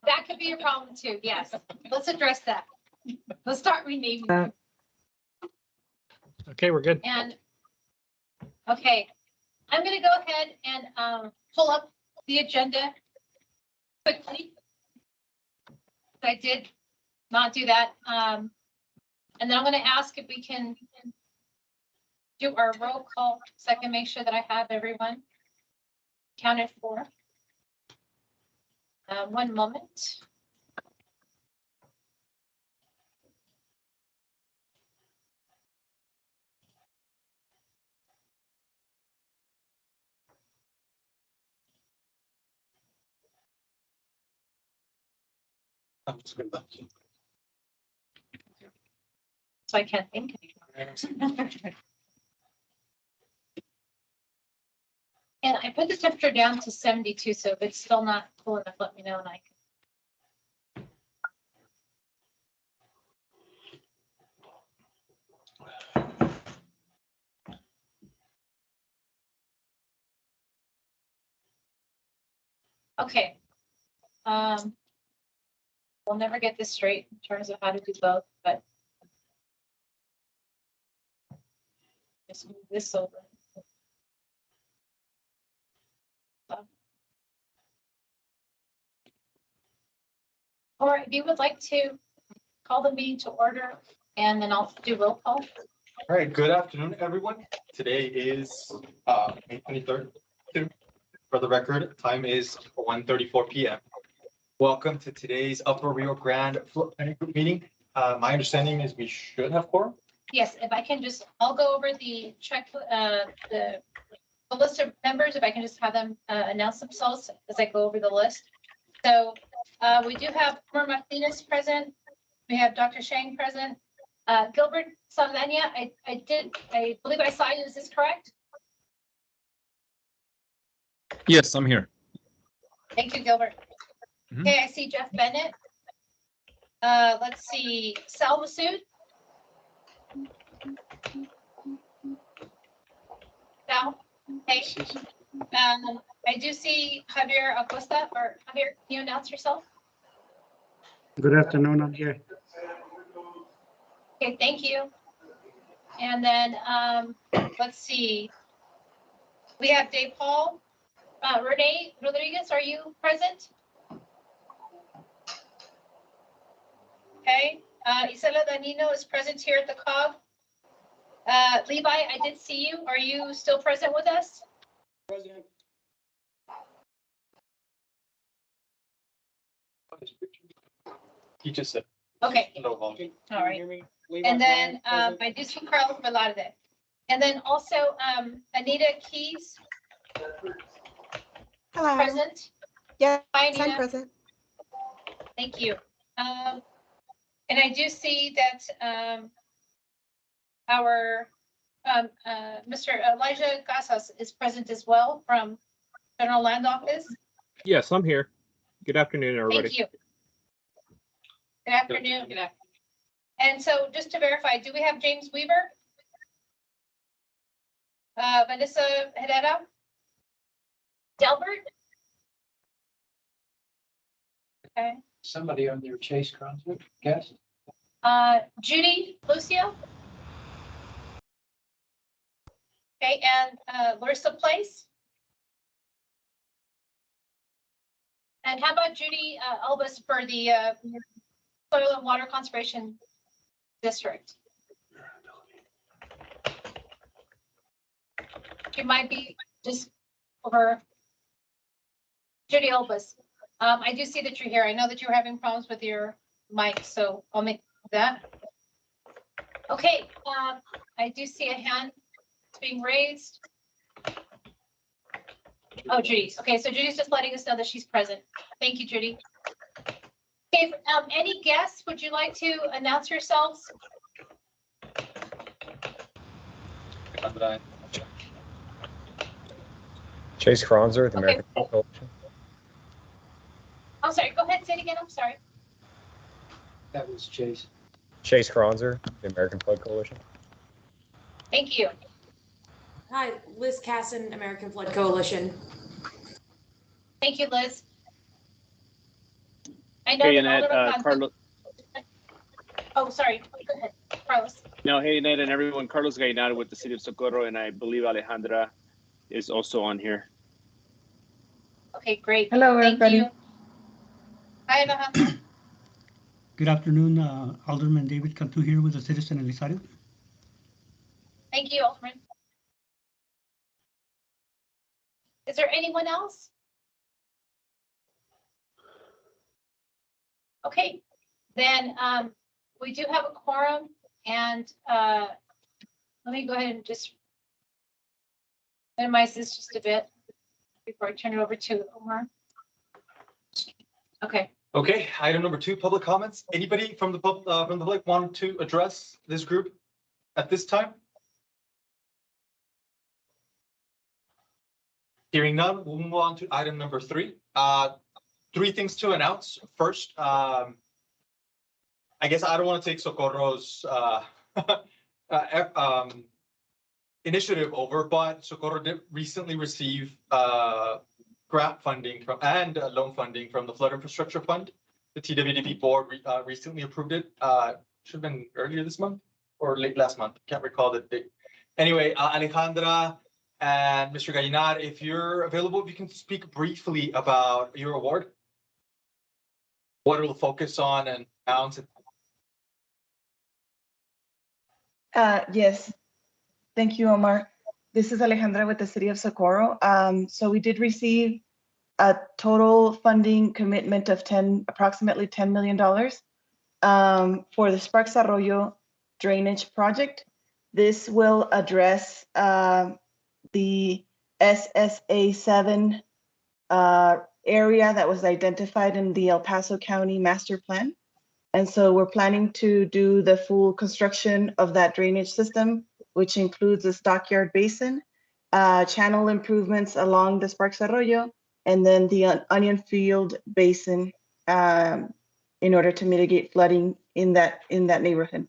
That could be a problem too, yes. Let's address that. Let's start renaming. Okay, we're good. And, okay, I'm gonna go ahead and pull up the agenda quickly. I did not do that. And then I'm gonna ask if we can do our roll call so I can make sure that I have everyone counted for. One moment. So I can't think anymore. And I put the temperature down to 72, so if it's still not cool enough, let me know and I can. Okay. We'll never get this straight in terms of how to do both, but just move this over. Or if you would like to call the meeting to order and then I'll do roll call. All right, good afternoon, everyone. Today is May 23rd. For the record, time is 1:34 p.m. Welcome to today's Upper Rio Grande Flood Planning Group meeting. My understanding is we should have quorum. Yes, if I can just, I'll go over the the list of members, if I can just have them announce themselves as I go over the list. So we do haveMer Martinez present. We have Dr. Shang present. Gilbert Saldana, I believe I saw you. Is this correct? Yes, I'm here. Thank you, Gilbert. Mhm. Okay, I see Jeff Bennett. Let's see, Sal Masood. Sal, hey. I do see Javier Acosta, or Javier, can you announce yourself? Good afternoon, I'm here. Okay, thank you. And then, let's see. We have Dave Paul. Renee Rodriguez, are you present? Okay, Isela Danino is present here at the COG. Levi, I did see you. Are you still present with us? President. He just said. Okay, No volume. all right. And then I do see Carlos Velarde. And then also Anita Keys, Hello. present. Yes, Hi, I'm Anita. present. Thank you. And I do see that our Mr. Elijah Casas is present as well from General Land Office. Yes, I'm here. Good afternoon, everybody. Thank you. Good afternoon. Good afternoon. And so just to verify, do we have James Weaver? Vanessa Herrera? Delbert? Okay. Somebody on their Chase concert, guest? Judy Lucio? Okay, and Larissa Place? And how about Judy Elvis for the Soil and Water Conservation District? She might be just over Judy Elvis. I do see that you're here. I know that you're having problems with your mic, so I'll make that. Okay, I do see a hand being raised. Oh, Judy. Okay, so Judy's just letting us know that she's present. Thank you, Judy. Okay, any guests, would you like to announce yourselves? Chase Kronzer, the Okay. American Flood Coalition. I'm sorry, go ahead, say it again. I'm sorry. That was Chase. Chase Kronzer, the American Flood Coalition. Thank you. Hi, Liz Casson, American Flood Coalition. Thank you, Liz. I know Hey, that Annette, Alderman Gonzalez. Carlos, Oh, sorry. Go ahead, Carlos. no, hey, Annette and everyone, Carlos Gainado with the City of Socorro, and I believe Alejandra is also on here. Okay, great. Hello, Thank everybody. you. Hi, Alejandro. Good afternoon, Alderman David Cantu here with the Citizen Elisario. Thank you, Alderman. Is there anyone else? Okay, then we do have a quorum, and let me go ahead and just minimize this just a bit before I turn it over to Omar. Okay. Okay, item number 2, public comments. Anybody from the public want to address this group at this time? Hearing none, we'll move on to item number 3. 3 things to announce. First, I guess I don't want to take Socorro's initiative over, but Socorro did recently receive grant funding from and loan funding from the Flood Infrastructure Fund. The TWDB board recently approved it. Should have been earlier this month or late last month. Can't recall the date. Anyway, Alejandra and Mr. Gallinar, if you're available, if you can speak briefly about your award, what it will focus on and amounts. Yes, thank you, Omar. This is Alejandra with the City of Socorro. So we did receive a total funding commitment of approximately $10 million for the Sparks Arroyo drainage project. This will address the SSA 7 area that was identified in the El Paso County Master Plan. And so we're planning to do the full construction of that drainage system, which includes the Stockyard Basin, channel improvements along the Sparks Arroyo, and then the Onion Field Basin in order to mitigate flooding in that neighborhood.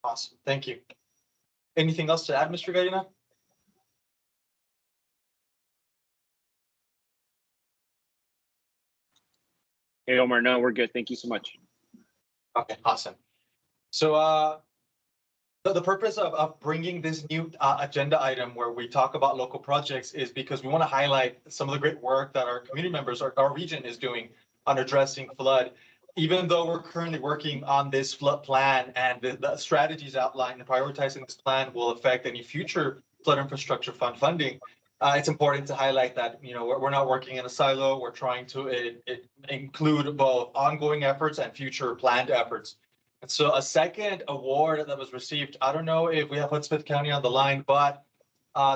Awesome, thank you. Anything else to add, Mr. Gallina? Hey, Omar, no, we're good. Thank you so much. Okay, awesome. So the purpose of bringing this new agenda item where we talk about local projects is because we want to highlight some of the great work that our community members, our region is doing on addressing flood. Even though we're currently working on this flood plan and the strategies outlined and prioritizing this plan will affect any future flood infrastructure fund funding, it's important to highlight that, you know, we're not working in a silo. We're trying to include both ongoing efforts and future planned efforts. And so a second award that was received, I don't know if we have Hudspeth County on the line, but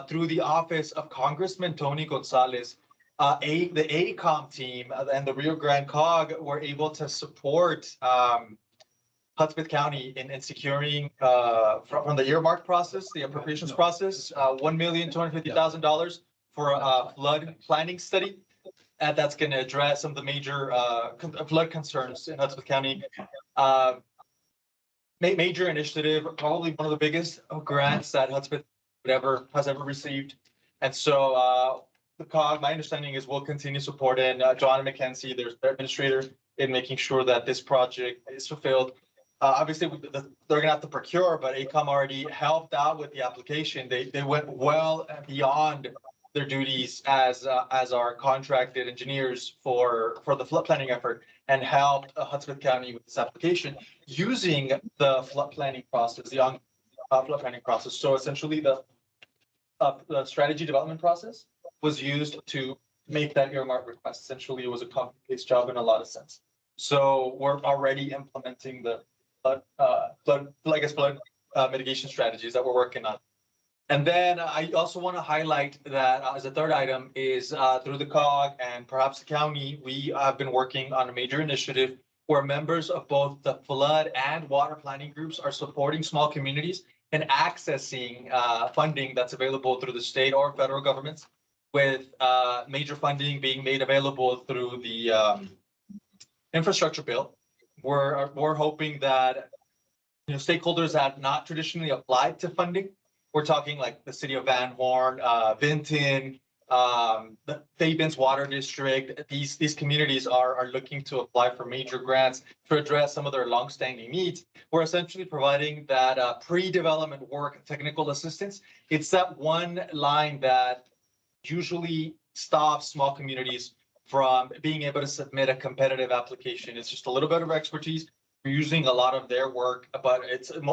through the office of Congressman Tony Gonzalez, the AECOM team and the Rio Grande COG were able to support Hudspeth County in securing from the earmark process, the appropriations process, $1,250,000 for a flood planning study. And that's going to address some of the major flood concerns in Hudspeth County. Major initiative, probably one of the biggest grants that Hudspeth has ever received. And so the COG, my understanding is we'll continue supporting John and McKenzie, their administrator, in making sure that this project is fulfilled. Obviously, they're going to have to procure, but AECOM already helped out with the application. They went well beyond their duties as our contracted engineers for the flood planning effort and helped Hudspeth County with this application using the flood planning process, the flood planning process. So essentially, the strategy development process was used to make that earmark request. Essentially, it was a copy-paste job in a lot of sense. So we're already implementing the flood mitigation strategies that we're working on. And then I also want to highlight that as a third item is through the COG and perhaps the county, we have been working on a major initiative where members of both the flood and water planning groups are supporting small communities and accessing funding that's available through the state or federal governments, with major funding being made available through the infrastructure bill. We're hoping that, you know, stakeholders that not traditionally applied to funding, we're talking like the city of Van Horn, Vinton, The Higgins Water District, these communities are looking to apply for major grants to address some of their longstanding needs. We're essentially providing that pre-development work, technical assistance. It's that one line that usually stops small communities from being able to submit a competitive application. It's just a little bit of expertise. We're using a lot of their work, but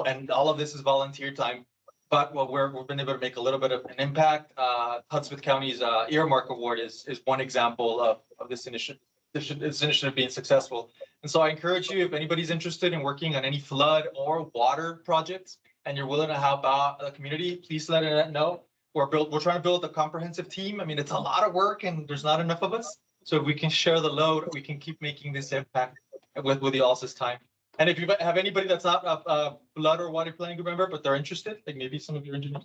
and all of this is volunteer time. But we've been able to make a little bit of an impact. Hudspeth County's earmark award is one example of this initiative. This initiative being successful. And so I encourage you, if anybody's interested in working on any flood or water projects, and you're willing to help out the community, please let it know. We're trying to build a comprehensive team. I mean, it's a lot of work, and there's not enough of us. So if we can share the load, we can keep making this impact with you all this time. And if you have anybody that's not a flood or water planning group member, but they're interested, like maybe some of your engineers,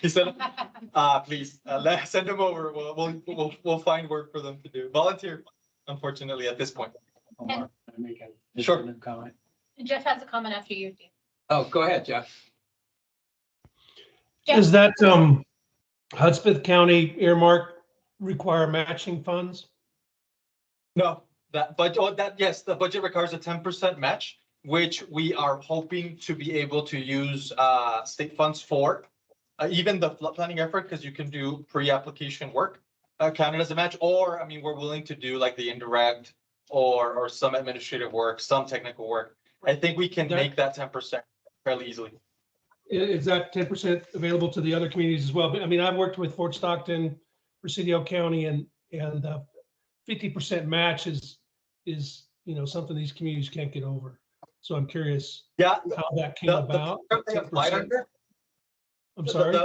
he said, please send them over. We'll find work for them to do. Volunteer, unfortunately, at this point. Omar, can I make a Sure. comment? Jeff has a comment after you. Oh, go ahead, Jeff. Jeff. Does that Hudspeth County earmark require matching funds? No, yes, the budget requires a 10% match, which we are hoping to be able to use state funds for. Even the flood planning effort, because you can do pre-application work counted as a match, or I mean, we're willing to do like the indirect or some administrative work, some technical work. I think we can make that 10% fairly easily. Is that 10% available to the other communities as well? But I mean, I've worked with Fort Stockton, Presidio County, and 50% match is something these communities can't get over. So I'm curious how that came about. I'm sorry.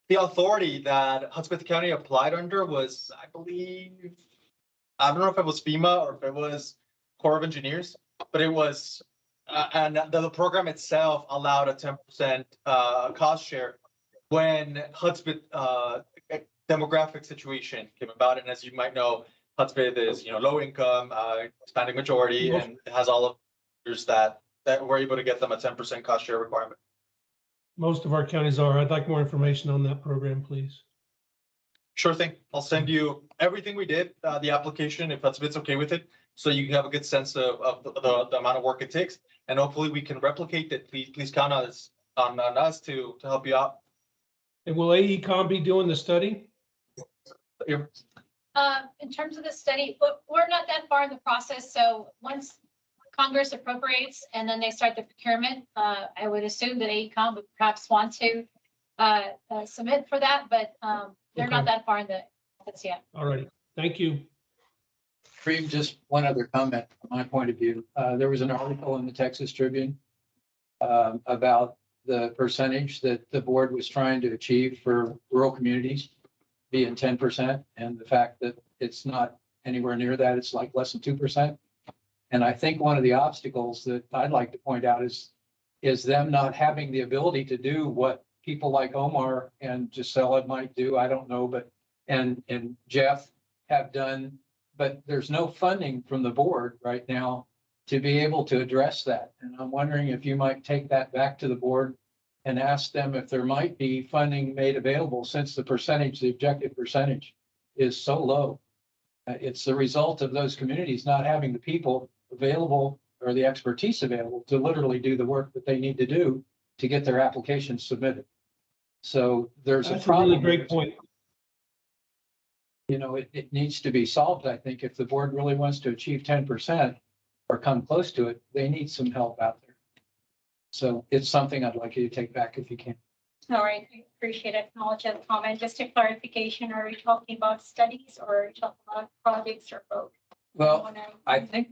The authority that Hudspeth County applied under was, I believe, I don't know if it was FEMA or if it was Corps of Engineers, but it was, and the program itself allowed a 10% cost share when Hudspeth demographic situation came about. And as you might know, Hudspeth is low income, Hispanic majority, and it has all of those that we're able to get them a 10% cost share requirement. Most of our counties are. I'd like more information on that program, please. Sure thing. I'll send you everything we did, the application, if it's okay with it, so you can have a good sense of the amount of work it takes, and hopefully we can replicate it. Please count on us to help you out. And will AECOM be doing the study? In terms of the study, we're not that far in the process. So once Congress appropriates and then they start the procurement, I would assume that AECOM would perhaps want to submit for that, but they're not that far in the process yet. All right. Thank you. Kareem, just one other comment from my point of view. There was an article in the Texas Tribune about the percentage that the board was trying to achieve for rural communities being 10%, and the fact that it's not anywhere near that, it's like less than 2%. And I think one of the obstacles that I'd like to point out is them not having the ability to do what people like Omar and Gisela might do. I don't know, but and Jeff have done, but there's no funding from the board right now to be able to address that. And I'm wondering if you might take that back to the board and ask them if there might be funding made available, since the objective percentage is so low. It's the result of those communities not having the people available or the expertise available to literally do the work that they need to do to get their applications submitted. So there's a problem. That's a really great point. It needs to be solved. I think if the board really wants to achieve 10% or come close to it, they need some help out there. So it's something I'd like you to take back if you can. All right, I appreciate it. Acknowledge that comment. Just a clarification, are we talking about studies or are we talking about projects or both? Well, I think,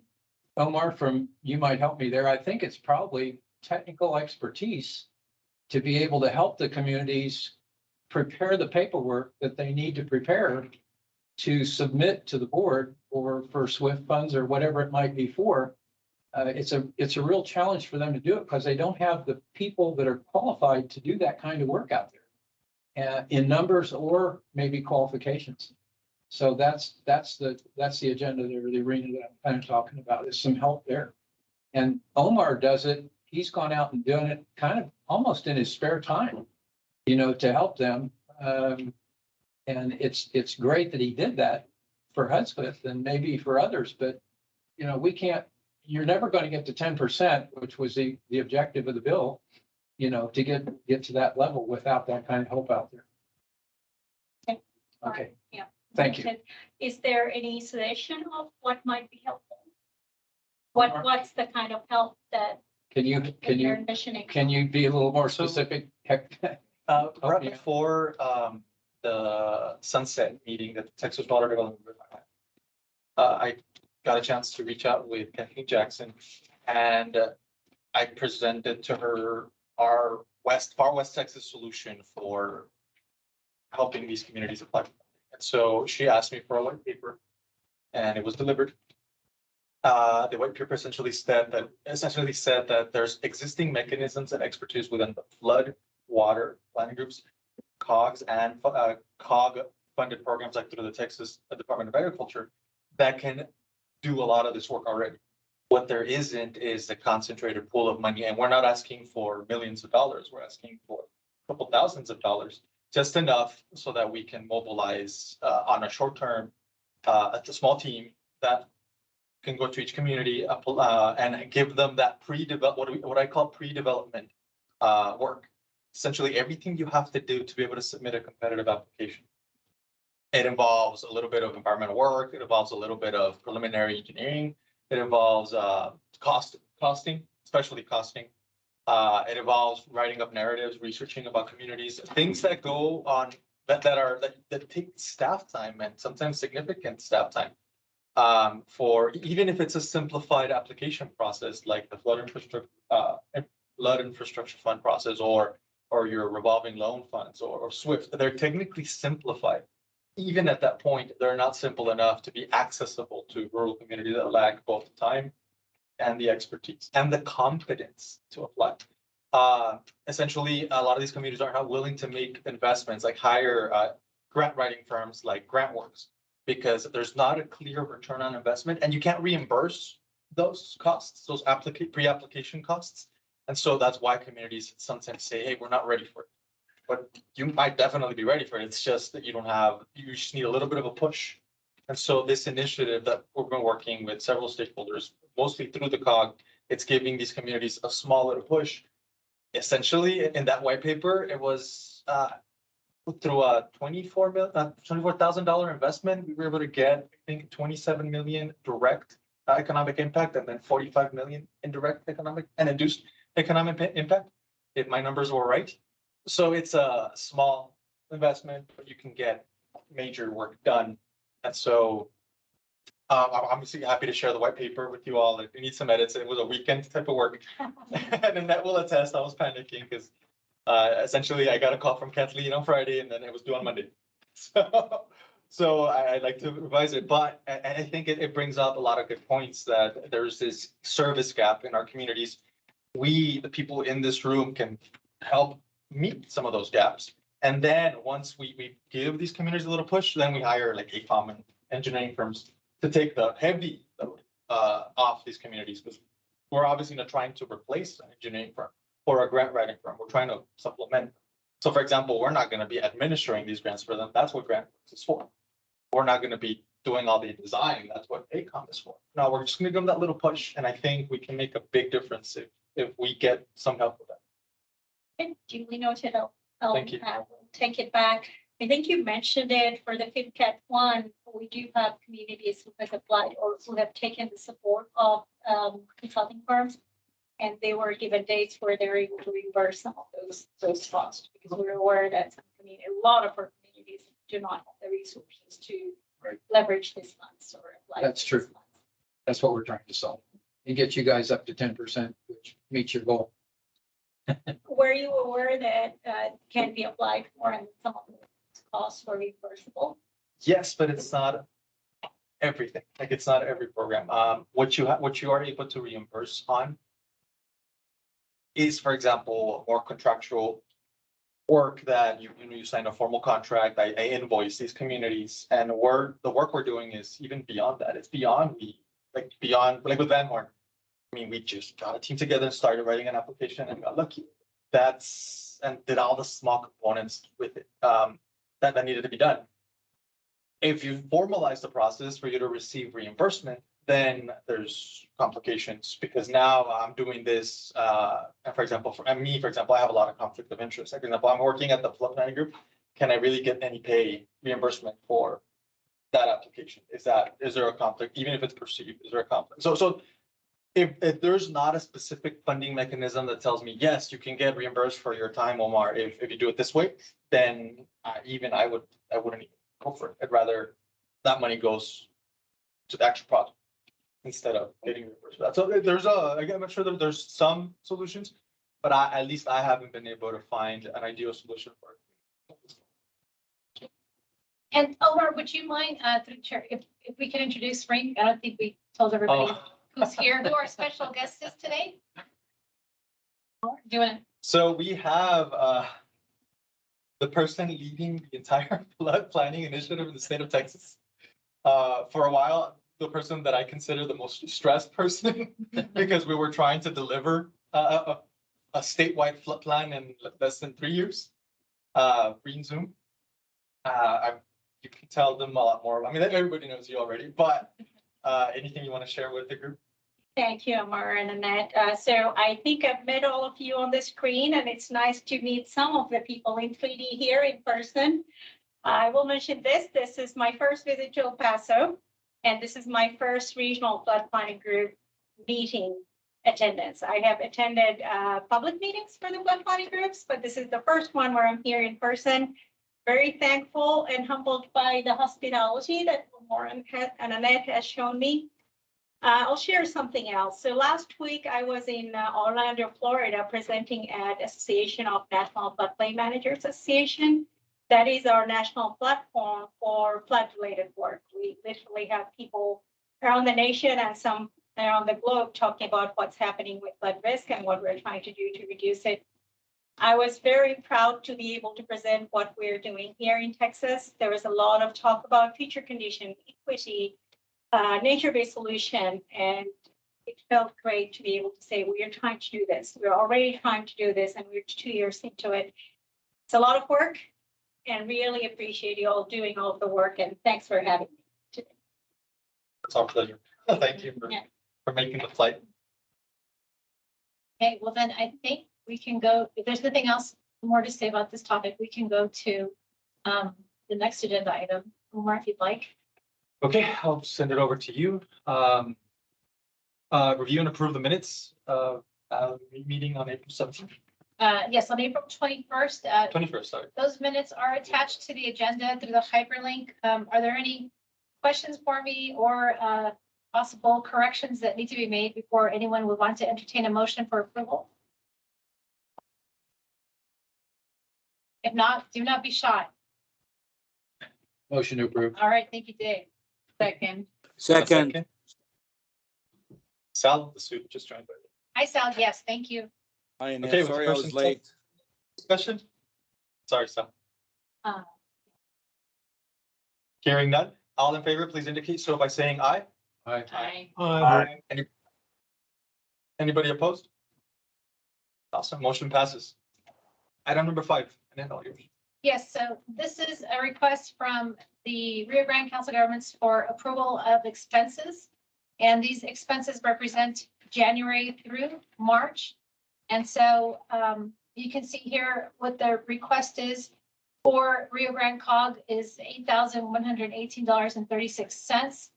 Omar, you might help me there. I think it's probably technical expertise to be able to help the communities prepare the paperwork that they need to prepare to submit to the board or for SWIFT funds or whatever it might be for. It's a real challenge for them to do it because they don't have the people that are qualified to do that kind of work out there in numbers or maybe qualifications. So that's the agenda there, the arena that I'm kind of talking about, is some help there. And Omar does it. He's gone out and done it kind of almost in his spare time, to help them. And it's great that he did that for Hudspeth and maybe for others, but you know, we can't, you're never going to get to 10%, which was the objective of the bill, you know, to get to that level without that kind of help out there. Okay. Okay, Yeah. thank you. Is there any suggestion of what might be helpful? What's the kind of help that Can you you're envisioning? can you be a little more specific? Right before the sunset meeting that the Texas Water Development Board had, I got a chance to reach out with Kathleen Jackson, and I presented to her our far west Texas solution for helping these communities apply. And so she asked me for a white paper, and it was delivered. The white paper essentially said that there's existing mechanisms and expertise within the flood, water planning groups, COGS, and COG funded programs like through the Texas Department of Agriculture that can do a lot of this work already. What there isn't is a concentrated pool of money, and we're not asking for millions of dollars. We're asking for a couple thousands of dollars, just enough so that we can mobilize on a short term, a small team that can go to each community and give them that what I call pre-development work. Essentially, everything you have to do to be able to submit a competitive application. It involves a little bit of environmental work. It involves a little bit of preliminary engineering. It involves costing, especially costing. It involves writing up narratives, researching about communities, things that go on that take staff time and sometimes significant staff time. For even if it's a simplified application process like the flood infrastructure fund process or your revolving loan funds or SWIFT, they're technically simplified. Even at that point, they're not simple enough to be accessible to rural communities that lack both the time and the expertise and the competence to apply. Essentially, a lot of these communities are not willing to make investments like hire grant writing firms like GrantWorks, because there's not a clear return on investment and you can't reimburse those costs, those pre-application costs. And so that's why communities sometimes say, hey, we're not ready for it. But you might definitely be ready for it. It's just that you just need a little bit of a push. And so this initiative that we've been working with several stakeholders, mostly through the COG, it's giving these communities a small little push. Essentially, in that white paper, it was through a $24,000 investment, we were able to get, I think, 27 million direct economic impact, and then 45 million indirect economic and induced economic impact, if my numbers were right. So it's a small investment, but you can get major work done. And so I'm obviously happy to share the white paper with you all. If you need some edits, it was a weekend type of work. And then that will attest, I was panicking because essentially I got a call from Kathleen on Friday and then it was due on Monday. So I like to revise it, but I think it brings up a lot of good points that there's this service gap in our communities. We, the people in this room, can help meet some of those gaps. And then once we give these communities a little push, then we hire like AECOM and engineering firms to take the heavy load off these communities, because we're obviously not trying to replace an engineering firm or a grant writing firm. We're trying to supplement. So for example, we're not going to be administering these grants for them. That's what GrantWorks is for. We're not going to be doing all the design. That's what AECOM is for. No, we're just going to give them that little push. And I think we can make a big difference if we get some help with that. And duly noted, I'll Thank you. take it back. I think you mentioned it for the FinCat one. We do have communities who have applied or who have taken the support of consulting firms, and they were given dates where they're able to reimburse some of those costs, because we're aware that a lot of our communities do not have the resources to leverage these funds or apply. That's true. Funds. That's what we're trying to solve. And get you guys up to 10%, which meets your goal. Were you aware that can be applied for and some of the costs were reimbursable? Yes, but it's not everything. Like it's not every program. What you are able to reimburse on is, for example, more contractual work that you sign a formal contract. I invoice these communities, and the work we're doing is even beyond that. It's beyond like with Van Horn. I mean, we just got a team together and started writing an application and got lucky. And did all the small components with it that needed to be done. If you formalize the process for you to receive reimbursement, then there's complications because now I'm doing this, and for example, for example, I have a lot of conflict of interest. Like, for example, I'm working at the flood planning group. Can I really get any pay reimbursement for that application? Is there a conflict, even if it's perceived, is there a conflict? So if there's not a specific funding mechanism that tells me, yes, you can get reimbursed for your time, Omar, if you do it this way, then I wouldn't even go for it. I'd rather that money goes to the actual project instead of getting reimbursed for that. So again, I'm sure that there's some solutions, but at least I haven't been able to find an ideal solution for it. And Omar, would you mind, through the chair, if we can introduce Frank? I don't think we told everybody who's here, who our special guest is today. Doing. So we have the person leading the entire flood planning initiative in the state of Texas. For a while, the person that I consider the most stressed person because we were trying to deliver a statewide flood plan in less than 3 years. Green Zoom. You can tell them a lot more. I mean, everybody knows you already, but anything you want to share with the group? Thank you, Amar and Annette. So I think I've met all of you on the screen, and it's nice to meet some of the people in 3D here in person. I will mention this. This is my first visit to El Paso, and this is my first regional flood planning group meeting attendance. I have attended public meetings for the flood planning groups, but this is the first one where I'm here in person. Very thankful and humbled by the hospitality that Lauren and Annette has shown me. I'll share something else. So last week I was in Orlando, Florida, presenting at Association of National Floodplain Managers Association. That is our national platform for flood-related work. We literally have people around the nation and some around the globe talking about what's happening with flood risk and what we're trying to do to reduce it. I was very proud to be able to present what we're doing here in Texas. There was a lot of talk about future condition, equity, nature-based solution, and it felt great to be able to say we are trying to do this. We're already trying to do this, and we're 2 years into it. It's a lot of work, and really appreciate you all doing all of the work, and thanks for having me today. It's our pleasure. Thank you for making the flight. Okay, well then I think we can go, if there's nothing else more to say about this topic, we can go to the next agenda item. Omar, if you'd like. Okay, I'll send it over to you. Review and approve the minutes of meeting on April 17th. Yes, on April 21st. 21st, sorry. Those minutes are attached to the agenda through the hyperlink. Are there any questions for me or possible corrections that need to be made before anyone would want to entertain a motion for approval? If not, do not be shy. Motion to approve. All right, thank you, Dave. Second. Second. Sal, the suit just joined. Hi, Sal. Yes, thank you. Hi, Annette. Okay, Sorry I was late. Discussion? Sorry, Sal. Uh, Hearing none. All in favor, please indicate so by saying aye. Aye. Aye. Anybody opposed? Awesome. Motion passes. Item number 5. Annette, all yours. Yes, so this is a request from the Rio Grande Council of Governments for approval of expenses. And these expenses represent January through March. And so you can see here what the request is for Rio Grande COG is $8,118.36.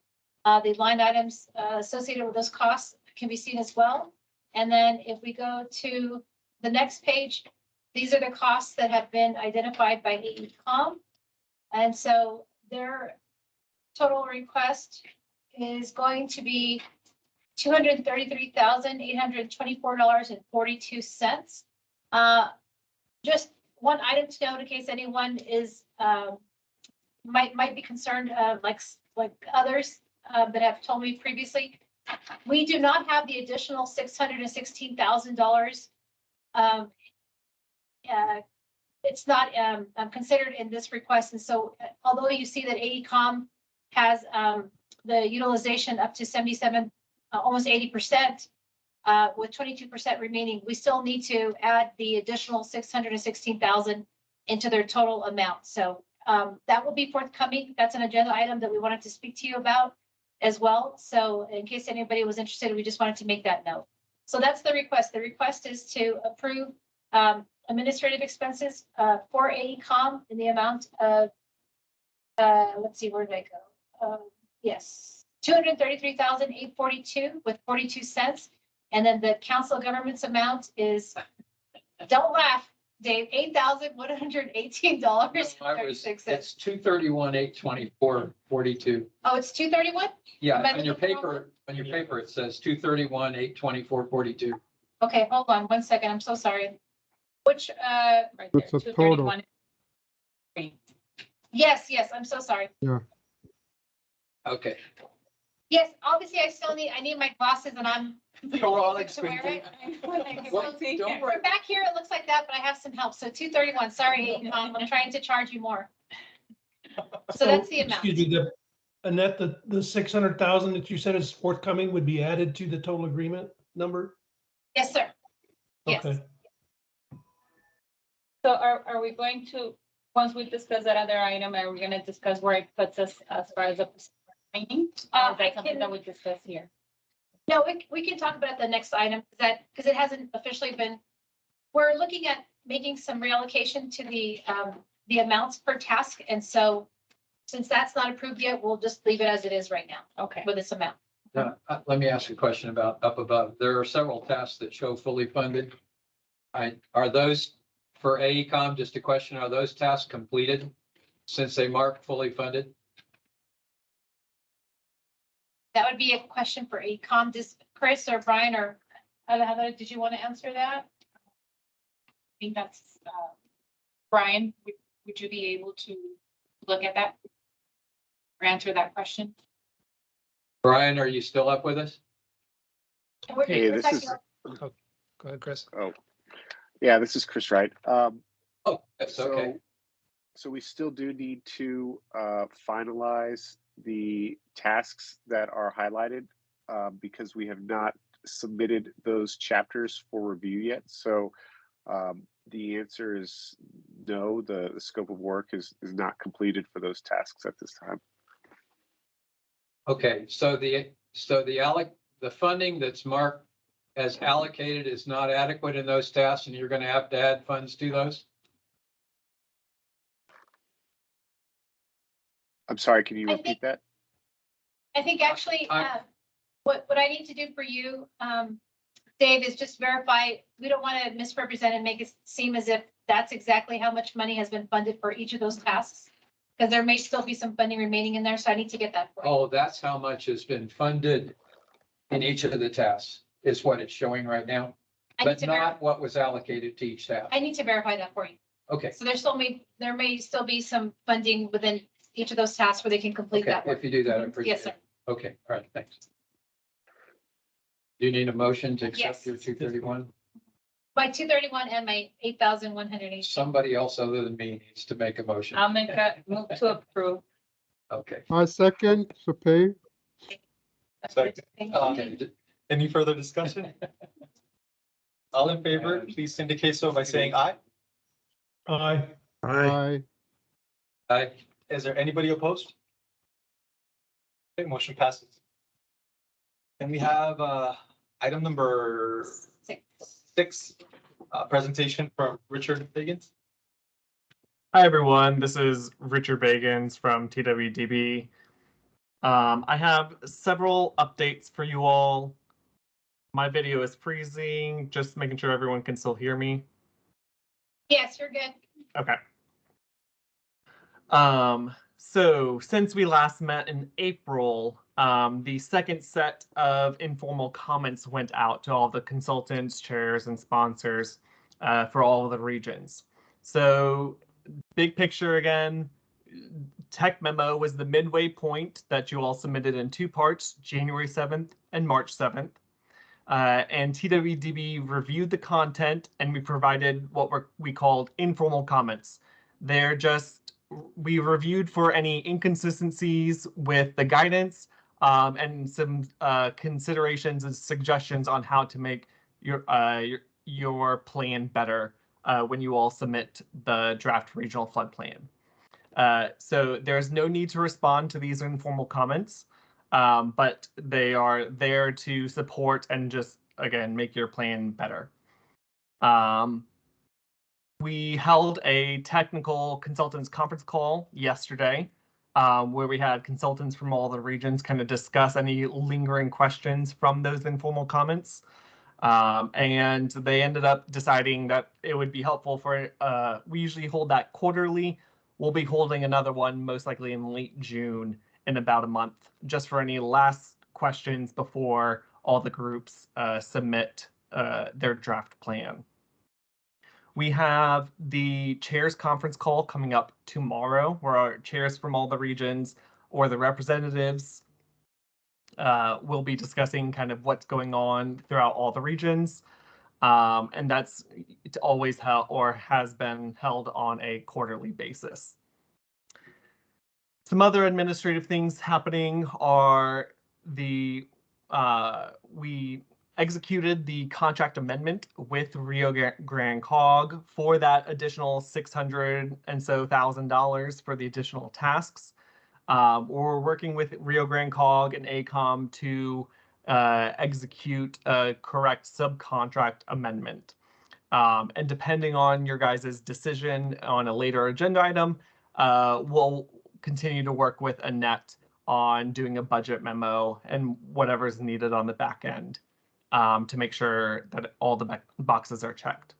The line items associated with those costs can be seen as well. And then if we go to the next page, these are the costs that have been identified by AECOM. And so their total request is going to be $233,824.42. Just one item to note in case anyone is might be concerned, like others that have told me previously, we do not have the additional $616,000. It's not considered in this request. And so although you see that AECOM has the utilization up to 77, almost 80%, with 22% remaining, we still need to add the additional $616,000 into their total amount. So that will be forthcoming. That's an agenda item that we wanted to speak to you about as well. So in case anybody was interested, we just wanted to make that note. So that's the request. The request is to approve administrative expenses for AECOM in the amount of, let's see, where did I go? Yes, $233,842 with 42 cents. And then the council of governments amount is, don't laugh, Dave, $8,118.36. It's 231,824.42. Oh, it's 231? Yeah, Am I on your looking at the wrong paper, it says 231,824.42. Okay, hold on 1 second. I'm so sorry. Which, Right there, It's a total. 231. yes, I'm so sorry. Okay. Yes, obviously I need my glasses and I'm. We're all like to wear squinting. it. Well, don't worry. From back here, it looks like that, but I have some help. So 231, sorry, I'm trying to charge you more. So that's the amount. Excuse me, Annette, the 600,000 that you said is forthcoming would be added to the total agreement number? Yes, sir. Yes. Okay. So are we going to, once we discuss that other item, are we going to discuss where it puts us as far as the training? Or is I that something can- that we discuss here? No, we can talk about the next item, because it hasn't officially been, we're looking at making some reallocation to the amounts per task. And so since that's not approved yet, we'll just leave it as it is right now Okay. with this amount. Let me ask a question about up above. There are several tasks that show fully funded. Are those for AECOM, just a question, are those tasks completed since they mark fully funded? That would be a question for AECOM. Does Chris or Brian or Alejandra, did you want to answer that? I think that's, Brian, would you be able to look at that? Or answer that question? Brian, are you still up with us? Hey, this is, Go ahead, Chris. yeah, this is Chris Wright. Oh, that's okay. So we still do need to finalize the tasks that are highlighted because we have not submitted those chapters for review yet. So the answer is no, the scope of work is not completed for those tasks at this time. Okay, so the funding that's marked as allocated is not adequate in those tasks, and you're going to have to add funds to those? I'm sorry, can you I repeat think- that? I think actually, what I need to do for you, Dave, is just verify, we don't want to misrepresent and make it seem as if that's exactly how much money has been funded for each of those tasks. Because there may still be some funding remaining in there, so I need to get that for you. Oh, that's how much has been funded in each of the tasks, is what it's showing right now, I need but to not what was allocated to each task. I need to verify that for you. Okay. So there may still be some funding within each of those tasks where they can complete Okay, that work. if you do that, I appreciate it. Yes, sir. Okay, all right, thanks. Do you need a motion to accept Yes. your 231? My 231 and my 8,180. Somebody else other than me needs to make a motion. I'll make a move to approve. Okay. I second, so pay. Second. Okay. Any further discussion? All in favor, please indicate so by saying aye. Aye. Aye. Aye. Is there anybody opposed? Okay, motion passes. Then we have item number 6, presentation from Richard Higgins. Hi, everyone. This is Richard Bagans from TWDB. I have several updates for you all. My video is freezing, just making sure everyone can still hear me. Yes, you're good. Okay. So since we last met in April, the second set of informal comments went out to all the consultants, chairs, and sponsors for all of the regions. So big picture again, tech memo was the midway point that you all submitted in 2 parts, January 7th and March 7th. And TWDB reviewed the content and we provided what we called informal comments. They're just, we reviewed for any inconsistencies with the guidance and some considerations and suggestions on how to make your plan better when you all submit the draft regional flood plan. So there's no need to respond to these informal comments, but they are there to support and just, again, make your plan better. We held a technical consultants conference call yesterday, where we had consultants from all the regions kind of discuss any lingering questions from those informal comments. And they ended up deciding that it would be helpful for, we usually hold that quarterly. We'll be holding another one most likely in late June in about a month, just for any last questions before all the groups submit their draft plan. We have the chairs conference call coming up tomorrow, where our chairs from all the regions or the representatives will be discussing kind of what's going on throughout all the regions. And that's always held or has been held on a quarterly basis. Some other administrative things happening are we executed the contract amendment with Rio Grande COG for that additional $600,000 and so for the additional tasks. We're working with Rio Grande COG and AECOM to execute a correct subcontract amendment. And depending on your guys' decision on a later agenda item, we'll continue to work with Annette on doing a budget memo and whatever's needed on the back end to make sure that all the boxes are checked.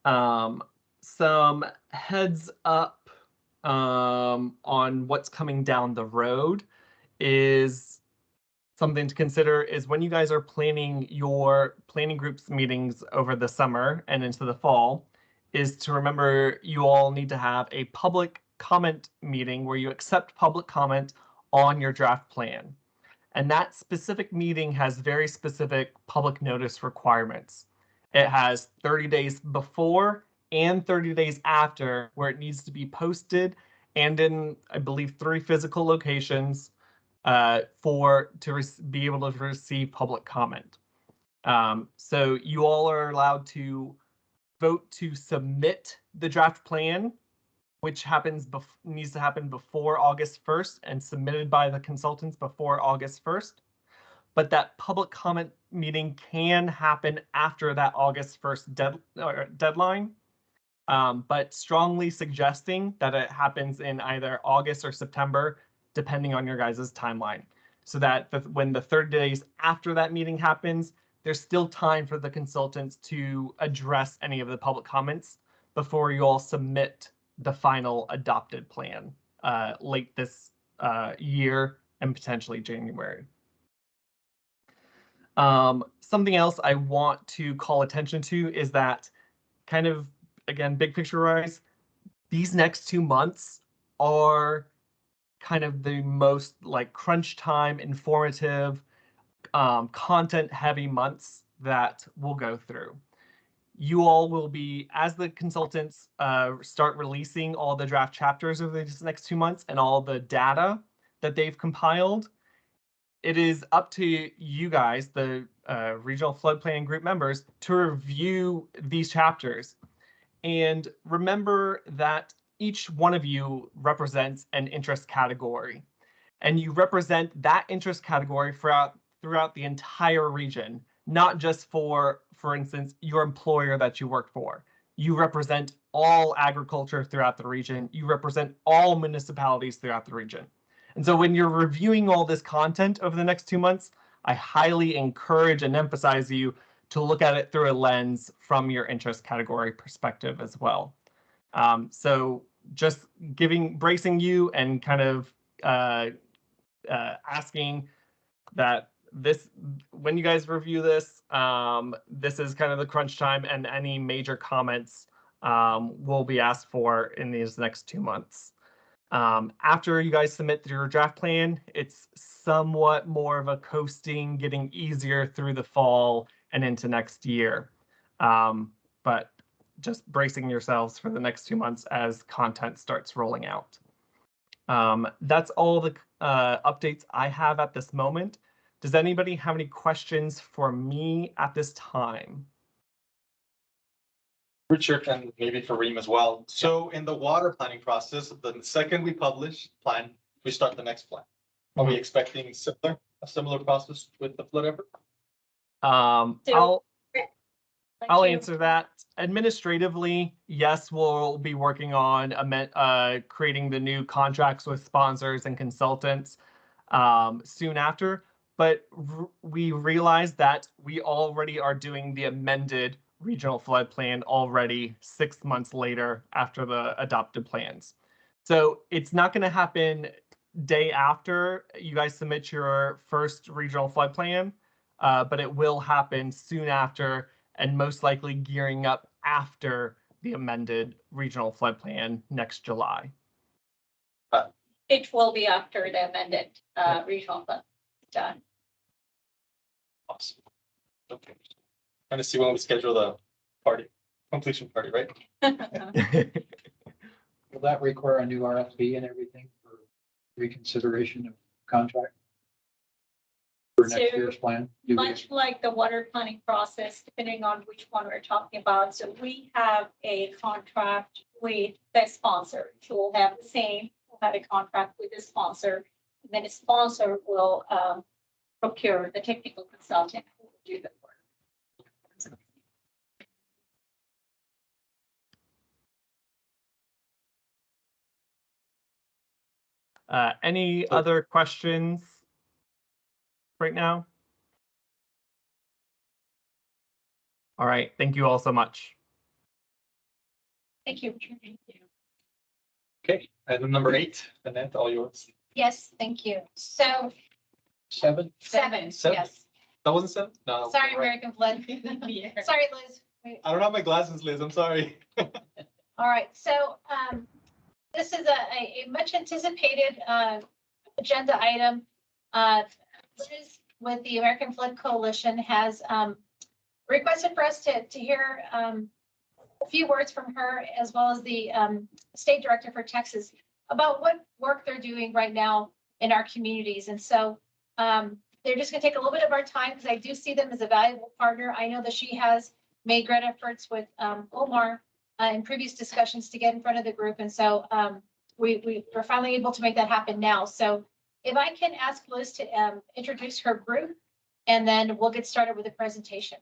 Some heads up on what's coming down the road is something to consider is when you guys are planning your planning groups meetings over the summer and into the fall, is to remember you all need to have a public comment meeting where you accept public comment on your draft plan. And that specific meeting has very specific public notice requirements. It has 30 days before and 30 days after where it needs to be posted and in, I believe, 3 physical locations to be able to receive public comment. So you all are allowed to vote to submit the draft plan, which needs to happen before August 1st and submitted by the consultants before August 1st. But that public comment meeting can happen after that August 1st deadline, but strongly suggesting that it happens in either August or September, depending on your guys' timeline. So that when the 30 days after that meeting happens, there's still time for the consultants to address any of the public comments before you all submit the final adopted plan late this year and potentially January. Something else I want to call attention to is that kind of, again, big picture wise, these next 2 months are kind of the most like crunch time, informative, content heavy months that we'll go through. You all will be, as the consultants start releasing all the draft chapters over these next 2 months and all the data that they've compiled, it is up to you guys, the regional floodplain group members, to review these chapters. And remember that each one of you represents an interest category, and you represent that interest category throughout the entire region, not just for instance, your employer that you work for. You represent all agriculture throughout the region. You represent all municipalities throughout the region. And so when you're reviewing all this content over the next 2 months, I highly encourage and emphasize you to look at it through a lens from your interest category perspective as well. So just bracing you and kind of asking that when you guys review this, this is kind of the crunch time, and any major comments will be asked for in these next 2 months. After you guys submit your draft plan, it's somewhat more of a coasting, getting easier through the fall and into next year. But just bracing yourselves for the next 2 months as content starts rolling out. That's all the updates I have at this moment. Does anybody have any questions for me at this time? Richard, and maybe for Reem as well. So in the water planning process, the second we publish plan, we start the next plan. Are we expecting a similar process with the flood effort? I'll answer that. Administratively, yes, we'll be working on creating the new contracts with sponsors and consultants soon after. But we realize that we already are doing the amended regional flood plan already 6 months later after the adopted plans. So it's not going to happen day after you guys submit your first regional flood plan, but it will happen soon after, and most likely gearing up after the amended regional flood plan next July. It will be after the amended regional plan is done. Awesome. Okay. Trying to see when we schedule the completion party, right? Will that require a new RFP and everything for reconsideration of contract for next So, year's plan? Much like the water planning process, depending on which one we're talking about. So we have a contract with the sponsor. So we'll have the same, we'll have a contract with the sponsor. And then the sponsor will procure the technical consultant who will do the work. Any other questions right now? All right, thank you all so much. Thank you. Okay, item number 8, Annette, all yours. Yes, thank you. So Seven? seven, yes. That wasn't 7? No. Sorry, right. American Flood. Sorry, Liz. Wait. I don't have my glasses, Liz. I'm sorry. All right, so this is a much anticipated agenda item. Liz with the American Flood Coalition has requested for us to hear a few words from her, as well as the state director for Texas, about what work they're doing right now in our communities. And so they're just gonna take a little bit of our time, because I do see them as a valuable partner. I know that she has made great efforts with Omar in previous discussions to get in front of the group. And so we're finally able to make that happen now. So if I can ask Liz to introduce her group, and then we'll get started with the presentation.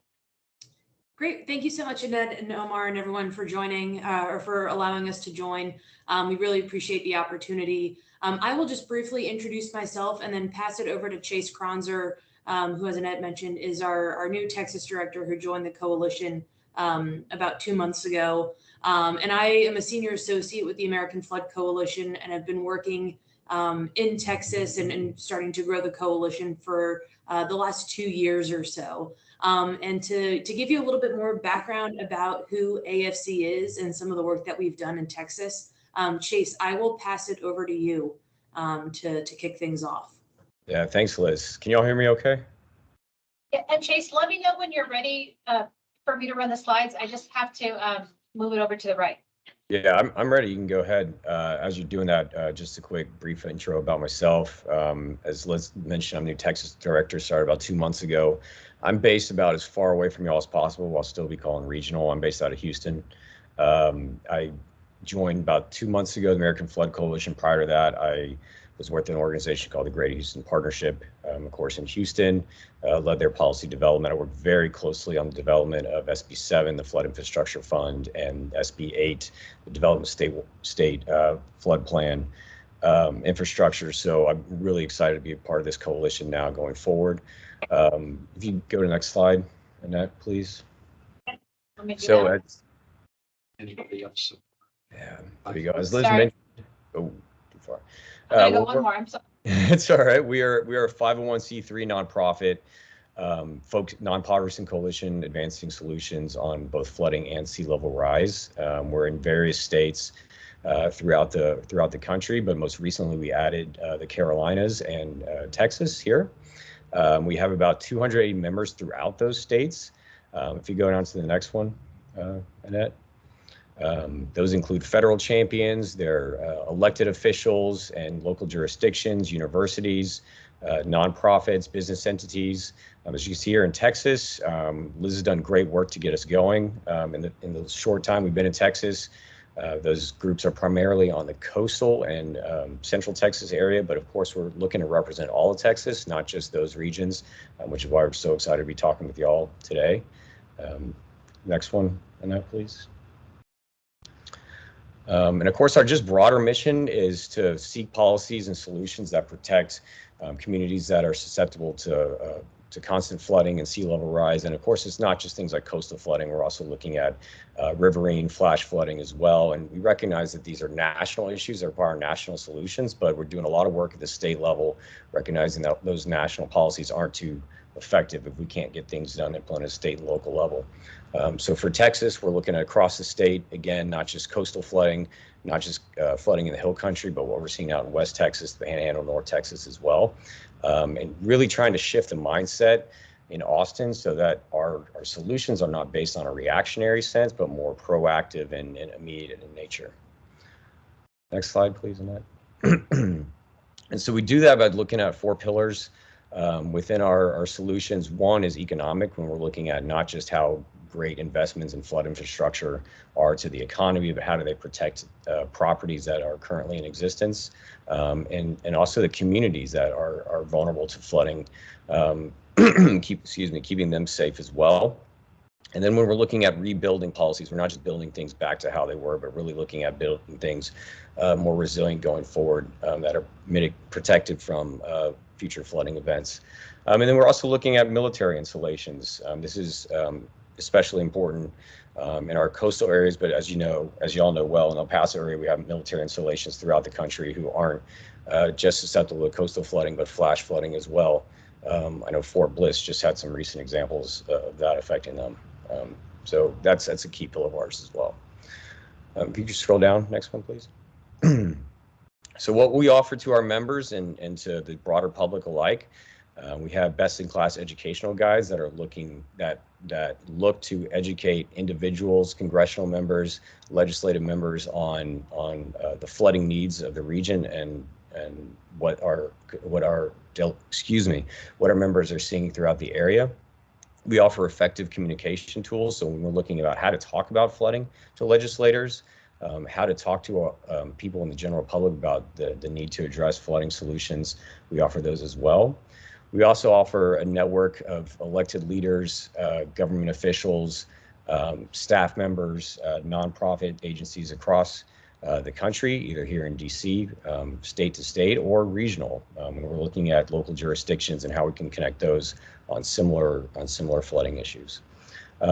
Great. Thank you so much, Annette and Omar and everyone for joining or for allowing us to join. We really appreciate the opportunity. I will just briefly introduce myself and then pass it over to Chase Kronzer, who, as Annette mentioned, is our new Texas director who joined the coalition about 2 months ago. And I am a senior associate with the American Flood Coalition and have been working in Texas and starting to grow the coalition for the last 2 years or so. And to give you a little bit more background about who AFC is and some of the work that we've done in Texas, Chase, I will pass it over to you to kick things off. Yeah, thanks, Liz. Can y'all hear me okay? Yeah, and Chase, let me know when you're ready for me to run the slides. I just have to move it over to the right. Yeah, I'm ready. You can go ahead. As you're doing that, just a quick brief intro about myself. As Liz mentioned, I'm the new Texas director, started about 2 months ago. I'm based about as far away from y'all as possible while still be calling regional. I'm based out of Houston. I joined about 2 months ago the American Flood Coalition. Prior to that, I was with an organization called the Greater Houston Partnership, of course, in Houston, led their policy development. I worked very closely on the development of SB 7, the Flood Infrastructure Fund, and SB 8, the Development State Flood Plan infrastructure. So I'm really excited to be a part of this coalition now going forward. If you go to the next slide, Annette, please. So as Anybody else? yeah, there you go. As Liz Sorry. mentioned, oh, too far. I'm gonna go Well, one more, I'm sorry. It's all right. We are a 501c3 nonprofit, Nonprogress Coalition, advancing solutions on both flooding and sea level rise. We're in various states throughout the country, but most recently we added the Carolinas and Texas here. We have about 280 members throughout those states. If you go down to the next one, Annette. Those include federal champions, their elected officials and local jurisdictions, universities, nonprofits, business entities, As you can see here in Texas, Liz has done great work to get us going. In the short time we've been in Texas, those groups are primarily on the coastal and central Texas area, but of course we're looking to represent all of Texas, not just those regions, which is why we're so excited to be talking with y'all today. Next one, Annette, please. And of course, our just broader mission is to seek policies and solutions that protect communities that are susceptible to constant flooding and sea level rise. And of course, it's not just things like coastal flooding. We're also looking at riverine flash flooding as well. And we recognize that these are national issues that require national solutions, but we're doing a lot of work at the state level, recognizing that those national policies aren't too effective if we can't get things done at a state and local level. So for Texas, we're looking at across the state, again, not just coastal flooding, not just flooding in the hill country, but what we're seeing out in West Texas, the Panhandle, North Texas as well. And really trying to shift the mindset in Austin so that our solutions are not based on a reactionary sense, but more proactive and immediate in nature. Next slide, please, Annette. And so we do that by looking at 4 pillars within our solutions. One is economic, when we're looking at not just how great investments in flood infrastructure are to the economy, but how do they protect properties that are currently in existence, and also the communities that are vulnerable to flooding, keeping them safe as well. And then when we're looking at rebuilding policies, we're not just building things back to how they were, but really looking at building things more resilient going forward, that are protected from future flooding events. And then we're also looking at military installations. This is especially important in our coastal areas, but as you all know well, in El Paso area, we have military installations throughout the country who aren't just susceptible to coastal flooding, but flash flooding as well. I know Fort Bliss just had some recent examples of that affecting them. So that's a key pillar of ours as well. If you could scroll down, next one, please. So what we offer to our members and to the broader public alike, we have best-in-class educational guides that are that look to educate individuals, congressional members, legislative members on the flooding needs of the region and what our members are seeing throughout the area. We offer effective communication tools. So when we're looking about how to talk about flooding to legislators, how to talk to people in the general public about the need to address flooding solutions, we offer those as well. We also offer a network of elected leaders, government officials, staff members, nonprofit agencies across the country, either here in DC, state to state, or regional. And we're looking at local jurisdictions and how we can connect those on similar flooding issues.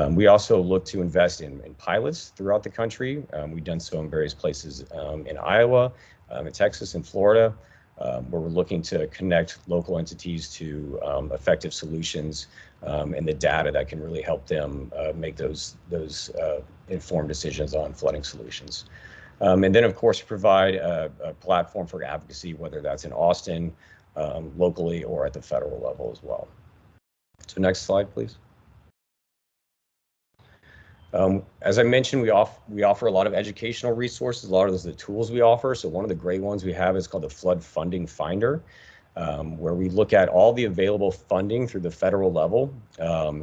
We also look to invest in pilots throughout the country. We've done so in various places in Iowa, in Texas, and Florida, where we're looking to connect local entities to effective solutions and the data that can really help them make those informed decisions on flooding solutions. And then, of course, provide a platform for advocacy, whether that's in Austin, locally, or at the federal level as well. So next slide, please. As I mentioned, we offer a lot of educational resources. A lot of those are the tools we offer. So one of the great ones we have is called the Flood Funding Finder, where we look at all the available funding through the federal level,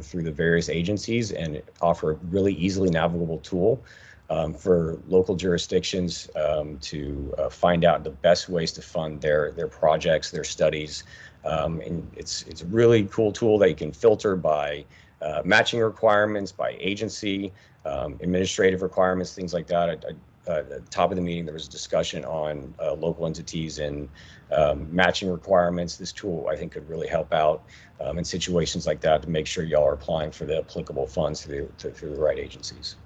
through the various agencies, and offer a really easily navigable tool for local jurisdictions to find out the best ways to fund their projects, their studies. And it's a really cool tool that you can filter by matching requirements, by agency, administrative requirements, things like that. At the top of the meeting, there was a discussion on local entities and matching requirements. This tool, I think, could really help out in situations like that to make sure y'all are applying for the applicable funds through the right agencies.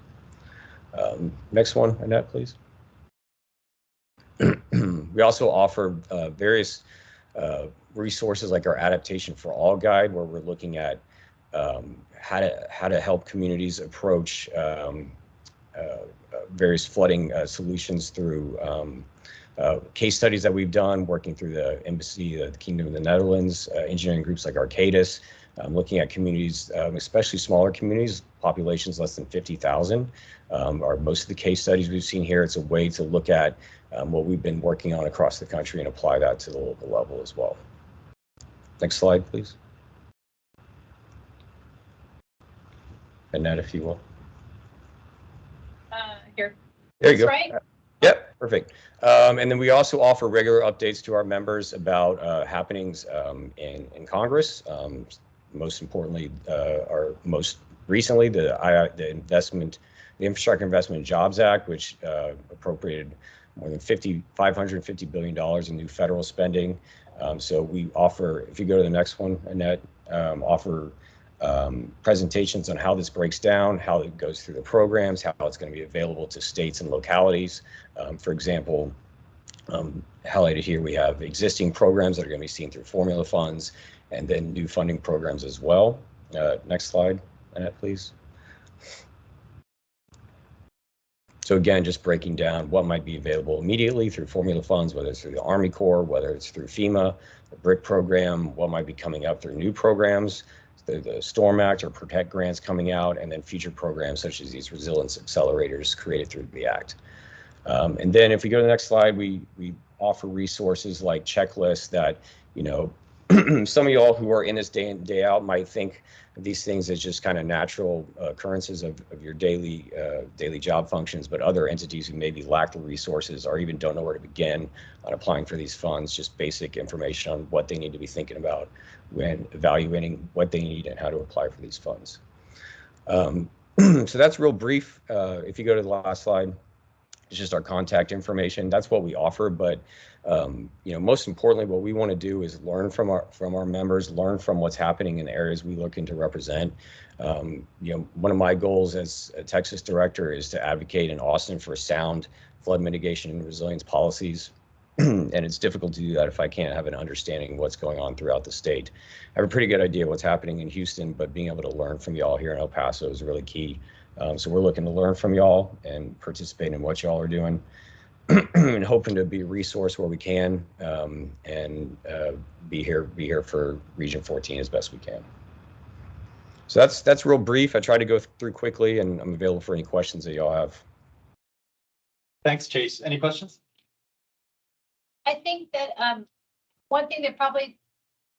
Next one, Annette, please. We also offer various resources like our Adaptation for All guide, where we're looking at how to help communities approach various flooding solutions through case studies that we've done, working through the Embassy, the Kingdom of the Netherlands, engineering groups like Arcadis, looking at communities, especially smaller communities, populations less than 50,000, are most of the case studies we've seen here. It's a way to look at what we've been working on across the country and apply that to the local level as well. Next slide, please. Annette, if you will. Here. There you That's go. right. Yep, perfect. And then we also offer regular updates to our members about happenings in Congress. Most importantly, or most recently, the Infrastructure Investment and Jobs Act, which appropriated more than $550 billion in new federal spending. So we offer, if you go to the next one, Annette, offer presentations on how this breaks down, how it goes through the programs, how it's going to be available to states and localities. For example, highlighted here, we have existing programs that are going to be seen through formula funds and then new funding programs as well. Next slide, Annette, please. So again, just breaking down what might be available immediately through formula funds, whether it's through the Army Corps, whether it's through FEMA, the BRIC program, what might be coming up through new programs, the Storm Act or Protect grants coming out, and then future programs such as these resilience accelerators created through the Act. And then if we go to the next slide, we offer resources like checklists that, you know, some of y'all who are in this day in, day out might think of these things as just kind of natural occurrences of your daily job functions, but other entities who maybe lack the resources or even don't know where to begin on applying for these funds, just basic information on what they need to be thinking about when evaluating what they need and how to apply for these funds. So that's real brief. If you go to the last slide, it's just our contact information. That's what we offer, but you know, most importantly, what we want to do is learn from our members, learn from what's happening in the areas we looking to represent. You know, one of my goals as a Texas director is to advocate in Austin for sound flood mitigation and resilience policies. And it's difficult to do that if I can't have an understanding of what's going on throughout the state. I have a pretty good idea of what's happening in Houston, but being able to learn from y'all here in El Paso is really key. So we're looking to learn from y'all and participate in what y'all are doing. And hoping to be a resource where we can, and be here for Region 14 as best we can. So that's real brief. I tried to go through quickly, and I'm available for any questions that y'all have. Thanks, Chase. Any questions? I think that one thing that probably,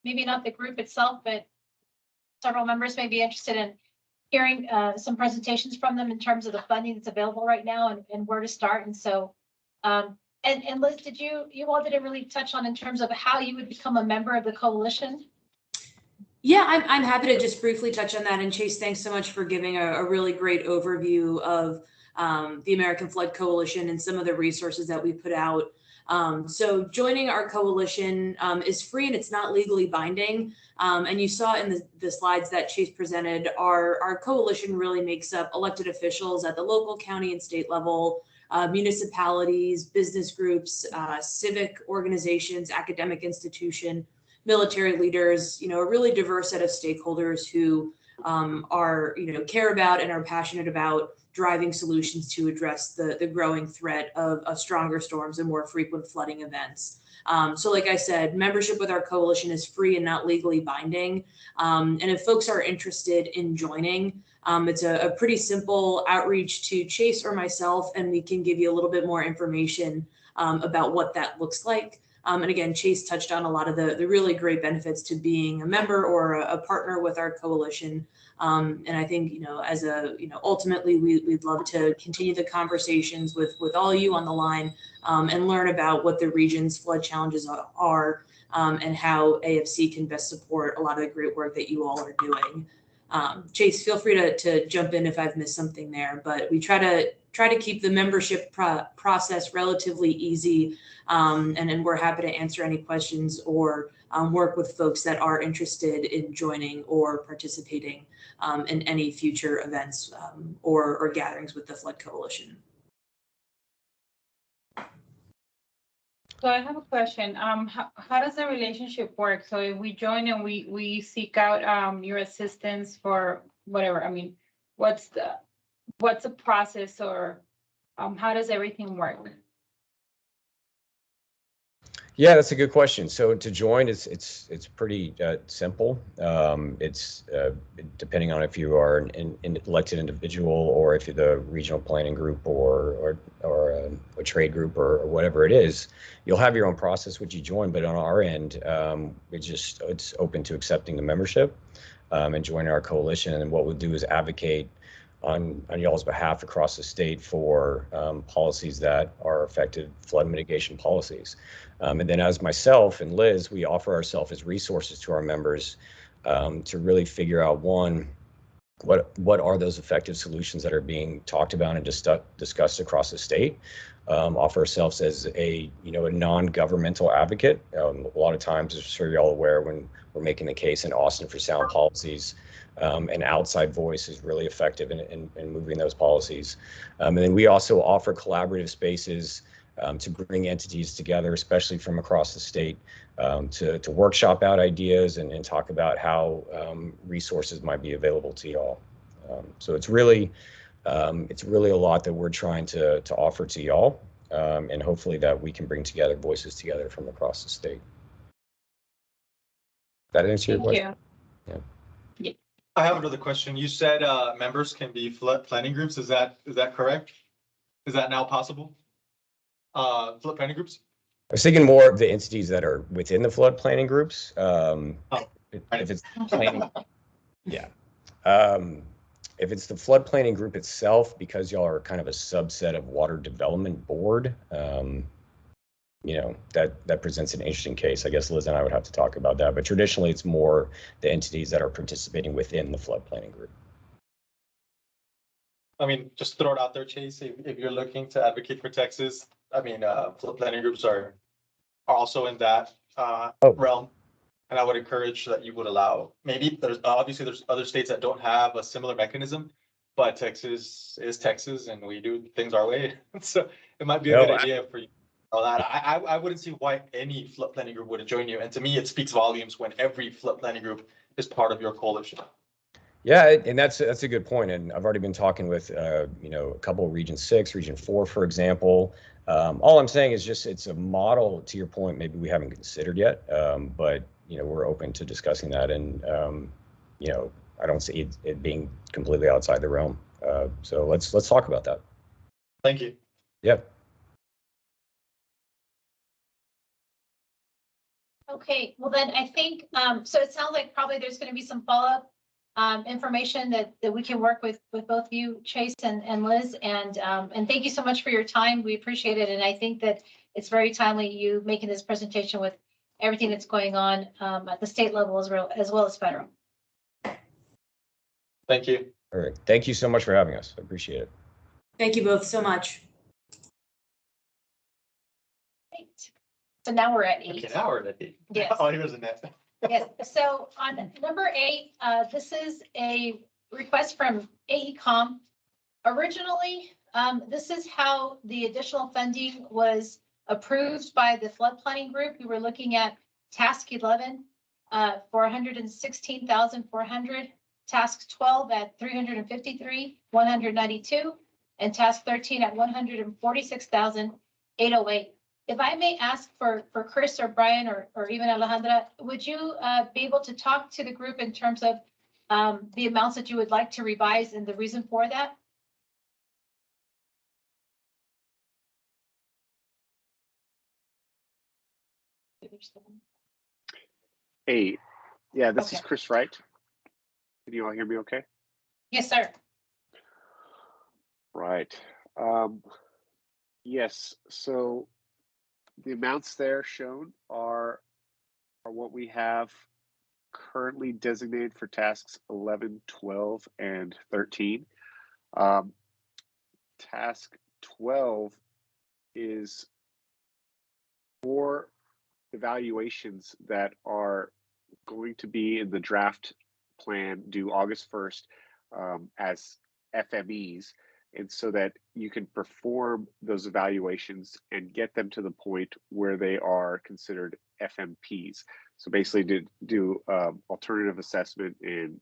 maybe not the group itself, but several members may be interested in hearing some presentations from them in terms of the funding that's available right now and where to start. And so, and Liz, did you all didn't really touch on in terms of how you would become a member of the coalition? Yeah, I'm happy to just briefly touch on that. And Chase, thanks so much for giving a really great overview of the American Flood Coalition and some of the resources that we put out. So joining our coalition is free and it's not legally binding. And you saw in the slides that Chase presented, our coalition really makes up elected officials at the local, county, and state level, municipalities, business groups, civic organizations, academic institution, military leaders, you know, a really diverse set of stakeholders who are, you know, care about and are passionate about driving solutions to address the growing threat of stronger storms and more frequent flooding events. So like I said, membership with our coalition is free and not legally binding. And if folks are interested in joining, it's a pretty simple outreach to Chase or myself, and we can give you a little bit more information about what that looks like. And again, Chase touched on a lot of the really great benefits to being a member or a partner with our coalition. And I think, you know, as a, you know, ultimately we'd love to continue the conversations with all you on the line and learn about what the region's flood challenges are and how AFC can best support a lot of the great work that you all are doing. Chase, feel free to jump in if I've missed something there, but we try to keep the membership process relatively easy. And then we're happy to answer any questions or work with folks that are interested in joining or participating in any future events or gatherings with the Flood Coalition. So I have a question. How does the relationship work? So if we join and we seek out your assistance for whatever, I mean, what's the process, or how does everything work? Yeah, that's a good question. So to join, it's pretty simple. It's depending on if you are an elected individual or if you're the regional planning group or a trade group or whatever it is, you'll have your own process which you join. But on our end, it's open to accepting the membership and joining our coalition. And what we'll do is advocate on y'all's behalf across the state for policies that are effective flood mitigation policies. And then as myself and Liz, we offer ourselves as resources to our members to really figure out, one, what are those effective solutions that are being talked about and discussed across the state. Offer ourselves as a non-governmental advocate. A lot of times, as I'm sure you're all aware, when we're making the case in Austin for sound policies, an outside voice is really effective in moving those policies. And then we also offer collaborative spaces to bring entities together, especially from across the state, to workshop out ideas and talk about how resources might be available to y'all. So it's really a lot that we're trying to offer to y'all, and hopefully that we can bring together voices together from across the state. That answer your question? Yeah. I have another question. You said members can be flood planning groups. Is that correct? Is that now possible? Flood planning groups? I was thinking more of the entities that are within the flood planning groups. If it's planning, yeah. If it's the flood planning group itself, because y'all are kind of a subset of water development board, that presents an interesting case. I guess Liz and I would have to talk about that, but traditionally it's more the entities that are participating within the flood planning group. I mean, just throw it out there, Chase. If you're looking to advocate for Texas, I mean, flood planning groups are also in that realm. And I would encourage that you would allow, maybe there's other states that don't have a similar mechanism, but Texas is Texas and we do things our way. So it might be a good idea for you. I wouldn't see why any flood planning group wouldn't join you. And to me, it speaks volumes when every flood planning group is part of your coalition. Yeah, and that's a good point. And I've already been talking with a couple of Region 6, Region 4, for example. All I'm saying is just it's a model, to your point, maybe we haven't considered yet, but we're open to discussing that. And I don't see it being completely outside the realm. So let's talk about that. Thank you. Yeah. Okay, well then I think, so it sounds like probably there's going to be some follow-up information that we can work with both you, Chase and Liz, and thank you so much for your time. We appreciate it. And I think that it's very timely you making this presentation with everything that's going on at the state level as well as federal. Thank you. All right. Thank you so much for having us. I appreciate it. Thank you both so much. Great. So now we're at 8. Okay, now we're at 8. Yes. Oh, here's a net. Yes. So on number 8, this is a request from AECOM. Originally, this is how the additional funding was approved by the flood planning group. We were looking at task 11 for $116,400, task 12 at $353,192, and task 13 at $146,808. If I may ask for Chris or Brian or even Alejandra, would you be able to talk to the group in terms of the amounts that you would like to revise and the reason for that? Hey, yeah, this is Okay. Chris Wright. Can you all hear me okay? Yes, sir. Right. Yes, so the amounts there shown are what we have currently designated for tasks 11, 12, and 13. Task 12 is for evaluations that are going to be in the draft plan due August 1st as FMEs, and so that you can perform those evaluations and get them to the point where they are considered FMPs. So basically to do alternative assessment and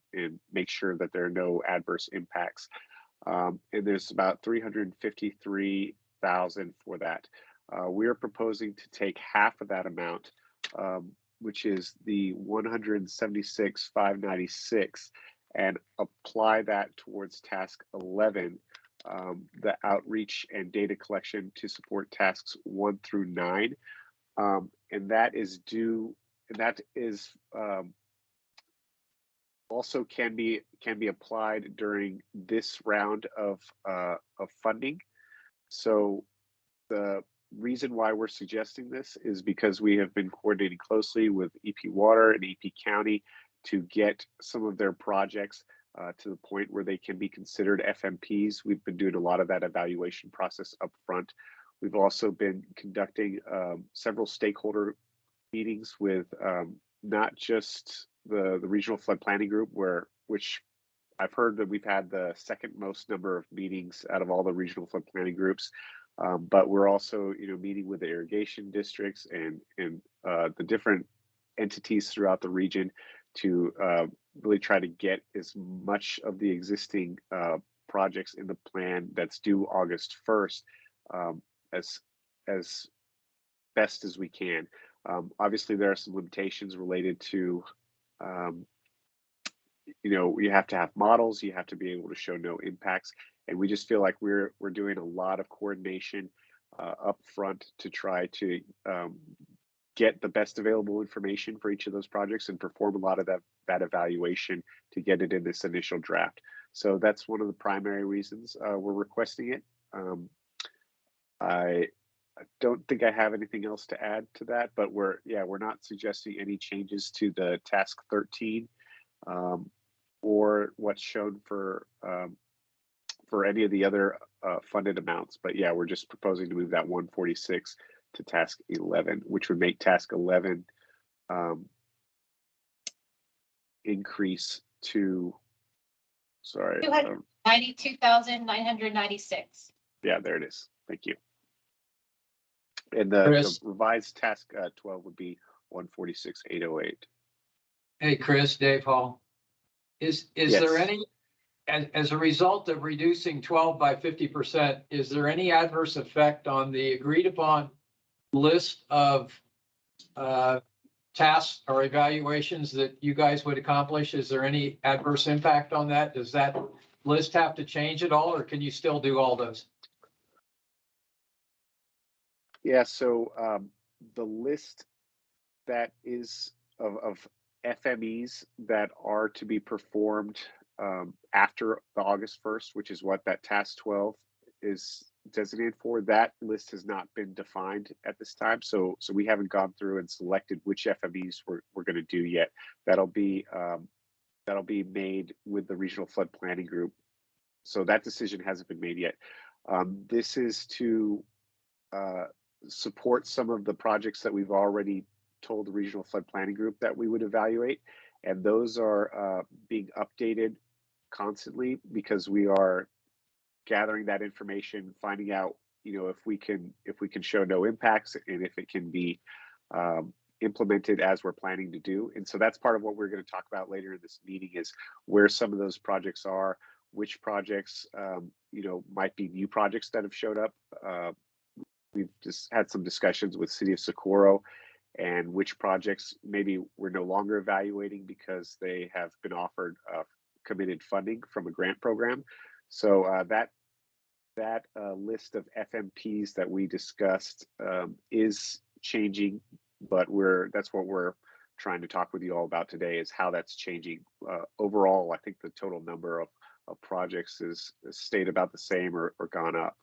make sure that there are no adverse impacts. And there's about 353,000 for that. We are proposing to take half of that amount, which is the 176,596, and apply that towards task 11, the outreach and data collection to support tasks 1 through 9. And that is due, and that is also can be applied during this round of funding. So the reason why we're suggesting this is because we have been coordinating closely with EP Water and EP County to get some of their projects to the point where they can be considered FMPs. We've been doing a lot of that evaluation process up front. We've also been conducting several stakeholder meetings with not just the regional flood planning group, which I've heard that we've had the second most number of meetings out of all the regional flood planning groups. But we're also, meeting with the irrigation districts and the different entities throughout the region to really try to get as much of the existing projects in the plan that's due August 1st as best as we can. Obviously, there are some limitations related to, you have to have models, you have to be able to show no impacts, and we just feel like we're doing a lot of coordination up front to try to get the best available information for each of those projects and perform a lot of that evaluation to get it in this initial draft. So that's one of the primary reasons we're requesting it. I don't think I have anything else to add to that, but we're not suggesting any changes to the task 13 or what's shown for any of the other funded amounts. But yeah, we're just proposing to move that 146 to task 11, which would make task 11 increase to, sorry. 292,996. Yeah, there it is. Thank you. And the revised task 12 would be 146,808. Hey, Chris, Dave Hall. Is Yes. there any, as a result of reducing 12 by 50%, is there any adverse effect on the agreed upon list of tasks or evaluations that you guys would accomplish? Is there any adverse impact on that? Does that list have to change at all, or can you still do all those? Yeah, so the list that is of FMEs that are to be performed after the August 1st, which is what that task 12 is designated for, that list has not been defined at this time. So we haven't gone through and selected which FMEs we're going to do yet. That'll be made with the regional flood planning group. So that decision hasn't been made yet. This is to support some of the projects that we've already told the regional flood planning group that we would evaluate, and those are being updated constantly because we are gathering that information, finding out if we can show no impacts and if it can be implemented as we're planning to do. And so that's part of what we're going to talk about later in this meeting, is where some of those projects are, which projects might be new projects that have showed up. We've just had some discussions with City of Socorro, and which projects maybe we're no longer evaluating because they have been offered committed funding from a grant program. So that list of FMPs that we discussed is changing, but that's what we're trying to talk with you all about today, is how that's changing. Overall, I think the total number of projects is stayed about the same or gone up.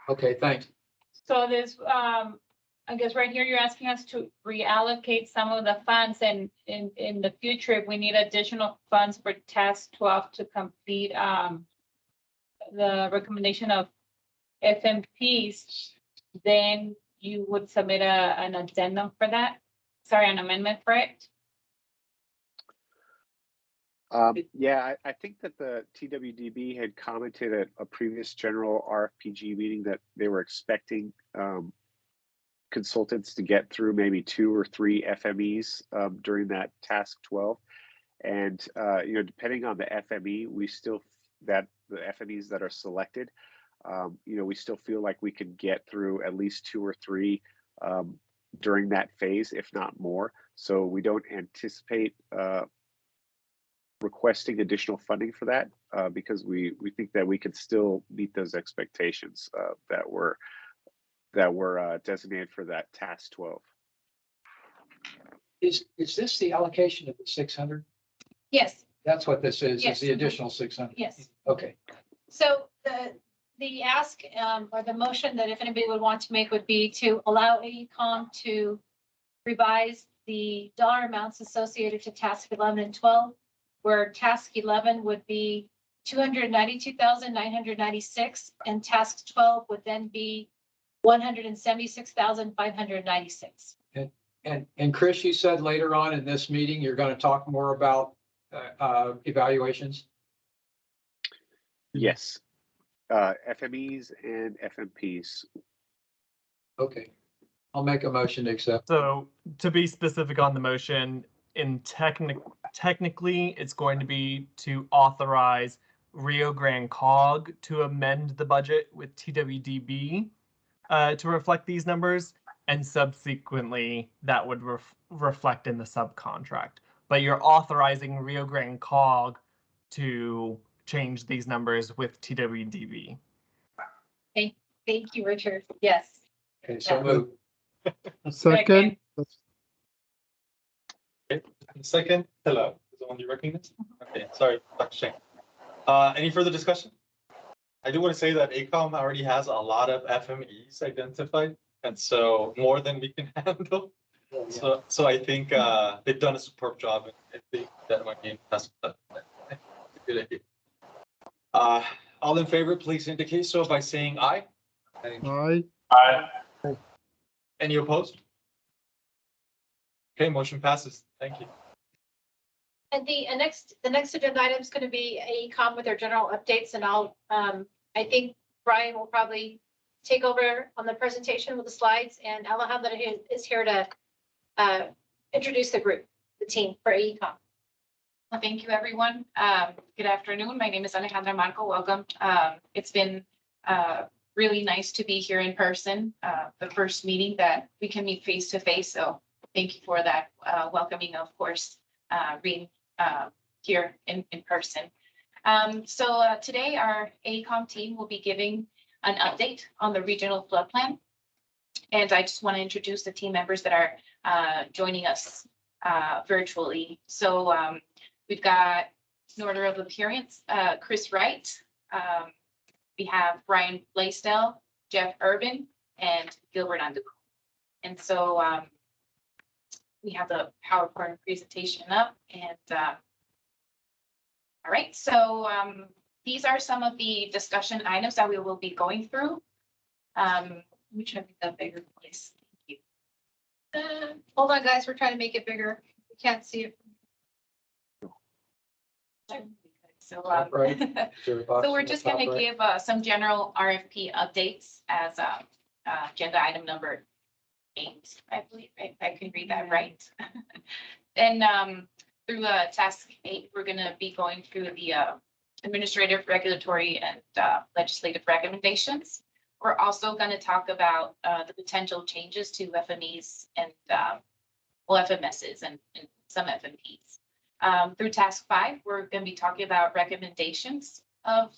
Okay, thanks. So this, I guess right here, you're asking us to reallocate some of the funds, and in the future, if we need additional funds for task 12 to complete the recommendation of FMPs, then you would submit an addendum for that? Sorry, an amendment for it? Yeah, I think that the TWDB had commented at a previous general RFPG meeting that they were expecting consultants to get through maybe 2 or 3 FMEs during that task 12. And, depending on the FME, the FMEs that are selected, we still feel like we can get through at least 2 or 3 during that phase, if not more. So we don't anticipate requesting additional funding for that because we think that we can still meet those expectations that were designated for that task 12. Is this the allocation of the 600? Yes, That's what this is Yes. the additional 600? yes. Okay. So the ask or the motion that if anybody would want to make would be to allow AECOM to revise the dollar amounts associated to task 11 and 12, where task 11 would be 292,996 and task 12 would then be 176,596. And Chris, you said later on in this meeting, you're going to talk more about evaluations? Yes. FMEs and FMPs. Okay. I'll make a motion to accept. So to be specific on the motion, technically, it's going to be to authorize Rio Grande COG to amend the budget with TWDB to reflect these numbers, and subsequently that would reflect in the subcontract. But you're authorizing Rio Grande COG to change these numbers with TWDB. Thank you, Richard. Yes. Okay, so move. Second. Okay, second, hello, is the one you recognize? Okay, sorry, Dr. Shane. Any further discussion? I do want to say that AECOM already has a lot of FMEs identified, and so more than we can handle. So I think they've done a superb job, and I think that might be impressive. Good idea. All in favor, please indicate so by saying aye. Aye. Any opposed? Okay, motion passes. Thank you. And the next agenda item is going to be AECOM with their general updates, and I think Brian will probably take over on the presentation with the slides, and Alejandra is here to introduce the group, the team for AECOM. Well, thank you, everyone. Good afternoon. My name is Alejandra Marco. Welcome. It's been really nice to be here in person. The first meeting that we can meet face to face. So thank you for that welcoming, of course, being here in person. So today our AECOM team will be giving an update on the regional flood plan. And I just want to introduce the team members that are joining us virtually. So we've got, in order of appearance, Chris Wright. We have Brian Blaisdell, Jeff Urban, and Gilbert Anduco. And so we have the PowerPoint presentation up. And all right, so these are some of the discussion items that we will be going through. Let me try to make that bigger, please. Thank you. Hold on, guys, we're trying to make it bigger. We can't see it. So, so we're just going to give some general RFP updates as agenda item number 8, I believe. If I can read that right. And through task 8, we're going to be going through the administrative, regulatory, and legislative recommendations. We're also going to talk about the potential changes to FMEs and FMSs and some FMPs. Through task 5, we're going to be talking about recommendations of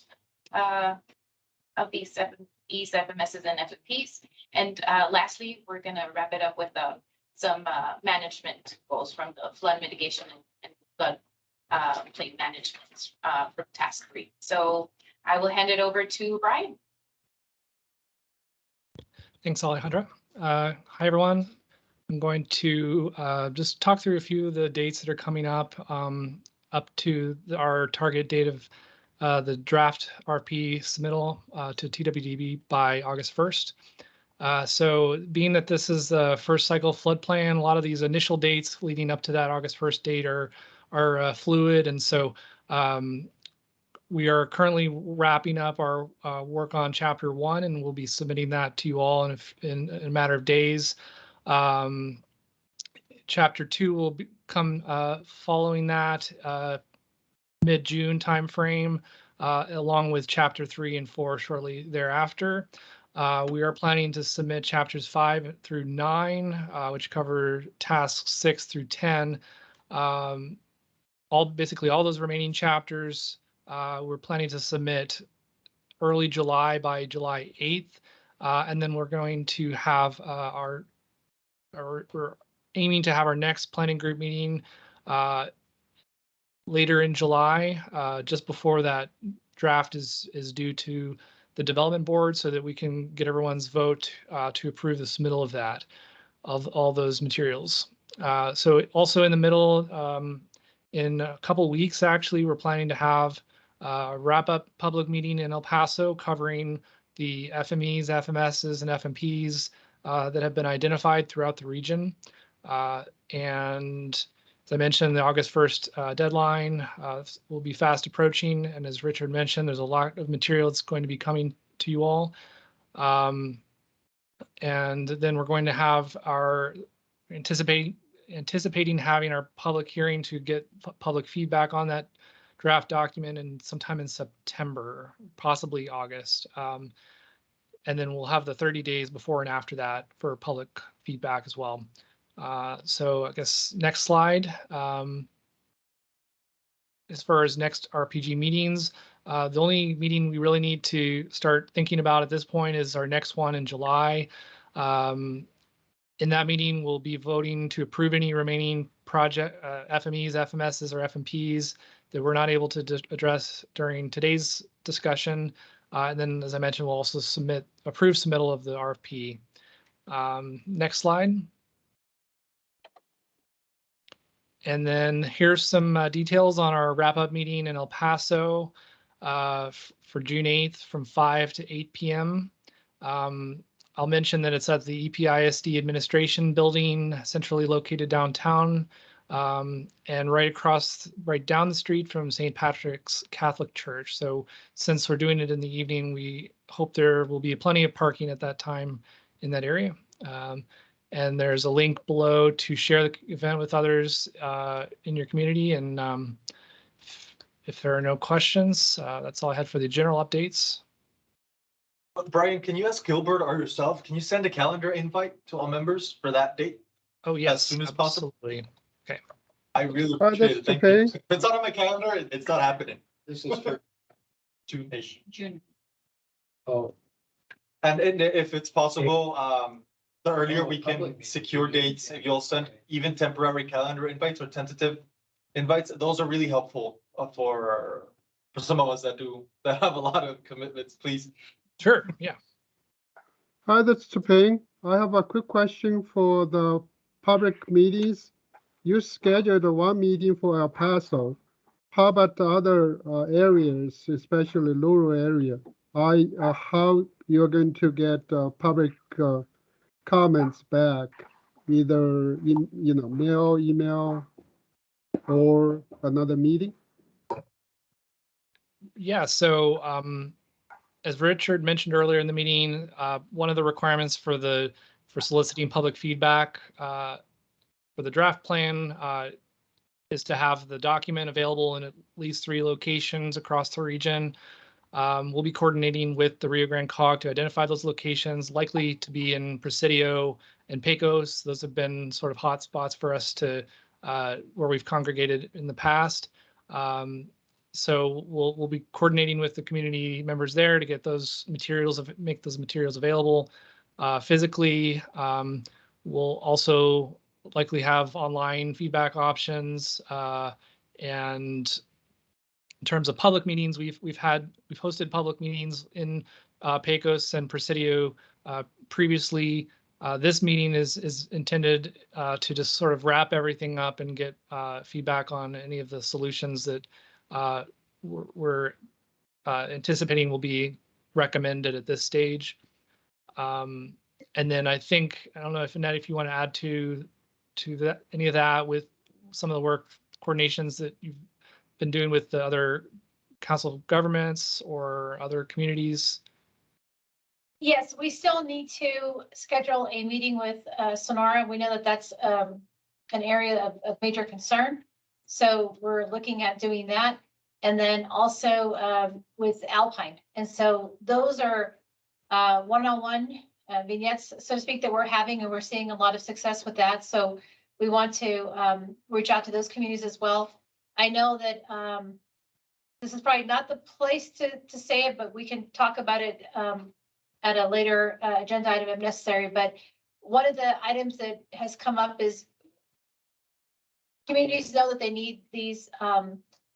these FMEs, FMSs, and FMPs. And lastly, we're going to wrap it up with some management goals from the flood mitigation and flood plain management from task 3. So I will hand it over to Brian. Thanks, Alejandra. Hi, everyone. I'm going to just talk through a few of the dates that are coming up to our target date of the draft RP submittal to TWDB by August 1st. So being that this is the first cycle flood plan, a lot of these initial dates leading up to that August 1st date are fluid. And so we are currently wrapping up our work on Chapter 1, and we'll be submitting that to you all in a matter of days. Chapter 2 will come following that mid-June timeframe, along with Chapter 3 and 4 shortly thereafter. We are planning to submit Chapters 5 through 9, which cover tasks 6 through 10. Basically all those remaining chapters we're planning to submit early July by July 8th. And then we're going to have our aiming to have our next planning group meeting later in July, just before that draft is due to the development board, so that we can get everyone's vote to approve the submittal of that, of all those materials. So also in the middle, in a couple weeks, actually, we're planning to have a wrap-up public meeting in El Paso covering the FMEs, FMSs, and FMPs that have been identified throughout the region. And as I mentioned, the August 1st deadline will be fast approaching. And as Richard mentioned, there's a lot of material that's going to be coming to you all. And then we're going to have our anticipating having our public hearing to get public feedback on that draft document and sometime in September, possibly August. And then we'll have the 30 days before and after that for public feedback as well. So I guess next slide. As far as next RPG meetings, the only meeting we really need to start thinking about at this point is our next one in July. In that meeting, we'll be voting to approve any remaining project FMEs, FMSs, or FMPs that we're not able to address during today's discussion. And then, as I mentioned, we'll also approve submittal of the RFP. Next slide. And then here's some details on our wrap-up meeting in El Paso for June 8th from 5 to 8 p.m. I'll mention that it's at the EPISD Administration Building, centrally located downtown, and right down the street from St. Patrick's Catholic Church. So since we're doing it in the evening, we hope there will be plenty of parking at that time in that area. And there's a link below to share the event with others in your community. And if there are no questions, that's all I had for the general updates. Brian, can you ask Gilbert or yourself, can you send a calendar invite to all members for that date? Oh, yes, as soon as possible. Okay. I really appreciate it. Thank you. If it's not on my calendar, it's not happening. This is for June-ish. June. Oh, And if it's possible, the earlier we public can meeting. secure dates, if you'll send even temporary calendar invites or tentative invites, those are really helpful for some of us that have a lot of commitments, please. Sure, yeah. Hi, that's Topeng. I have a quick question for the public meetings. You scheduled one meeting for El Paso. How about the other areas, especially rural area? How you're going to get public comments back, either in mail, email, or another meeting? Yeah, so as Richard mentioned earlier in the meeting, one of the requirements for soliciting public feedback for the draft plan is to have the document available in at least 3 locations across the region. We'll be coordinating with the Rio Grande COG to identify those locations, likely to be in Presidio and Pecos. Those have been sort of hot spots for us to where we've congregated in the past. So we'll be coordinating with the community members there to get those materials, make those materials available physically. We'll also likely have online feedback options. And in terms of public meetings, we've hosted public meetings in Pecos and Presidio previously. This meeting is intended to just sort of wrap everything up and get feedback on any of the solutions that we're anticipating will be recommended at this stage. And then I don't know if Annette, if you want to add to that, any of that with some of the work coordinations that you've been doing with the other council of governments or other communities. Yes, we still need to schedule a meeting with Sonora. We know that that's an area of major concern. So we're looking at doing that. And then also with Alpine. And so those are one-on-one vignettes, so to speak, that we're having, and we're seeing a lot of success with that. So we want to reach out to those communities as well. I know that this is probably not the place to say it, but we can talk about it at a later agenda item if necessary. But one of the items that has come up is communities know that they need these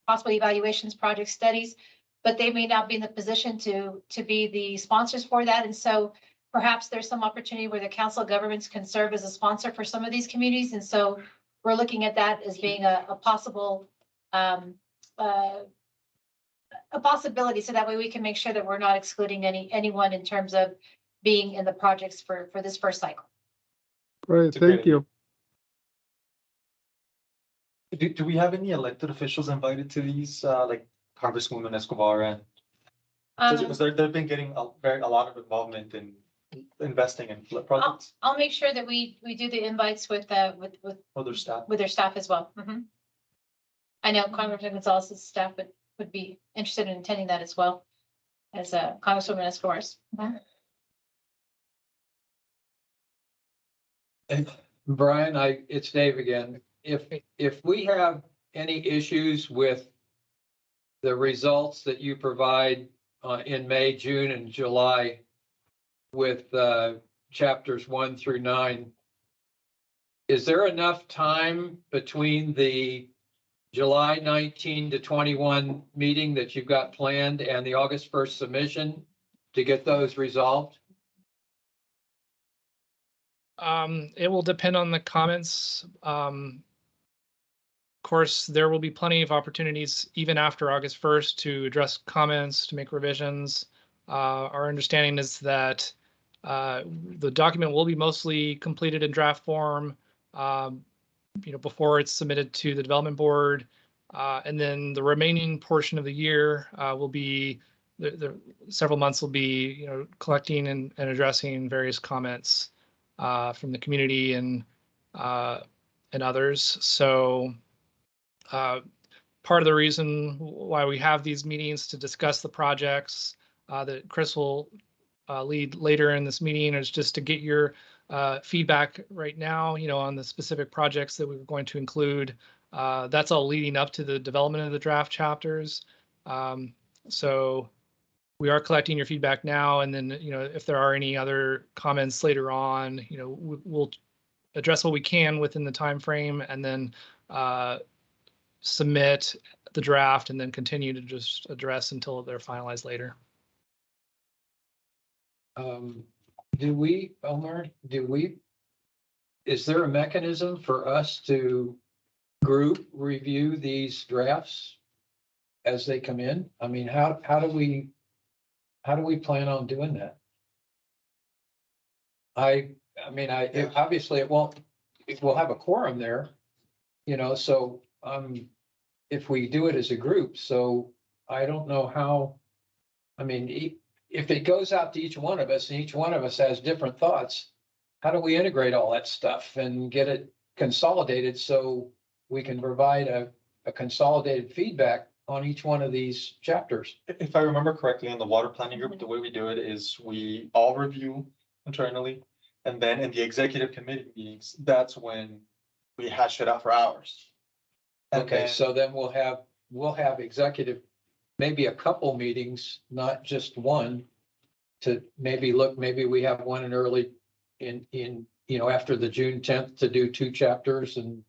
possible evaluations, project studies, but they may not be in the position to be the sponsors for that. And so perhaps there's some opportunity where the Council of Governments can serve as a sponsor for some of these communities. And so we're looking at that as being a possible a possibility. So that way we can make sure that we're not excluding anyone in terms of being in the projects for this first cycle. Great, thank you. Do we have any elected officials invited to these, like Congresswoman Escobar and? Because they've been getting a lot of involvement in investing in projects. I'll make sure that we do the invites with Other staff. with their staff as well. I know Congressman Gonzalez's staff would be interested in attending that as well as Congresswoman Escobar's. And Brian, it's Dave again. If we have any issues with the results that you provide in May, June, and July with chapters 1 through 9, is there enough time between the July 19 to 21 meeting that you've got planned and the August 1st submission to get those resolved? It will depend on the comments. Of course, there will be plenty of opportunities even after August 1st to address comments, to make revisions. Our understanding is that the document will be mostly completed in draft form, before it's submitted to the development board. And then the remaining portion of the year will be, the several months will be, collecting and addressing various comments from the community and others. So part of the reason why we have these meetings to discuss the projects that Chris will lead later in this meeting is just to get your feedback right now, on the specific projects that we were going to include. That's all leading up to the development of the draft chapters. So we are collecting your feedback now, and then, if there are any other comments later on, we'll address what we can within the time frame, and then submit the draft, and then continue to just address until they're finalized later. Omar, is there a mechanism for us to group review these drafts as they come in? I mean, how do we plan on doing that? Obviously we'll have a quorum there, so if we do it as a group, so I don't know how, if it goes out to each one of us and each one of us has different thoughts, how do we integrate all that stuff and get it consolidated so we can provide a consolidated feedback on each one of these chapters? If I remember correctly, in the water planning group, the way we do it is we all review internally, and then in the executive committee meetings, that's when we hash it out for hours. Okay, so then we'll have executive, maybe a couple meetings, not just one, to maybe we have one in early after the June 10th to do 2 chapters, and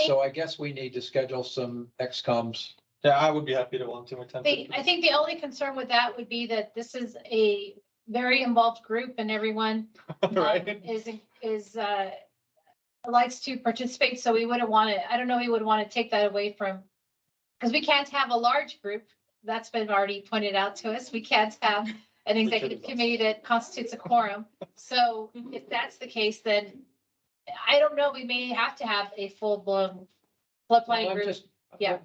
so I guess we need to schedule some XComs. Yeah, I would be happy to volunteer my time. I think the only concern with that would be that this is a very involved group, and everyone is likes to participate. So we wouldn't want to. I don't know. We would want to take that away from, because we can't have a large group. That's been already pointed out to us. We can't have an executive committee that constitutes a quorum. So if that's the case, then I don't know. We may have to have a full-blown floodplain group.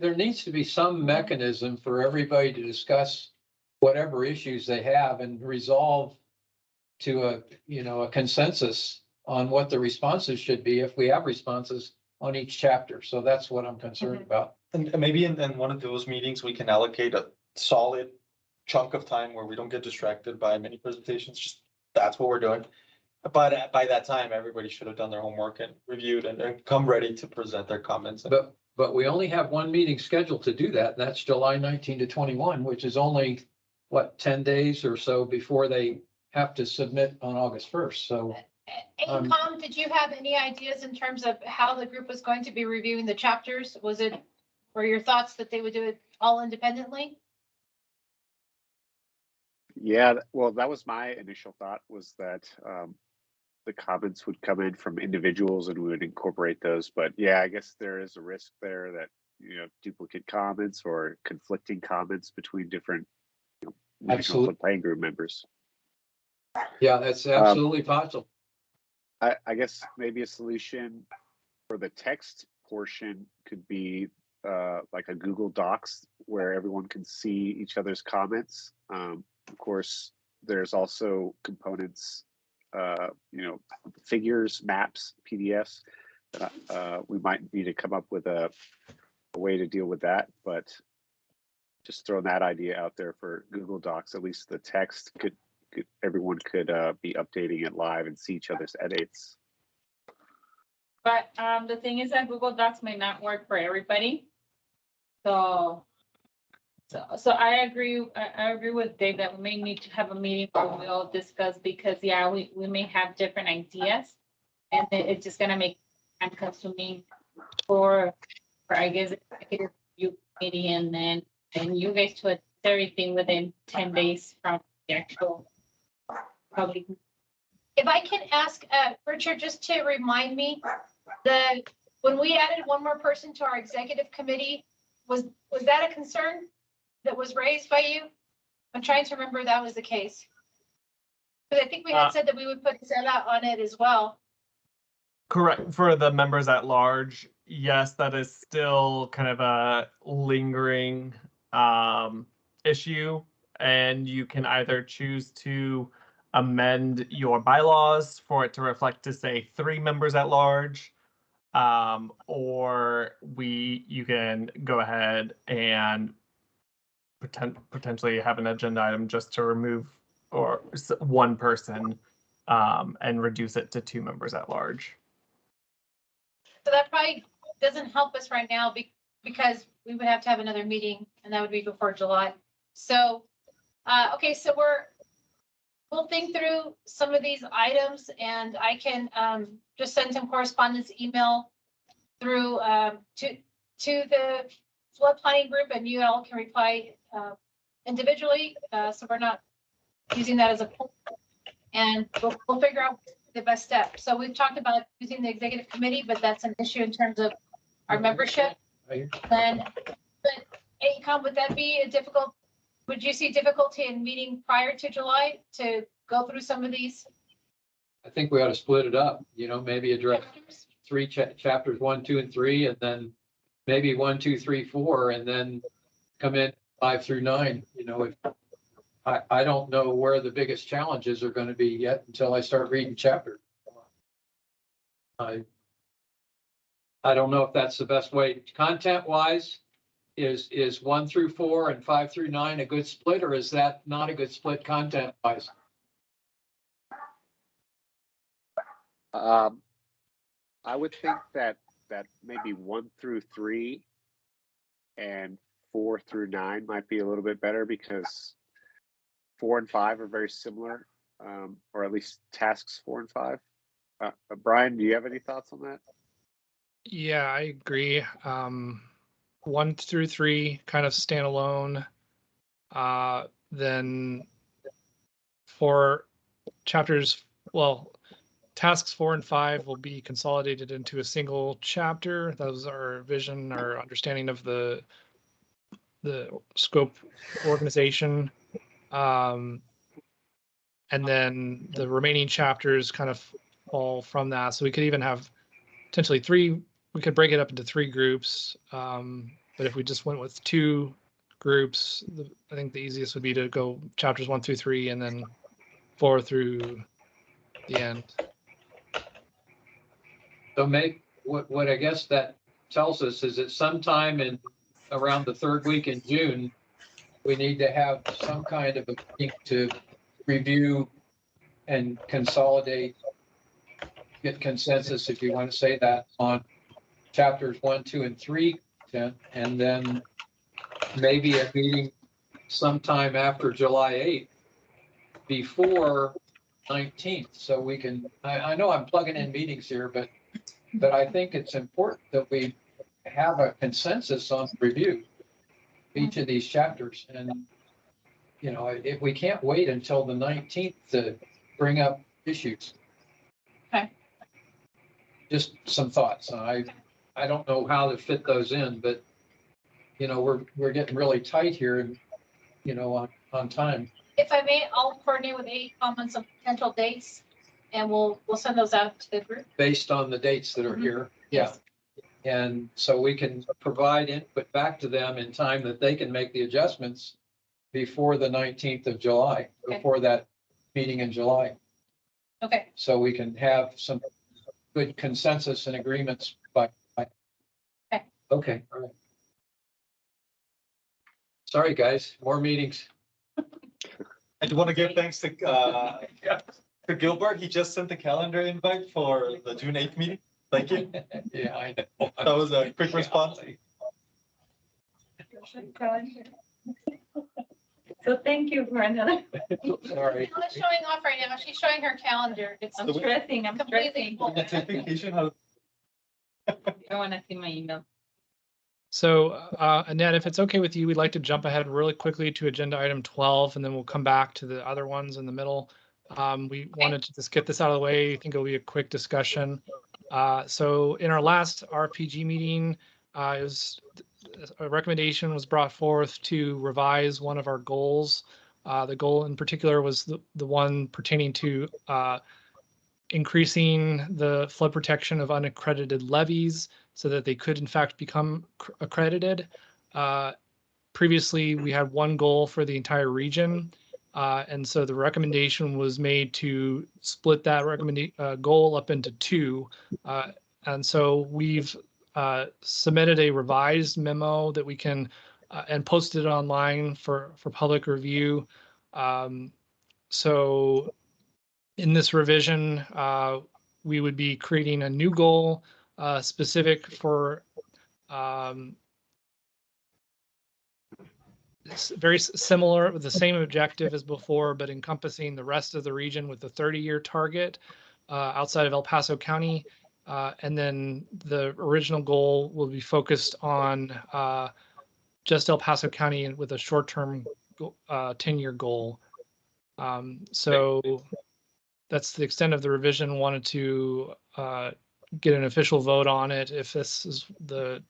There needs to be some mechanism for everybody to discuss whatever issues they have and resolve to a consensus on what the responses should be if we have responses on each chapter. So that's what I'm concerned about. And maybe in one of those meetings, we can allocate a solid chunk of time where we don't get distracted by many presentations. Just that's what we're doing. But by that time, everybody should have done their homework and reviewed and come ready to present their comments. But we only have one meeting scheduled to do that. And that's July 19 to 21, which is only, 10 days or so before they have to submit on August 1st. So AECOM, did you have any ideas in terms of how the group was going to be reviewing the chapters? Were your thoughts that they would do it all independently? Yeah, well, that was my initial thought, was that the comments would come in from individuals and we would incorporate those. But yeah, I guess there is a risk there that, duplicate comments or conflicting comments between different regional floodplain group members. Yeah, that's absolutely possible. I guess maybe a solution for the text portion could be like a Google Docs where everyone can see each other's comments. Of course, there's also components, figures, maps, PDFs. We might need to come up with a way to deal with that, but just throwing that idea out there for Google Docs, at least the text everyone could be updating it live and see each other's edits. But the thing is that Google Docs may not work for everybody. So I agree. I agree with Dave that we may need to have a meeting where we all discuss, because yeah, we may have different ideas, and it's just gonna make time consuming for I guess executive review committee, and you guys to attend everything within 10 days from the actual public. If I can ask Richard just to remind me, when we added one more person to our executive committee, was that a concern that was raised by you? I'm trying to remember if that was the case. Because I think we had said that we would put Zella on it as well. Correct. For the members at large, yes, that is still kind of a lingering issue, and you can either choose to amend your bylaws for it to reflect to say 3 members at large, or you can go ahead and potentially have an agenda item just to remove or one person and reduce it to 2 members at large. So that probably doesn't help us right now because we would have to have another meeting, and that would be before July. So, okay, so we'll think through some of these items, and I can just send some correspondence email through to the flood planning group, and you all can reply individually, so we're not using that as a poll, and we'll figure out the best step. So we've talked about using the executive committee, but that's an issue in terms of our membership. Then, but AECOM, would that be would you see difficulty in meeting prior to July to go through some of these? I think we ought to split it up, maybe address chapters 1, 2, and 3, and then maybe 1, 2, 3, 4, and then come in 5 through 9. I don't know where the biggest challenges are going to be yet until I start reading chapters. I don't know if that's the best way. Content-wise, is 1 through 4 and 5 through 9 a good split, or is that not a good split content-wise? I would think that maybe 1 through 3 and 4 through 9 might be a little bit better, because 4 and 5 are very similar, or at least tasks 4 and 5. Brian, do you have any thoughts on that? Yeah, I agree. 1 through 3 kind of standalone. Then for chapters, tasks 4 and 5 will be consolidated into a single chapter. Those are vision, our understanding of the scope organization. And then the remaining chapters kind of fall from that. So we could even have potentially we could break it up into 3 groups. But if we just went with 2 groups, I think the easiest would be to go chapters 1 through 3 and then 4 through the end. So what I guess that tells us is that sometime around the 3rd week in June, we need to have some kind of a meeting to review and consolidate, get consensus, if you want to say that, on chapters 1, 2, and 3, and then maybe a meeting sometime after July 8th before 19th, so we can, I know I'm plugging in meetings here, but I think it's important that we have a consensus on review each of these chapters. And, you know, if we can't wait until the 19th to bring up issues. Okay. Just some thoughts. I don't know how to fit those in, but, you know, we're getting really tight here and, you know, on time. If I may, I'll coordinate with AECOM on some potential dates and we'll send those out to the group. Based on the dates that are here. Yeah. Yes. And so we can provide input back to them in time that they can make the adjustments before the 19th of July, Okay. before that meeting in July. Okay. So we can have some good consensus and agreements by. Okay. Okay, all right. Sorry, guys, more meetings. I do want to give thanks to Gilbert. He just sent the calendar invite for the June 8th meeting. Thank you. Yeah, I know. That was a quick response. So thank you for another. Sorry. Anna's showing off right now. She's showing her calendar. It's I'm stressing. completely full. Vacation, how I want to see my email. So Annette, if it's okay with you, we'd like to jump ahead really quickly to agenda item 12, and then we'll come back to the other ones in the middle. We wanted to just get this out of the way. I think it'll be a quick discussion. So in our last RPG meeting, a recommendation was brought forth to revise one of our goals. The goal in particular was the one pertaining to increasing the flood protection of unaccredited levees so that they could in fact become accredited. Previously, we had one goal for the entire region. And so the recommendation was made to split that goal up into two. And so we've submitted a revised memo that we can and posted it online for public review. So in this revision, we would be creating a new goal specific for it's very similar with the same objective as before, but encompassing the rest of the region with the 30-year target outside of El Paso County. And then the original goal will be focused on just El Paso County with a short-term 10-year goal. So that's the extent of the revision. Wanted to get an official vote on it if this is the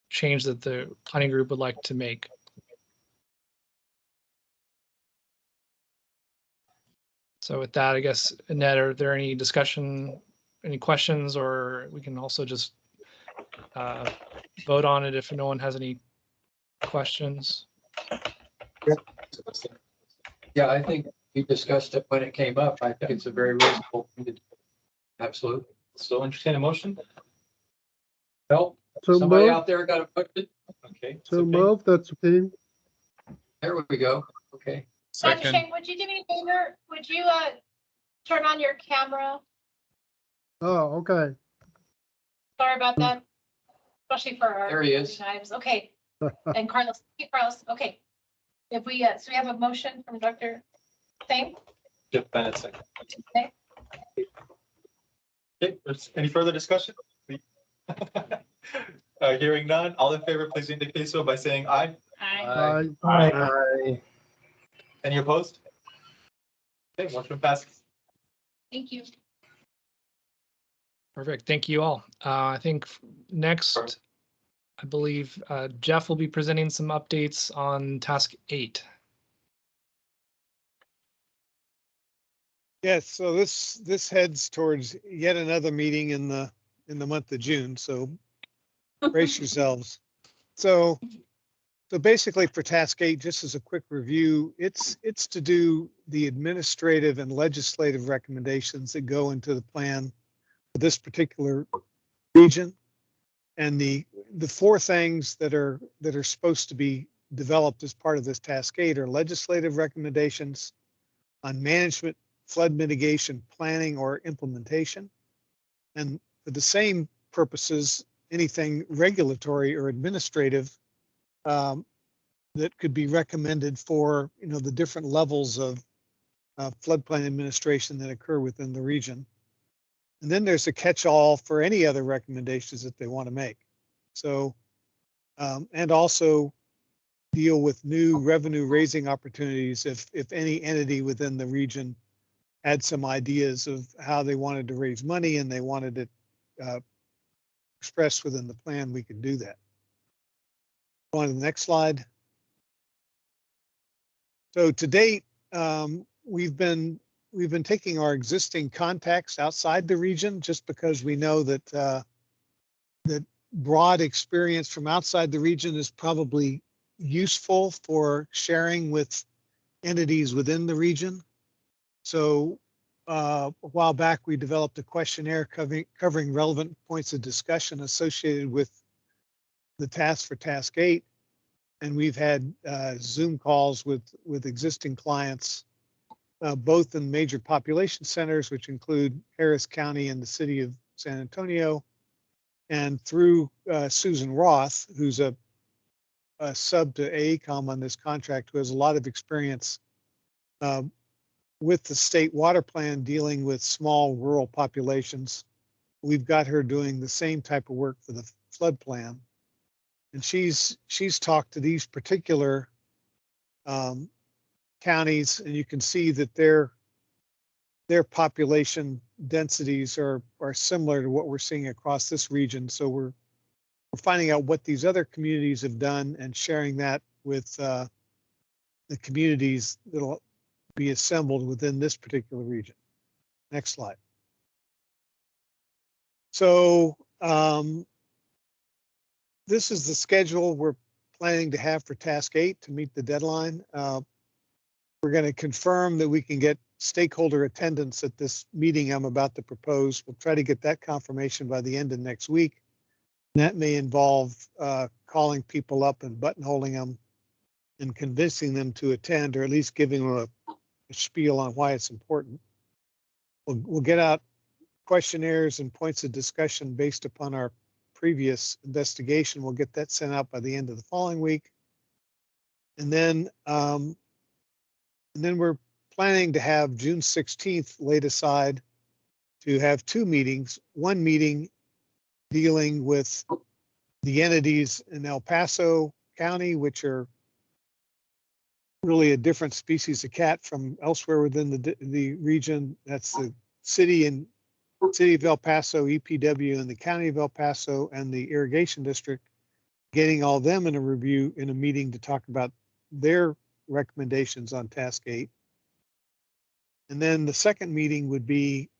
change that the planning group would like to make. So with that, I guess, Annette, are there any discussion, any questions, or we can also just vote on it if no one has any questions? Yeah, I think we discussed it when it came up. I think it's a very reasonable thing to do. Absolutely. So entertain a motion? No, So somebody move. out there got a question? Okay. So move, that's okay. There we go. Okay. Dr. Shane, would you do me a favor? Would you turn on your camera? Oh, okay. Sorry about that, especially for our. There he is. Times. Okay. And Carlos, Carlos. Okay. If we so we have a motion from Dr. Thing. Jeff Bennett, second. Okay. Okay, any further discussion? Hearing none, all in favor, please indicate so by saying aye. Aye. Aye. Any opposed? Okay, motion passes. Thank you. Perfect. Thank you all. I think next, I believe Jeff will be presenting some updates on task 8. Yes, so this heads towards yet another meeting in the month of June, so brace yourselves. So basically for task 8, just as a quick review, it's to do the administrative and legislative recommendations that go into the plan for this particular region. And the 4 things that are supposed to be developed as part of this task 8 are legislative recommendations on management, flood mitigation, planning, or implementation. And for the same purposes, anything regulatory or administrative that could be recommended for, the different levels of floodplain administration that occur within the region. And then there's a catch-all for any other recommendations that they want to make. So, and also deal with new revenue raising opportunities if any entity within the region had some ideas of how they wanted to raise money and they wanted it expressed within the plan, we could do that. Go on to the next slide. So to date, we've been taking our existing contacts outside the region just because we know that that broad experience from outside the region is probably useful for sharing with entities within the region. So a while back, we developed a questionnaire covering relevant points of discussion associated with the task for Task 8. And we've had Zoom calls with existing clients, both in major population centers, which include Harris County and the city of San Antonio, and through Susan Roth, who's a sub to AECOM on this contract, who has a lot of experience with the state water plan dealing with small rural populations. We've got her doing the same type of work for the flood plan. And she's talked to these particular counties, and you can see that their population densities are similar to what we're seeing across this region. So we're finding out what these other communities have done and sharing that with the communities that'll be assembled within this particular region. Next slide. So this is the schedule we're planning to have for Task 8 to meet the deadline. We're going to confirm that we can get stakeholder attendance at this meeting I'm about to propose. We'll try to get that confirmation by the end of next week. And that may involve calling people up and buttonholing them and convincing them to attend, or at least giving them a spiel on why it's important. We'll get out questionnaires and points of discussion based upon our previous investigation. We'll get that sent out by the end of the following week. And then we're planning to have June 16th laid aside to have two meetings. One meeting dealing with the entities in El Paso County, which are really a different species of cat from elsewhere within the region. That's the city of El Paso, EPW, and the county of El Paso and the irrigation district, getting all them in a review in a meeting to talk about their recommendations on Task 8. And then the second meeting would be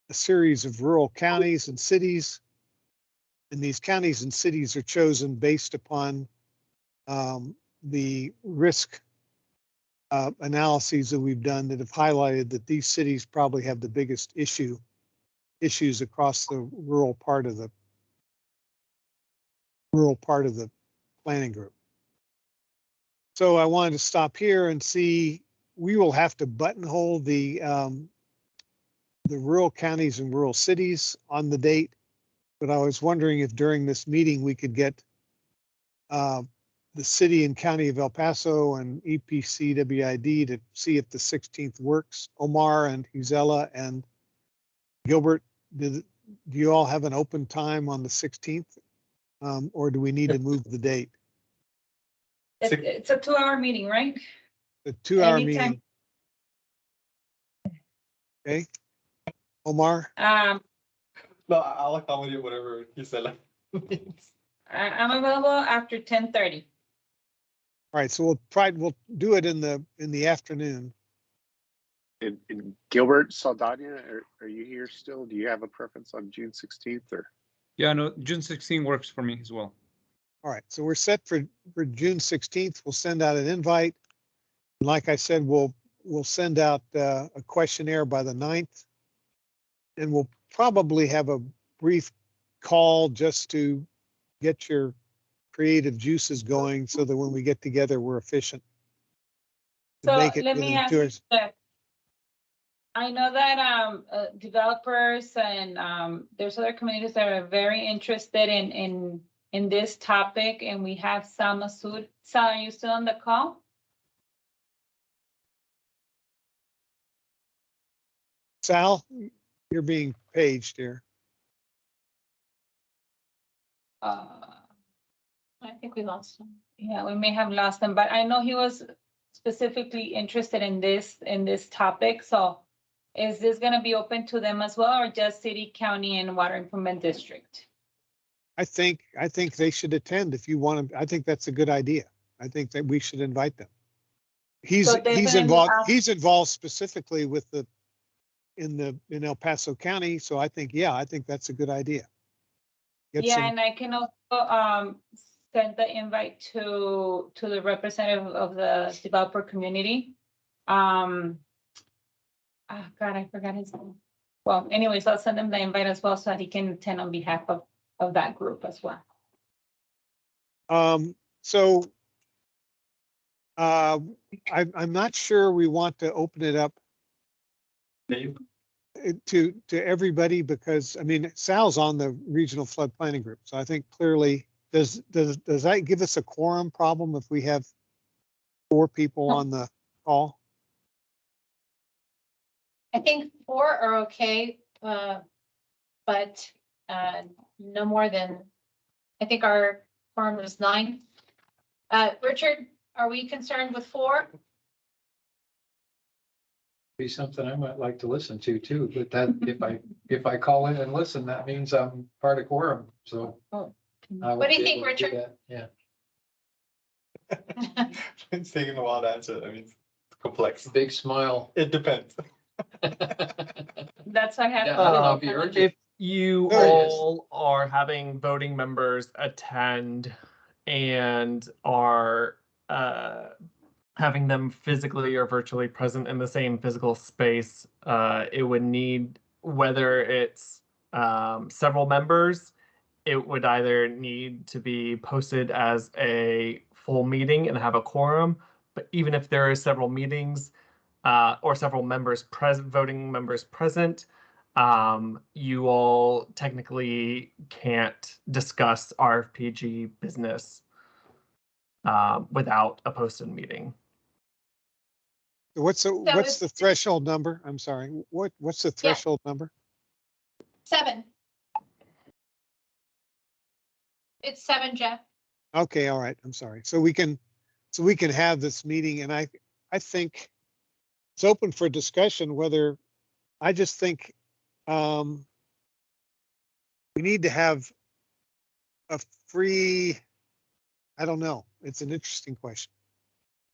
a series of rural counties and cities. And these counties and cities are chosen based upon the risk analyses that we've done that have highlighted that these cities probably have the biggest issues across the rural part of the planning group. So I wanted to stop here and see, we will have to buttonhole the rural counties and rural cities on the date, but I was wondering if during this meeting we could get the city and county of El Paso and EPCWID to see if the 16th works. Omar and Gisela and Gilbert, do you all have an open time on the 16th? Or do we need to move the date? It's a 2-hour meeting, right? The 2-hour Anytime. meeting. Okay. Omar? No, I'll accommodate whatever you said. I'm available after 10:30. All right, so we'll do it in the afternoon. And Gilbert Saldana, are you here still? Do you have a preference on June 16th or? Yeah, no, June 16 works for me as well. All right, so we're set for June 16th. We'll send out an invite. Like I said, we'll send out a questionnaire by the 9th, and we'll probably have a brief call just to get your creative juices going so that when we get together, we're efficient. So Make it let me within ask 2 you hours. that. I know that developers and there's other communities that are very interested in this topic, and we have Sam Masood. Sam, are you still on the call? Sal, you're being paged here. I think we lost him. Yeah, we may have lost him, but I know he was specifically interested in this topic. So is this gonna be open to them as well, or just city, county, and water improvement district? I think they should attend if you want to. I think that's a good idea. I think that we should invite them. He's So definitely, involved. He's involved specifically with in El Paso County. So I think that's a good idea. Yeah, and I can also send the invite to the representative of the developer community. God, I forgot his name. Well, anyways, I'll send him the invite as well so that he can attend on behalf of that group as well. So I'm not sure we want to open it up to everybody, because I mean, Sal's on the regional flood planning group. So I think clearly, does that give us a quorum problem if we have 4 people on the call? I think 4 are okay, but no more than, I think our quorum is 9. Richard, are we concerned with 4? Be something I might like to listen to too, but that if I call in and listen, that means I'm part of quorum, so. What do you think, Richard? Yeah. It's taking a while to answer. I mean, it's complex. Big smile. It depends. That's why I have. Yeah, I don't know if you heard If you There he is. all are having voting members attend and are having them physically or virtually present in the same physical space, it would need, whether it's several members, it would either need to be posted as a full meeting and have a quorum. But even if there are several meetings or several members present, voting members present, you all technically can't discuss RFPG business without a posted meeting. What's the threshold number? I'm sorry. What's the threshold number? 7. It's 7, Jeff. Okay, all right. I'm sorry. So we can have this meeting, and I think it's open for discussion whether, I just think we need to have a free, I don't know. It's an interesting question.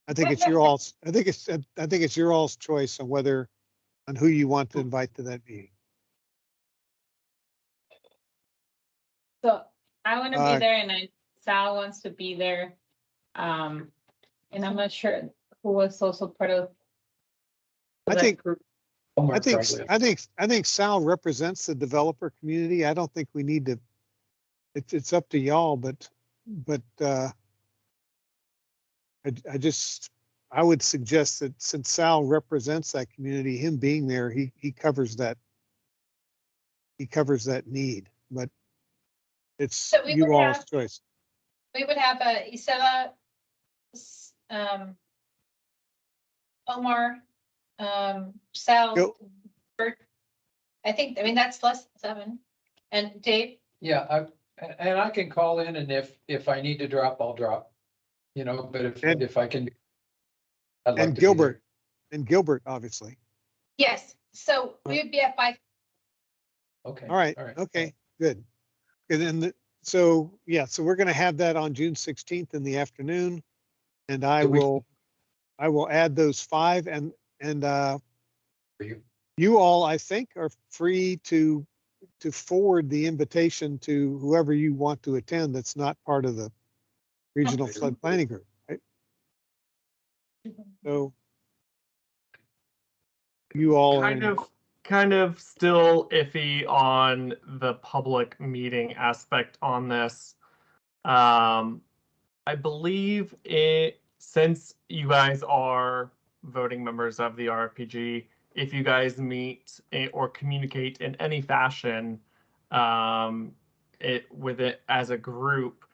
I think it's your all's, I think it's your all's choice on who you want to invite to that meeting. So I want to be there, and Sal wants to be there. And I'm not sure who was also part of. I think Probably. Sal represents the developer community. I don't think we need to, it's up to y'all, but I would suggest that since Sal represents that community, him being there, he covers that need, but it's So we you would all's have- choice. We would have Isela, Omar, Sal, Go. Bert. I mean, that's less than 7. And Dave? Yeah, I can call in, and if I need to drop, I'll drop. You know, but if I can. I'd like And to be there. Gilbert, obviously. Yes, so we would be at 5. Okay. All right. Okay, good. And then, so we're going to have that on June 16th in the afternoon. And I will add those 5 and you all, I think, are free to forward the invitation to whoever you want to attend that's not part of the regional flood planning group, right? So you all are kind of still iffy on the public meeting aspect on this. I believe since you guys are voting members of the RFPG, if you guys meet or communicate in any fashion with it as a group,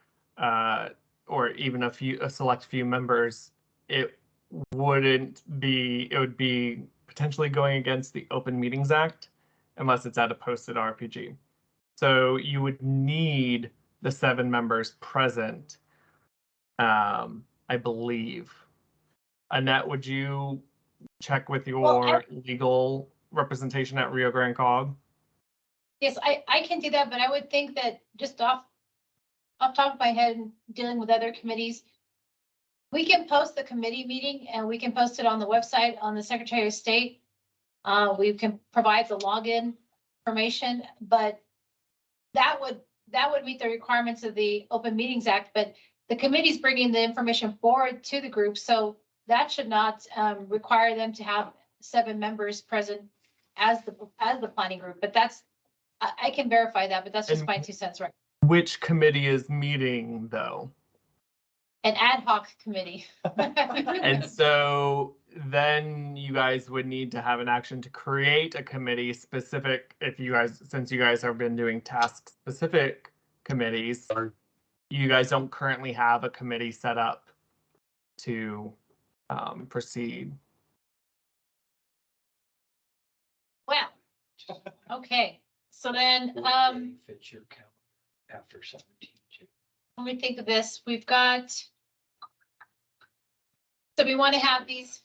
or even a select few members, it would be potentially going against the Open Meetings Act unless it's at a posted RPG. So you would need the 7 members present, I believe. Annette, would you check with your legal representation at Rio Grande COG? Yes, I can do that, but I would think that just off top of my head and dealing with other committees, we can post the committee meeting and we can post it on the website on the Secretary of State. We can provide the login information, but that would meet the requirements of the Open Meetings Act, but the committee's bringing the information forward to the group, so that should not require them to have 7 members present as the planning group. But that's, I can verify that, but that's just my 2 cents, right? Which committee is meeting though? An ad hoc committee. And so then you guys would need to have an action to create a committee specific, if you guys, since you guys have been doing task specific committees, you guys don't currently have a committee set up to proceed. Well, okay, so then Fits your calendar after 17. let me think of this. We've got, so we want to have these.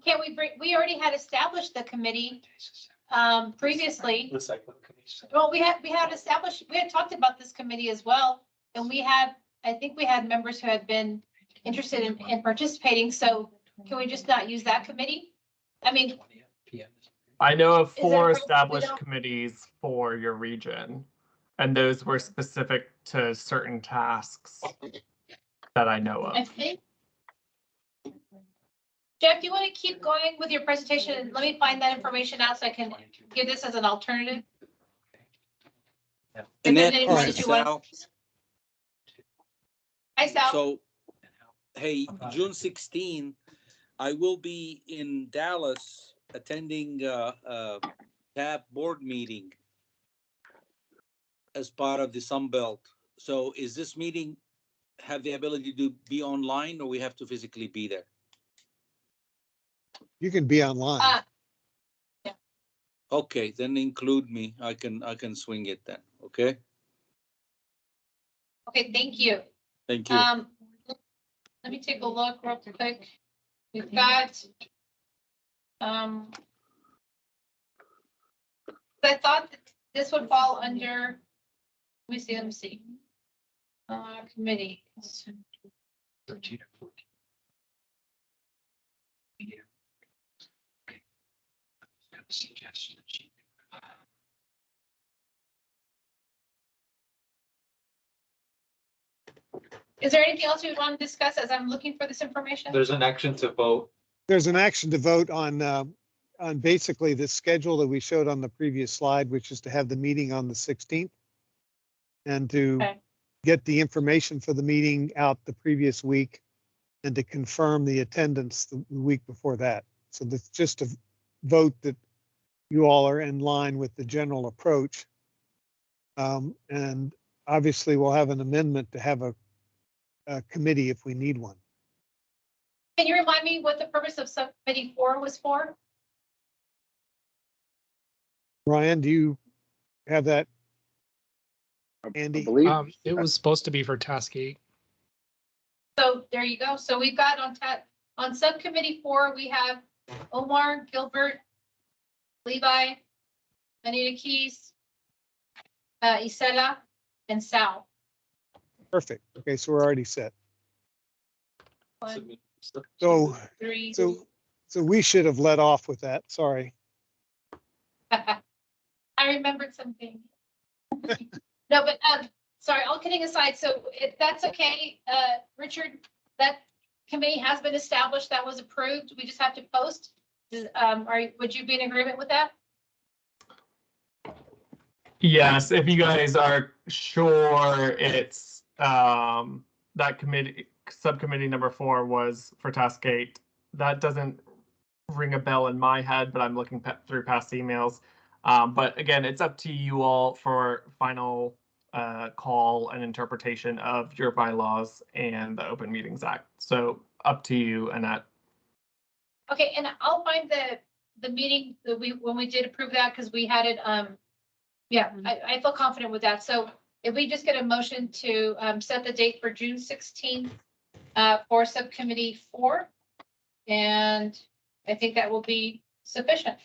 Can we bring, we already had established the committee previously. Recycling committee. Well, we had established, we had talked about this committee as well. And we had, I think we had members who had been interested in participating. So can we just not use that committee? I mean, I know of Is 4 it- established we don't- committees for your region, and those were specific to certain tasks that I know I of. think. Jeff, do you want to keep going with your presentation? Let me find that information out so I can give this as an alternative. And then, then all right, did you want- Sal, Hi, Sal. so, hey, June 16, I will be in Dallas attending TAB board meeting as part of the Sun Belt. So is this meeting have the ability to be online, or we have to physically be there? You can be online. Okay, then include me. I can swing it then. Okay, Okay, thank you. thank you. Let me take a look real quick. We've got, I thought that this would fall under, let me see. Committee. 13 or 14. Yeah. Okay. Got a suggestion. Is there anything else you would want to discuss as I'm looking for this information? There's an action to vote. There's an action to vote on basically the schedule that we showed on the previous slide, which is to have the meeting on the 16th. And to get the information for the meeting out the previous week and to confirm the attendance the week before that. So that's just a vote that you all are in line with the general approach. And obviously we'll have an amendment to have a committee if we need one. Can you remind me what the purpose of subcommittee 4 was for? Ryan, do you have that? Andy? It was supposed to be for task 8. So there you go. So we've got on subcommittee 4, we have Omar, Gilbert, Levi, Anita Keys, Isela, and Sal. Perfect. Okay, so we're already set. 1, So 3. so we should have let off with that. Sorry. I remembered something. No, but sorry, all kidding aside, so if that's okay, Richard, that committee has been established, that was approved, we just have to post. Would you be in agreement with that? Yes, if you guys are sure it's that committee, subcommittee number 4 was for task 8. That doesn't ring a bell in my head, but I'm looking through past emails. But again, it's up to you all for final call and interpretation of your bylaws and the Open Meetings Act. So up to you, Annette. Okay, and I'll find the meeting that when we did approve that, because we had it, yeah, I feel confident with that. So if we just get a motion to set the date for June 16th for subcommittee 4, and I think that will be sufficient.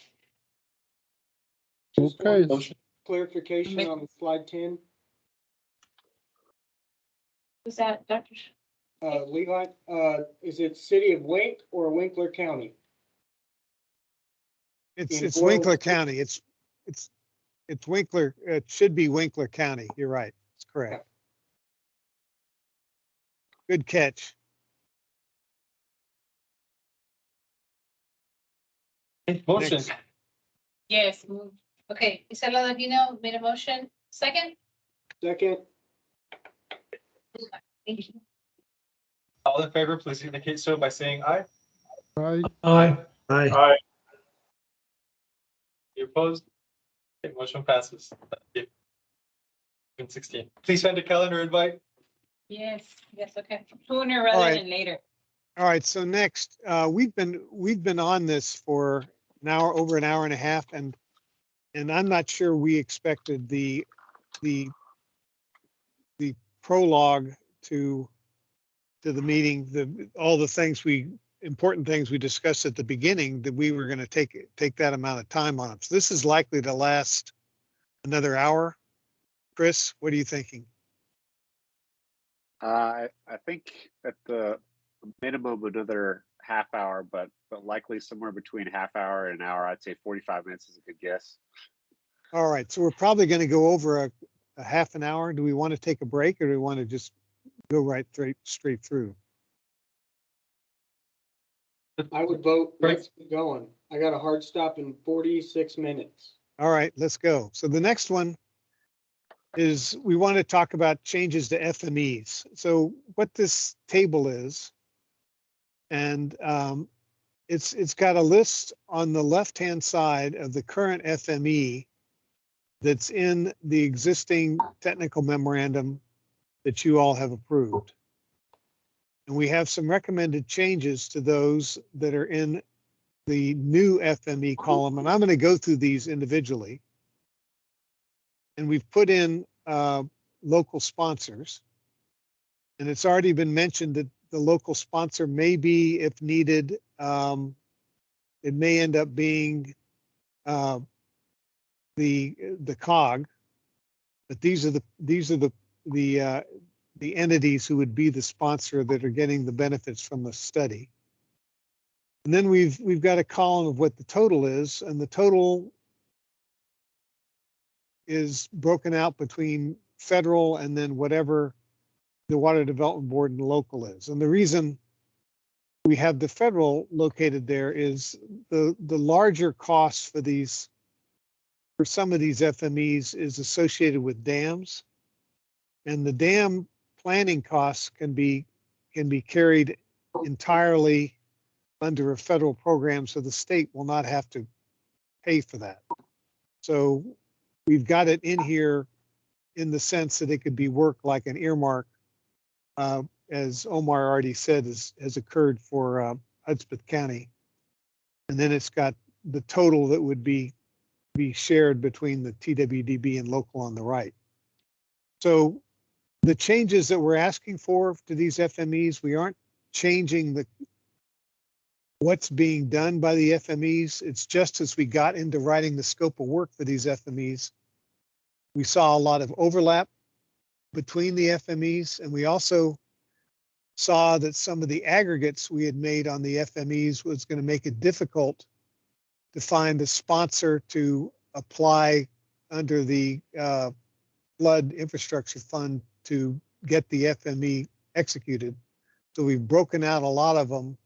Okay. Clarification on slide 10. Is that Dr. Leland, is it city of Wink or Winkler County? It's Winkler County. It's Winkler. It should be Winkler County. You're right. It's correct. Good catch. Motion. Next. Yes. Okay, Isela Ladino made a motion. Second? Second. Thank you. All in favor, please indicate so by saying aye. Aye. Aye. Aye. You opposed? Okay, motion passes. Thank you. June 16. Please send a calendar invite. Yes. Yes, okay. Sooner rather right. than later. All right. So next, we've been on this for an hour, over an hour and a half, and I'm not sure we expected the prologue to the meeting, all the important things we discussed at the beginning, that we were going to take that amount of time on it. So this is likely to last another hour. Chris, what are you thinking? I think at the minimum another half hour, but likely somewhere between half hour and an hour. I'd say 45 minutes is a good guess. All right, so we're probably going to go over a half an hour. Do we want to take a break, or do we want to just go right straight through? I would vote, let's keep going. I got a hard stop in 46 minutes. All right, let's go. So the next one is we want to talk about changes to FMEs. So what this table is, and it's got a list on the left-hand side of the current FME that's in the existing technical memorandum that you all have approved. And we have some recommended changes to those that are in the new FME column. And I'm going to go through these individually. And we've put in local sponsors. And it's already been mentioned that the local sponsor may be, if needed, it may end up being the COG, but these are the entities who would be the sponsor that are getting the benefits from the study. And then we've got a column of what the total is, and the total is broken out between federal and then whatever the Water Development Board and local is. And the reason we have the federal located there is the larger costs for some of these FMEs is associated with dams, and the dam planning costs can be carried entirely under a federal program, so the state will not have to pay for that. So we've got it in here in the sense that it could be worked like an earmark, as Omar already said, has occurred for Hudspeth County. And then it's got the total that would be shared between the TWDB and local on the right. So the changes that we're asking for to these FMEs, we aren't changing what's being done by the FMEs. It's just as we got into writing the scope of work for these FMEs, we saw a lot of overlap between the FMEs, and we also saw that some of the aggregates we had made on the FMEs was going to make it difficult to find a sponsor to apply under the Flood Infrastructure Fund to get the FME executed. So we've broken out a lot of them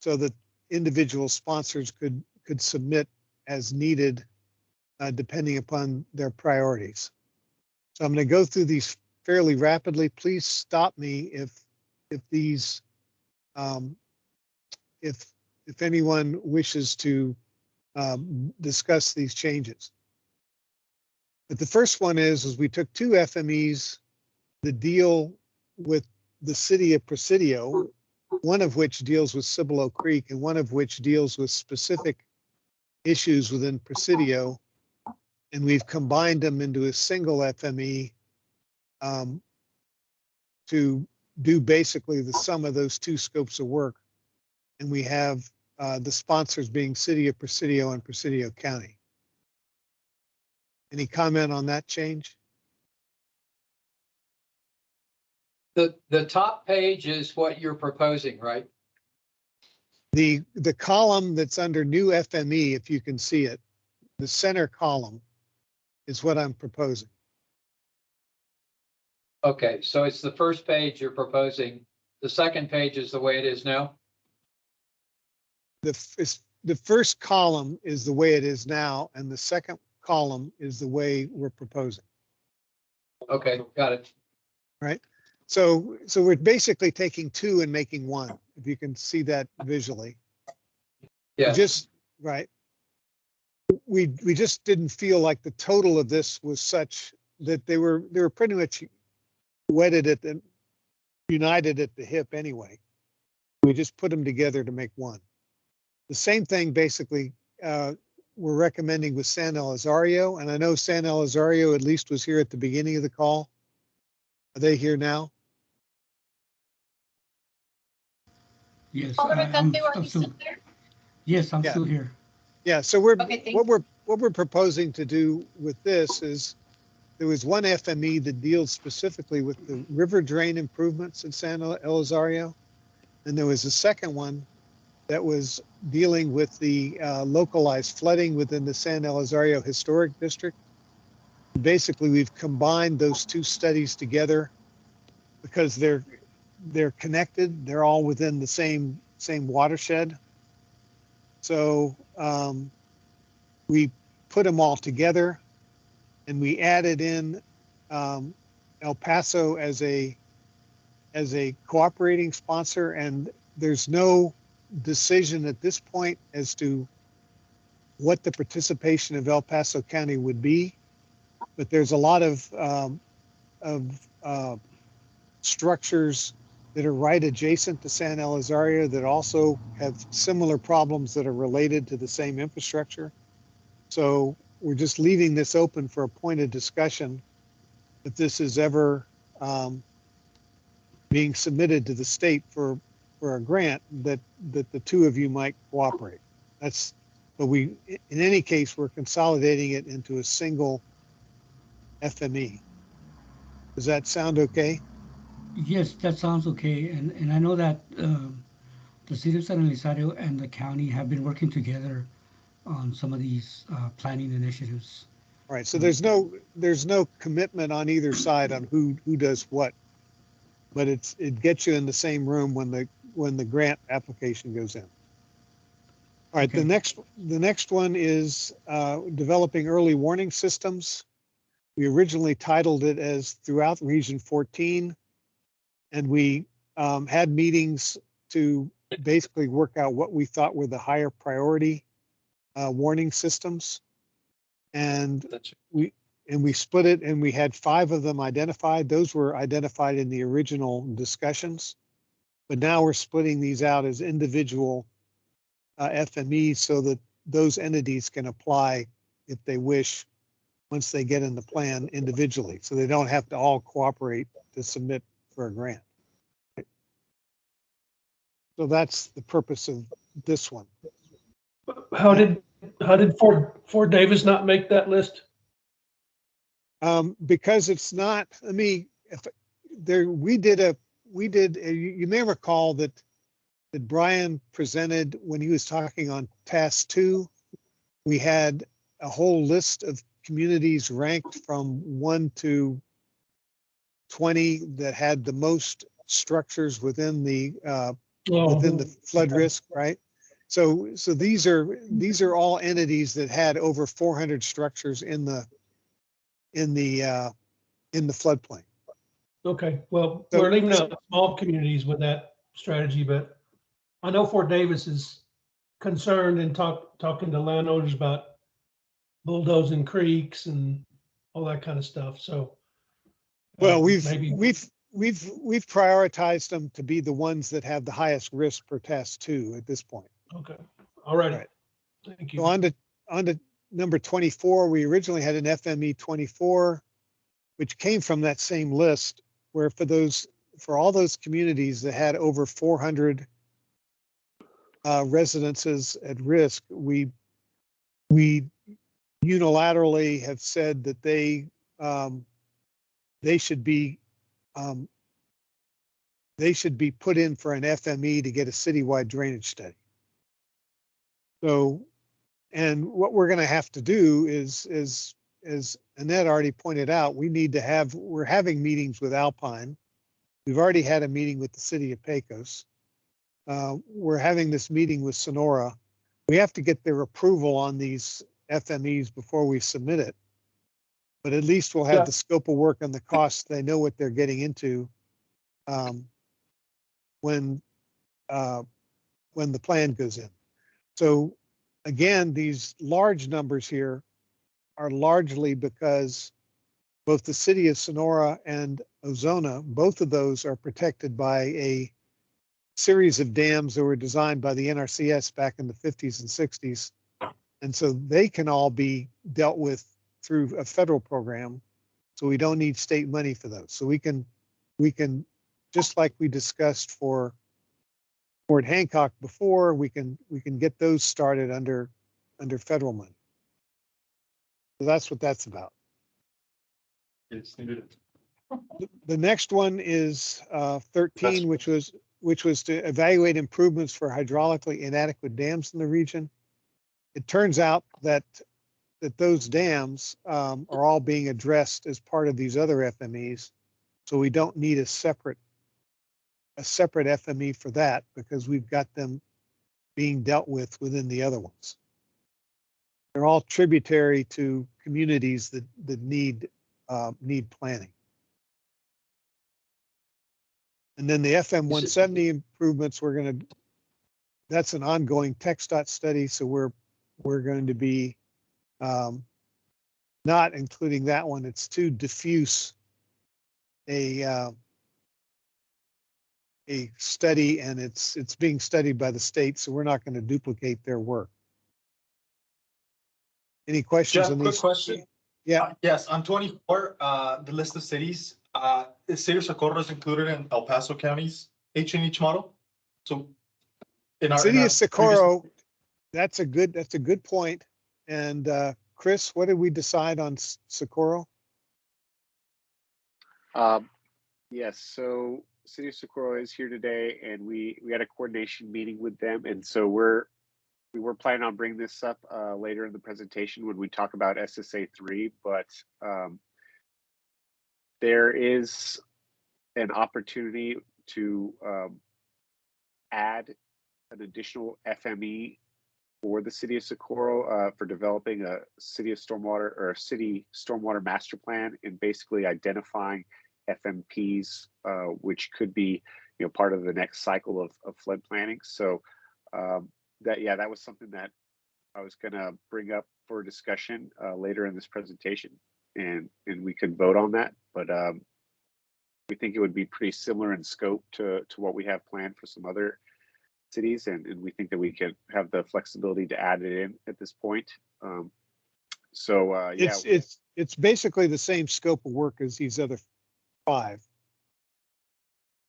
so that individual sponsors could submit as needed, depending upon their priorities. So I'm going to go through these fairly rapidly. Please stop me if these if anyone wishes to discuss these changes. But the first one is we took two FMEs that deal with the city of Presidio, one of which deals with Cibolo Creek and one of which deals with specific issues within Presidio. And we've combined them into a single FME to do basically the sum of those two scopes of work. And we have the sponsors being City of Presidio and Presidio County. Any comment on that change? The top page is what you're proposing, right? The column that's under new FME, if you can see it, the center column is what I'm proposing. Okay, so it's the first page you're proposing. The second page is the way it is now? The first column is the way it is now, and the second column is the way we're proposing. Okay, got it. Right. So we're basically taking two and making one, if you can see that visually. Yeah. Just right. We just didn't feel like the total of this was such that they were pretty much wedded at the united at the hip anyway. We just put them together to make one. The same thing basically we're recommending with San Elizario, and I know San Elizario at least was here at the beginning of the call. Are they here now? Yes, Alderman I'm Cantu, are you still, still there? yes, I'm Yeah. still here. Yeah, so Okay, thank what we're proposing to do with this is there was one FME that deals specifically with the river drain improvements in San Elizario, and there was a second one that was dealing with the localized flooding within the San Elizario Historic District. Basically, we've combined those two studies together because they're connected. They're all within the same watershed. So we put them all together, and we added in El Paso as a cooperating sponsor. And there's no decision at this point as to what the participation of El Paso County would be, but there's a lot of structures that are right adjacent to San Elizario that also have similar problems that are related to the same infrastructure. So we're just leaving this open for a point of discussion if this is ever being submitted to the state for a grant that the two of you might cooperate. But in any case, we're consolidating it into a single FME. Does that sound okay? Yes, that sounds okay. And I know that the city of San Elizario and the county have been working together on some of these planning initiatives. All right, so there's no commitment on either side on who does what, but it gets you in the same room when the grant application goes in. All right, okay. The next one is developing early warning systems. We originally titled it as Throughout Region 14, and we had meetings to basically work out what we thought were the higher priority warning systems. And we split it, and we had 5 of them identified. Those were identified in the original discussions, but now we're splitting these out as individual FMEs so that those entities can apply if they wish once they get in the plan individually, so they don't have to all cooperate to submit for a grant. So that's the purpose of this one. How did Fort Davis not make that list? Because it's not. I mean, we did. You may recall that Brian presented when he was talking on task 2. We had a whole list of communities ranked from 1 to 20 that had the most structures within the flood risk, right? So these are all entities that had over 400 structures in the floodplain. Okay, well, we're leaving out small communities with that strategy, but I know Fort Davis is concerned and talking to landowners about bulldozing creeks and all that kind of stuff. So well, we've we've prioritized them to be the ones that have the highest risk per test too at this point. Okay, all right. Right. Thank So you. on to number 24, we originally had an FME 24, which came from that same list, where for all those communities that had over 400 residences at risk, we unilaterally have said that they should be put in for an FME to get a citywide drainage study. So, and what we're going to have to do is, as Annette already pointed out, we're having meetings with Alpine. We've already had a meeting with the city of Pecos. We're having this meeting with Sonora. We have to get their approval on these FMEs before we submit it. But at least we'll have the scope of work and the costs. They know what they're getting into when the plan goes in. So again, these large numbers here are largely because both the city of Sonora and Ozona, both of those are protected by a series of dams that were designed by the NRCS back in the 50s and 60s. And so they can all be dealt with through a federal program. So we don't need state money for those. So we can, just like we discussed for Fort Hancock before, we can get those started under federal money. So that's what that's about. The next one is 13, which was to evaluate improvements for hydraulically inadequate dams in the region. It turns out that those dams are all being addressed as part of these other FMEs. So we don't need a separate FME for that because we've got them being dealt with within the other ones. They're all tributary to communities that need planning. And then the FM 170 improvements, that's an ongoing TxDOT study. So we're going to be not including that one. It's too diffuse a study, and it's being studied by the state. So we're not going to duplicate their work. Any questions? Jeff, on quick these? question. Yeah. Yes, on 24, the list of cities, the city of Socorro is included in El Paso County's H&H model. So City of Socorro, that's a good point. And Chris, what did we decide on Socorro? Yes, so City of Socorro is here today, and we had a coordination meeting with them, and so we were planning on bringing this up later in the presentation when we talk about SSA 3, but there is an opportunity to add an additional FME for the City of Socorro for developing a city stormwater master plan, and basically identifying FMPs, which could be part of the next cycle of flood planning. So that was something that I was going to bring up for discussion later in this presentation, and we could vote on that. But we think it would be pretty similar in scope to what we have planned for some other cities, and we think that we could have the flexibility to add it in at this point. It's basically the same scope of work as these other 5.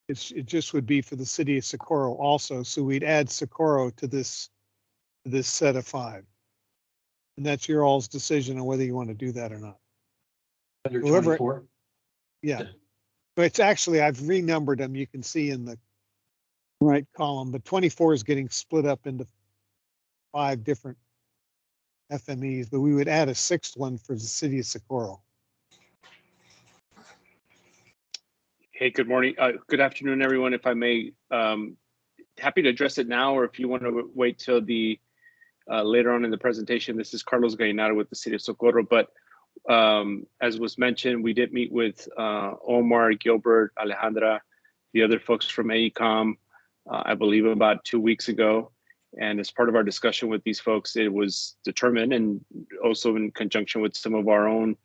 It just would be for the city of Socorro also. So we'd add Socorro to this set of 5. And that's your all's decision on whether you want to do that or not. Under 24? Yeah. So it's actually, I've renumbered them. You can see in the right column, but 24 is getting split up into 5 different FMEs, but we would add a 6th one for the city of Socorro. Hey, good morning. Good afternoon, everyone. If I may, happy to address it now, or if you want to wait till the later on in the presentation. This is Carlos Gallinado with the City of Socorro. But as was mentioned, we did meet with Omar, Gilbert, Alejandra, the other folks from AECOM, I believe about 2 weeks ago. And as part of our discussion with these folks, it was determined, and also in conjunction with some of our own,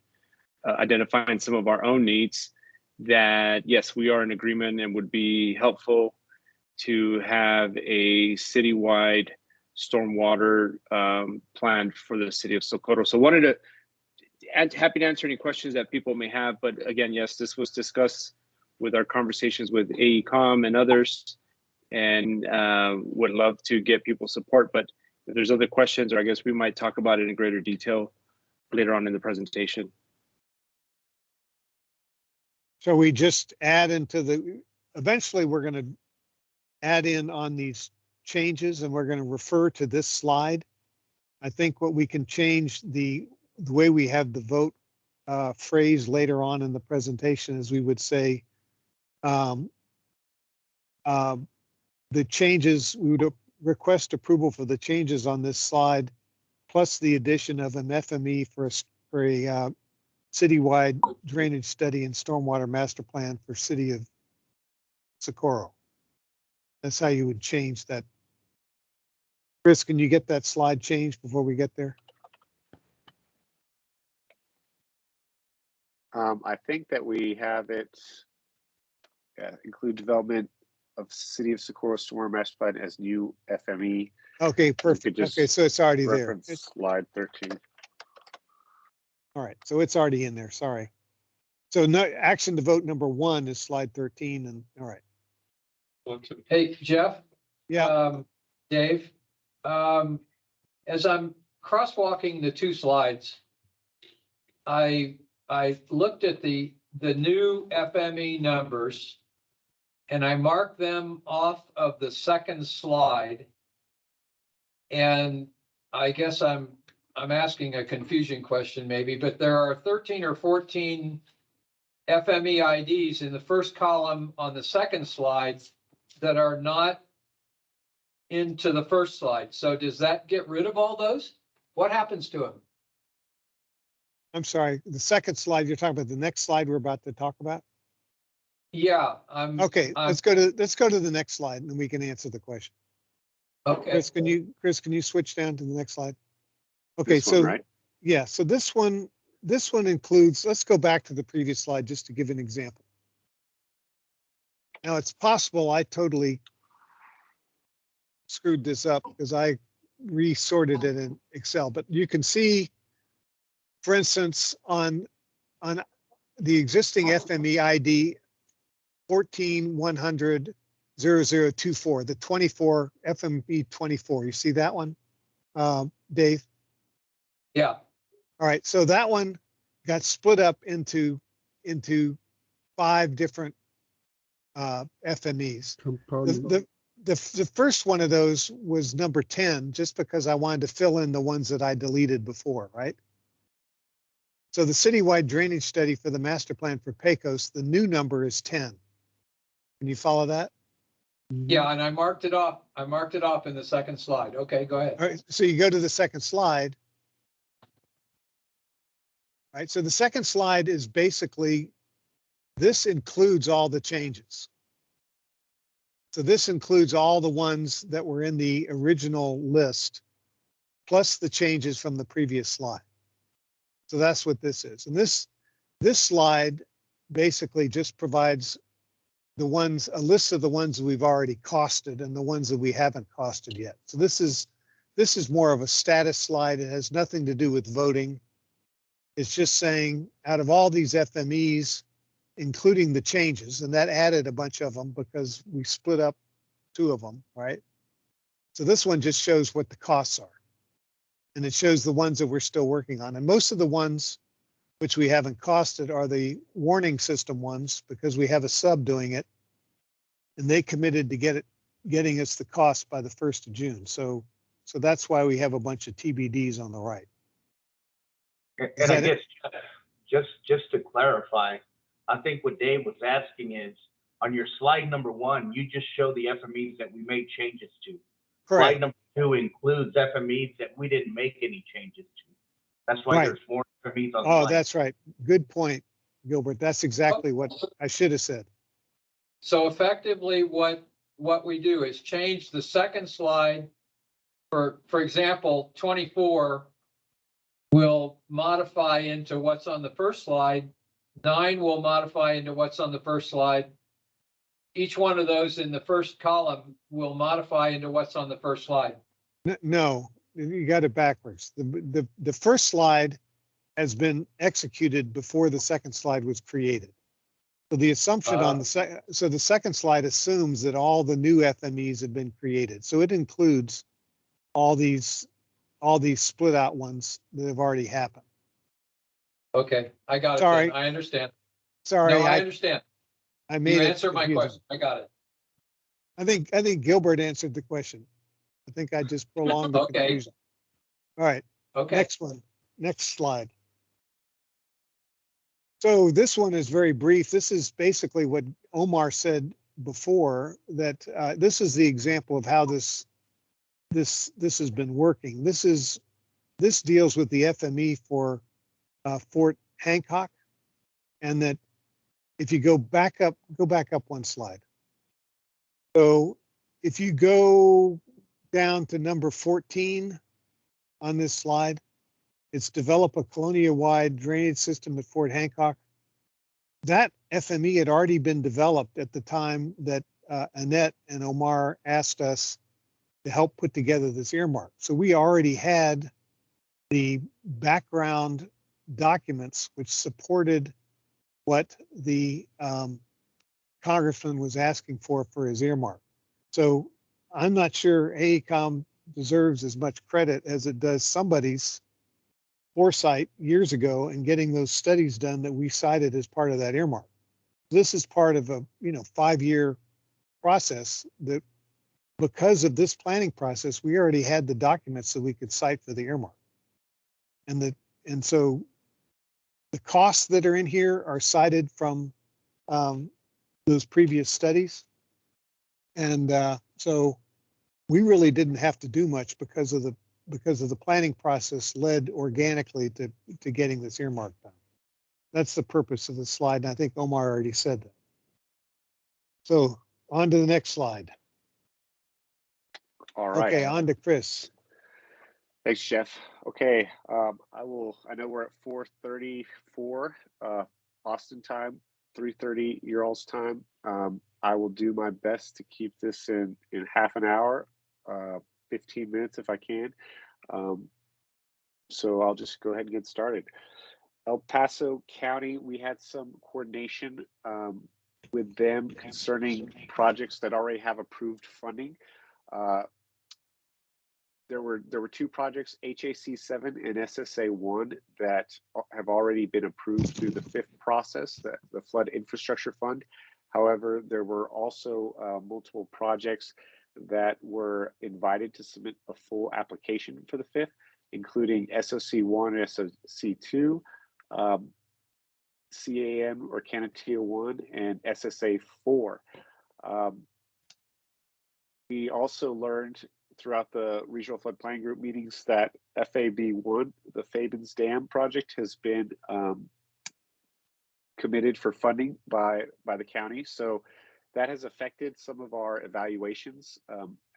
identifying some of our own needs, that yes, we are in agreement and would be helpful to have a citywide stormwater plan for the city of Socorro. So wanted to happy to answer any questions that people may have, but again, yes, this was discussed with our conversations with AECOM and others, and would love to get people's support. But if there's other questions, or I guess we might talk about it in greater detail later on in the presentation. So we just add into eventually we're going to add in on these changes, and we're going to refer to this slide. I think what we can change the way we have the vote phrase later on in the presentation is we would say the changes, we would request approval for the changes on this slide, plus the addition of an FME for a citywide drainage study and stormwater master plan for city of Socorro. That's how you would change that. Chris, can you get that slide changed before we get there? I think that we have it include development of City of Socorro Stormwater Master Plan as new FME. Okay, perfect. Okay, so it's already there. It's slide 13. All right, so it's already in there. Sorry. So no action to vote number 1 is slide 13, and all right. Hey, Jeff. Yeah. Dave. As I'm crosswalking the 2 slides, I looked at the new FME numbers, and I marked them off of the second slide. And I guess I'm asking a confusion question maybe, but there are 13 or 14 FME IDs in the first column on the second slide that are not into the first slide. So does that get rid of all those? What happens to them? I'm sorry, the second slide, you're talking about the next slide we're about to talk about? Yeah, okay, let's go to the next slide and we can answer the question. Okay. Chris, can you switch down to the next slide? Okay, this so one, right? Yeah, so this one includes, let's go back to the previous slide just to give an example. Now it's possible I totally screwed this up because I resorted it in Excel, but you can see, for instance, on the existing FME ID 14-100-0024, the 24 FME 24, you see that one, Dave? Yeah. All right, so that one got split up into 5 different FMEs. The first one of those was number 10, just because I wanted to fill in the ones that I deleted before, right? So the citywide drainage study for the master plan for Pecos, the new number is 10. Can you follow that? Yeah, and I marked it off. I marked it off in the second slide. Okay, go ahead. All right, so you go to the second slide. All right, so the second slide is basically, this includes all the changes. So this includes all the ones that were in the original list, plus the changes from the previous slide. So that's what this is. And this slide basically just provides a list of the ones that we've already costed and the ones that we haven't costed yet. So this is more of a status slide. It has nothing to do with voting. It's just saying out of all these FMEs, including the changes, and that added a bunch of them because we split up 2 of them, right? So this one just shows what the costs are. And it shows the ones that we're still working on. And most of the ones which we haven't costed are the warning system ones, because we have a sub doing it. And they committed to getting us the cost by the 1st of June. So that's why we have a bunch of TBDs on the right. And I guess just to clarify, I think what Dave was asking is, on your slide number 1, you just show the FMEs that we made changes to. Correct. Slide number 2 includes FMEs that we didn't make any changes to. That's why there's more FMEs on the slide. Oh, that's right. Good point, Gilbert. That's exactly what I should have said. So effectively, what we do is change the second slide. For example, 24 will modify into what's on the first slide, 9 will modify into what's on the first slide. Each one of those in the first column will modify into what's on the first slide. No, you got it backwards. The first slide has been executed before the second slide was created. So the assumption on the second slide assumes that all the new FMEs have been created. So it includes all these split out ones that have already happened. Okay, I got it. Sorry. Then. I understand. Sorry, No, I understand. I made You it answered my confusing. question. I got it. I think Gilbert answered the question. I think I just prolonged the Okay. confusion. All right. Okay. Next one. Next slide. So this one is very brief. This is basically what Omar said before, that this is the example of how this has been working. This deals with the FME for Fort Hancock, and that if you go back up one slide. So if you go down to number 14 on this slide, it's develop a colonial-wide drainage system at Fort Hancock. That FME had already been developed at the time that Annette and Omar asked us to help put together this earmark. So we already had the background documents which supported what the congressman was asking for his earmark. So I'm not sure AECOM deserves as much credit as it does somebody's foresight years ago in getting those studies done that we cited as part of that earmark. This is part of a 5-year process that, because of this planning process, we already had the documents that we could cite for the earmark. And so the costs that are in here are cited from those previous studies. And so we really didn't have to do much because of the planning process led organically to getting this earmark done. That's the purpose of the slide, and I think Omar already said that. So on to the next slide. All right. Okay, on to Chris. Thanks, Jeff. Okay, I know we're at 4:34 Boston time, 3:30 your all's time. I will do my best to keep this in half an hour, 15 minutes if I can. So I'll just go ahead and get started. El Paso County, we had some coordination with them concerning projects that already have approved funding. There were 2 projects, HAC 7 and SSA 1, that have already been approved through the FIF process, the Flood Infrastructure Fund. However, there were also multiple projects that were invited to submit a full application for the FIF, including SOC 1 and SOC 2, CAM or Canatia 1, and SSA 4. We also learned throughout the Regional Flood Planning Group meetings that FAB1, the Fabens Dam project, has been committed for funding by the county. So that has affected some of our evaluations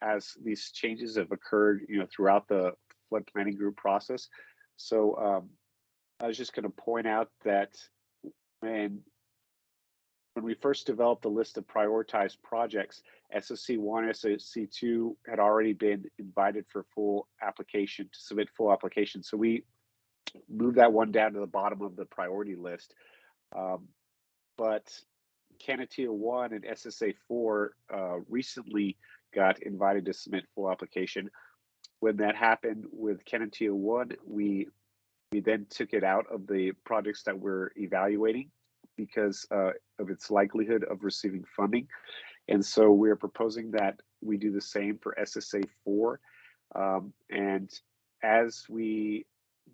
as these changes have occurred, throughout the flood planning group process. So I was just going to point out that when we first developed the list of prioritized projects, SOC 1, SOC 2 had already been invited for full application, to submit full application. So we moved that one down to the bottom of the priority list. But Canatia 1 and SSA 4 recently got invited to submit full application. When that happened with Canatia 1, we then took it out of the projects that we're evaluating because of its likelihood of receiving funding. And so we're proposing that we do the same for SSA 4. And as we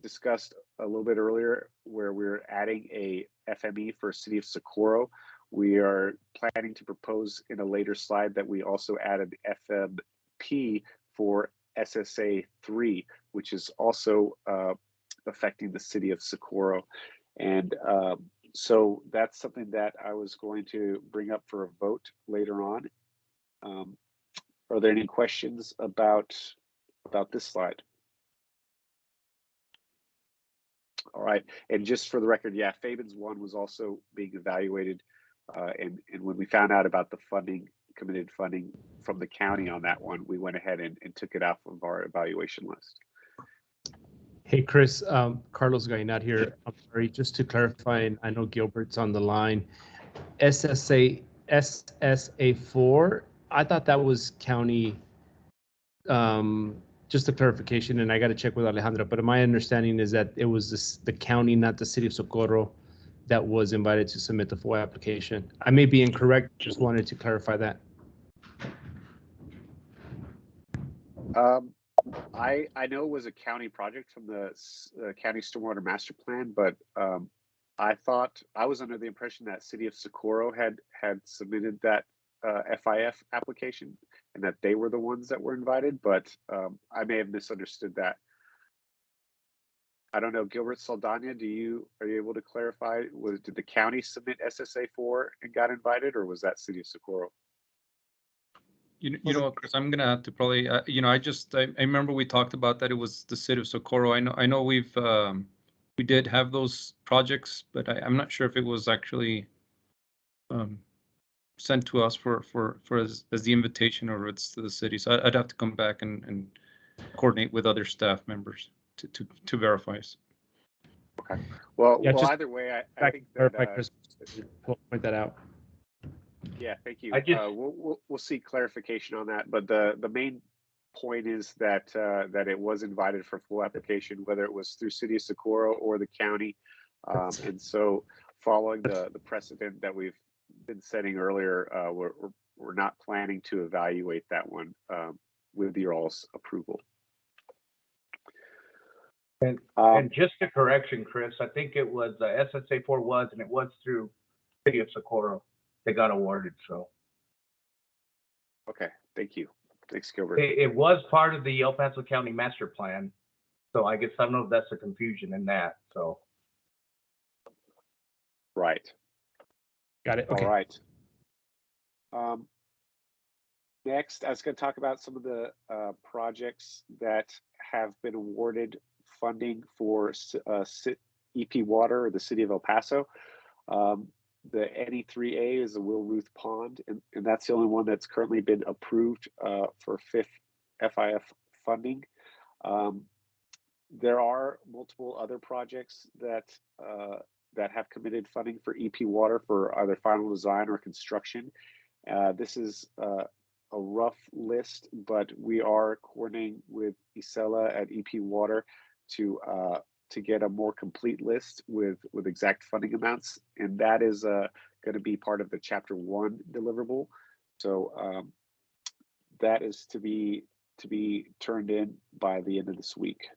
discussed a little bit earlier, where we're adding a FME for City of Socorro, we are planning to propose in a later slide that we also add an FMP for SSA 3, which is also affecting the City of Socorro. And so that's something that I was going to bring up for a vote later on. Are there any questions about this slide? All right, and just for the record, yeah, Fabens 1 was also being evaluated, and when we found out about the funding, committed funding from the county on that one, we went ahead and took it off of our evaluation list. Hey, Chris, Carlos Gainat here. I'm sorry, just to clarify, and I know Gilbert's on the line. SSA4, I thought that was county, just a clarification, and I got to check with Alejandra, but my understanding is that it was the county, not the city of Socorro, that was invited to submit the full application. I may be incorrect, just wanted to clarify that. I know it was a county project from the county stormwater master plan, but I thought I was under the impression that city of Socorro had submitted that FIF application and that they were the ones that were invited, but I may have misunderstood that. I don't know, Gilbert Saldana, are you able to clarify? Did the county submit SSA4 and got invited, or was that city of Socorro? You know what, Chris, I'm gonna have to probably, you know, I remember we talked about that it was the city of Socorro. I know we did have those projects, but I'm not sure if it was actually sent to us for as the invitation, or it's to the city. So I'd have to come back and coordinate with other staff members to verify. Okay. Well, Yeah, well, just either way, I think that Chris, we'll point that out. yeah, thank you. I just- We'll seek clarification on that, but the main point is that that it was invited for full application, whether it was through City of Socorro or the county, and so following the precedent that we've been setting earlier, we're not planning to evaluate that one with your all's approval. And just a correction, Chris, I think it was SSA4 was, and it was through City of Socorro. They got awarded, so. Okay, thank you. Thanks, Gilbert. It was part of the El Paso County Master Plan. So I guess I don't know if that's a confusion in that, so. Right. Got it, okay. All right. Next, I was going to talk about some of the projects that have been awarded funding for EP Water, or the City of El Paso. The NE3A is the Will Ruth Pond, and that's the only one that's currently been approved for FIF funding. There are multiple other projects that have committed funding for EP Water for either final design or construction. This is a rough list, but we are coordinating with Isela at EP Water to get a more complete list with exact funding amounts, and that is going to be part of the Chapter 1 deliverable. So that is to be turned in by the end of this week.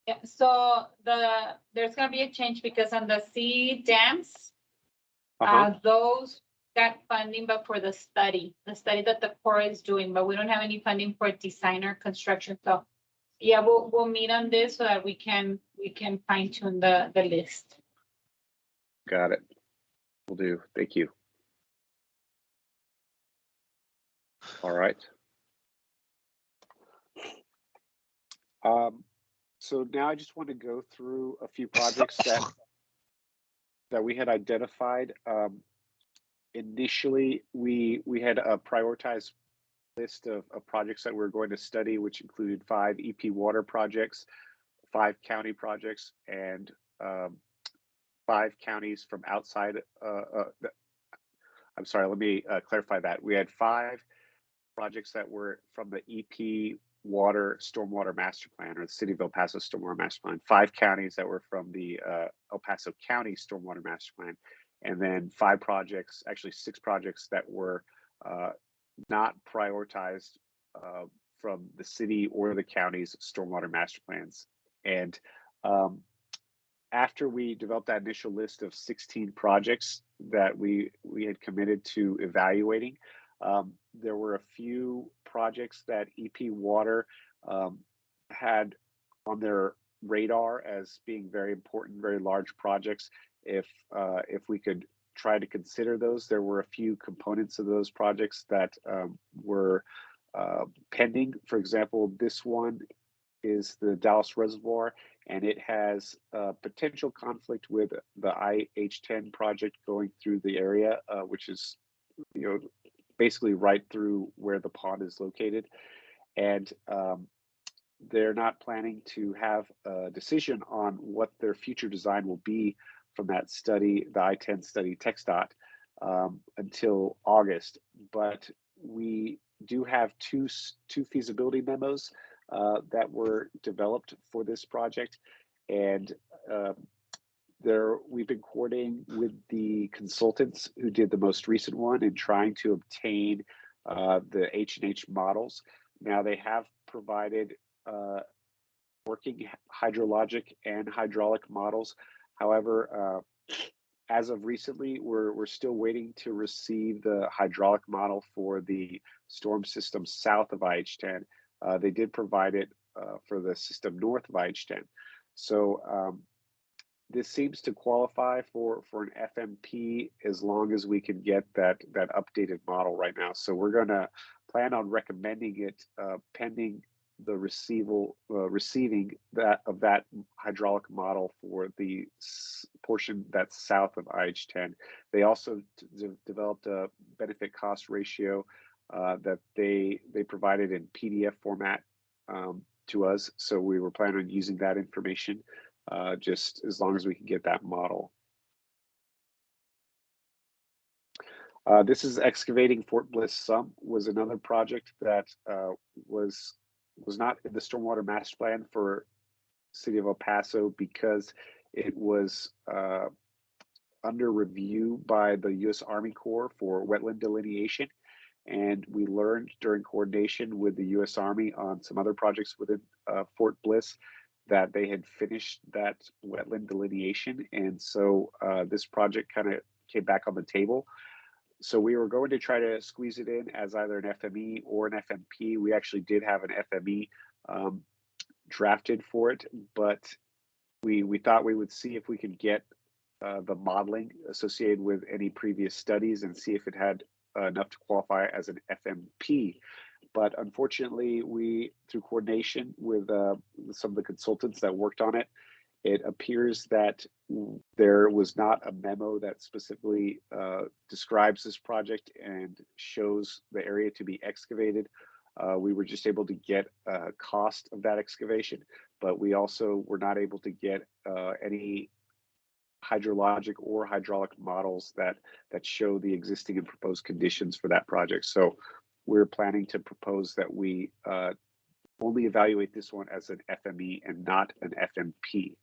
Yeah, so there's gonna be a change because on the C dams, those got funding, but for the study that the Corps is doing, but we don't have any funding for design or construction. So yeah, we'll meet on this so that we can fine tune the list. Got it. Will do. Thank you. All right. So now I just want to go through a few projects that we had identified. Initially, we had a prioritized list of projects that we're going to study, which included 5 EP Water projects, 5 county projects, and 5 counties from outside. I'm sorry, let me clarify that. We had 5 projects that were from the EP Water Stormwater Master Plan, or the City of El Paso Stormwater Master Plan, 5 counties that were from the El Paso County Stormwater Master Plan, and then 5 projects, actually 6 projects that were not prioritized from the city or the county's stormwater master plans. And after we developed that initial list of 16 projects that we had committed to evaluating, there were a few projects that EP Water had on their radar as being very important, very large projects. If we could try to consider those, there were a few components of those projects that were pending. For example, this one is the Dallas Reservoir. and it has a potential conflict with the IH10 project going through the area, which is, basically right through where the pond is located. And they're not planning to have a decision on what their future design will be from that study, the I-10 study, TxDOT, until August. But we do have two feasibility memos that were developed for this project, and we've been coordinating with the consultants who did the most recent one and trying to obtain the H&H models. Now they have provided working hydrologic and hydraulic models. However, as of recently, we're still waiting to receive the hydraulic model for the storm system south of IH10. They did provide it for the system north of IH10. So this seems to qualify for an FMP as long as we can get that updated model right now. So we're going to plan on recommending it pending the receiving that hydraulic model for the portion that's south of IH10. They also developed a benefit cost ratio that they provided in PDF format to us. So we were planning on using that information just as long as we can get that model. This is excavating Fort Bliss Sump, was another project that was not in the stormwater master plan for City of El Paso because it was under review by the U.S. Army Corps for wetland delineation. And we learned during coordination with the U.S. Army on some other projects within Fort Bliss that they had finished that wetland delineation. And so this project kind of came back on the table. So we were going to try to squeeze it in as either an FME or an FMP. We actually did have an FME drafted for it, but we thought we would see if we could get the modeling associated with any previous studies and see if it had enough to qualify as an FMP. But unfortunately, we, through coordination with some of the consultants that worked on it, it appears that there was not a memo that specifically describes this project and shows the area to be excavated. We were just able to get a cost of that excavation, but we also were not able to get any hydrologic or hydraulic models that show the existing and proposed conditions for that project. So we're planning to propose that we only evaluate this one as an FME and not an FMP.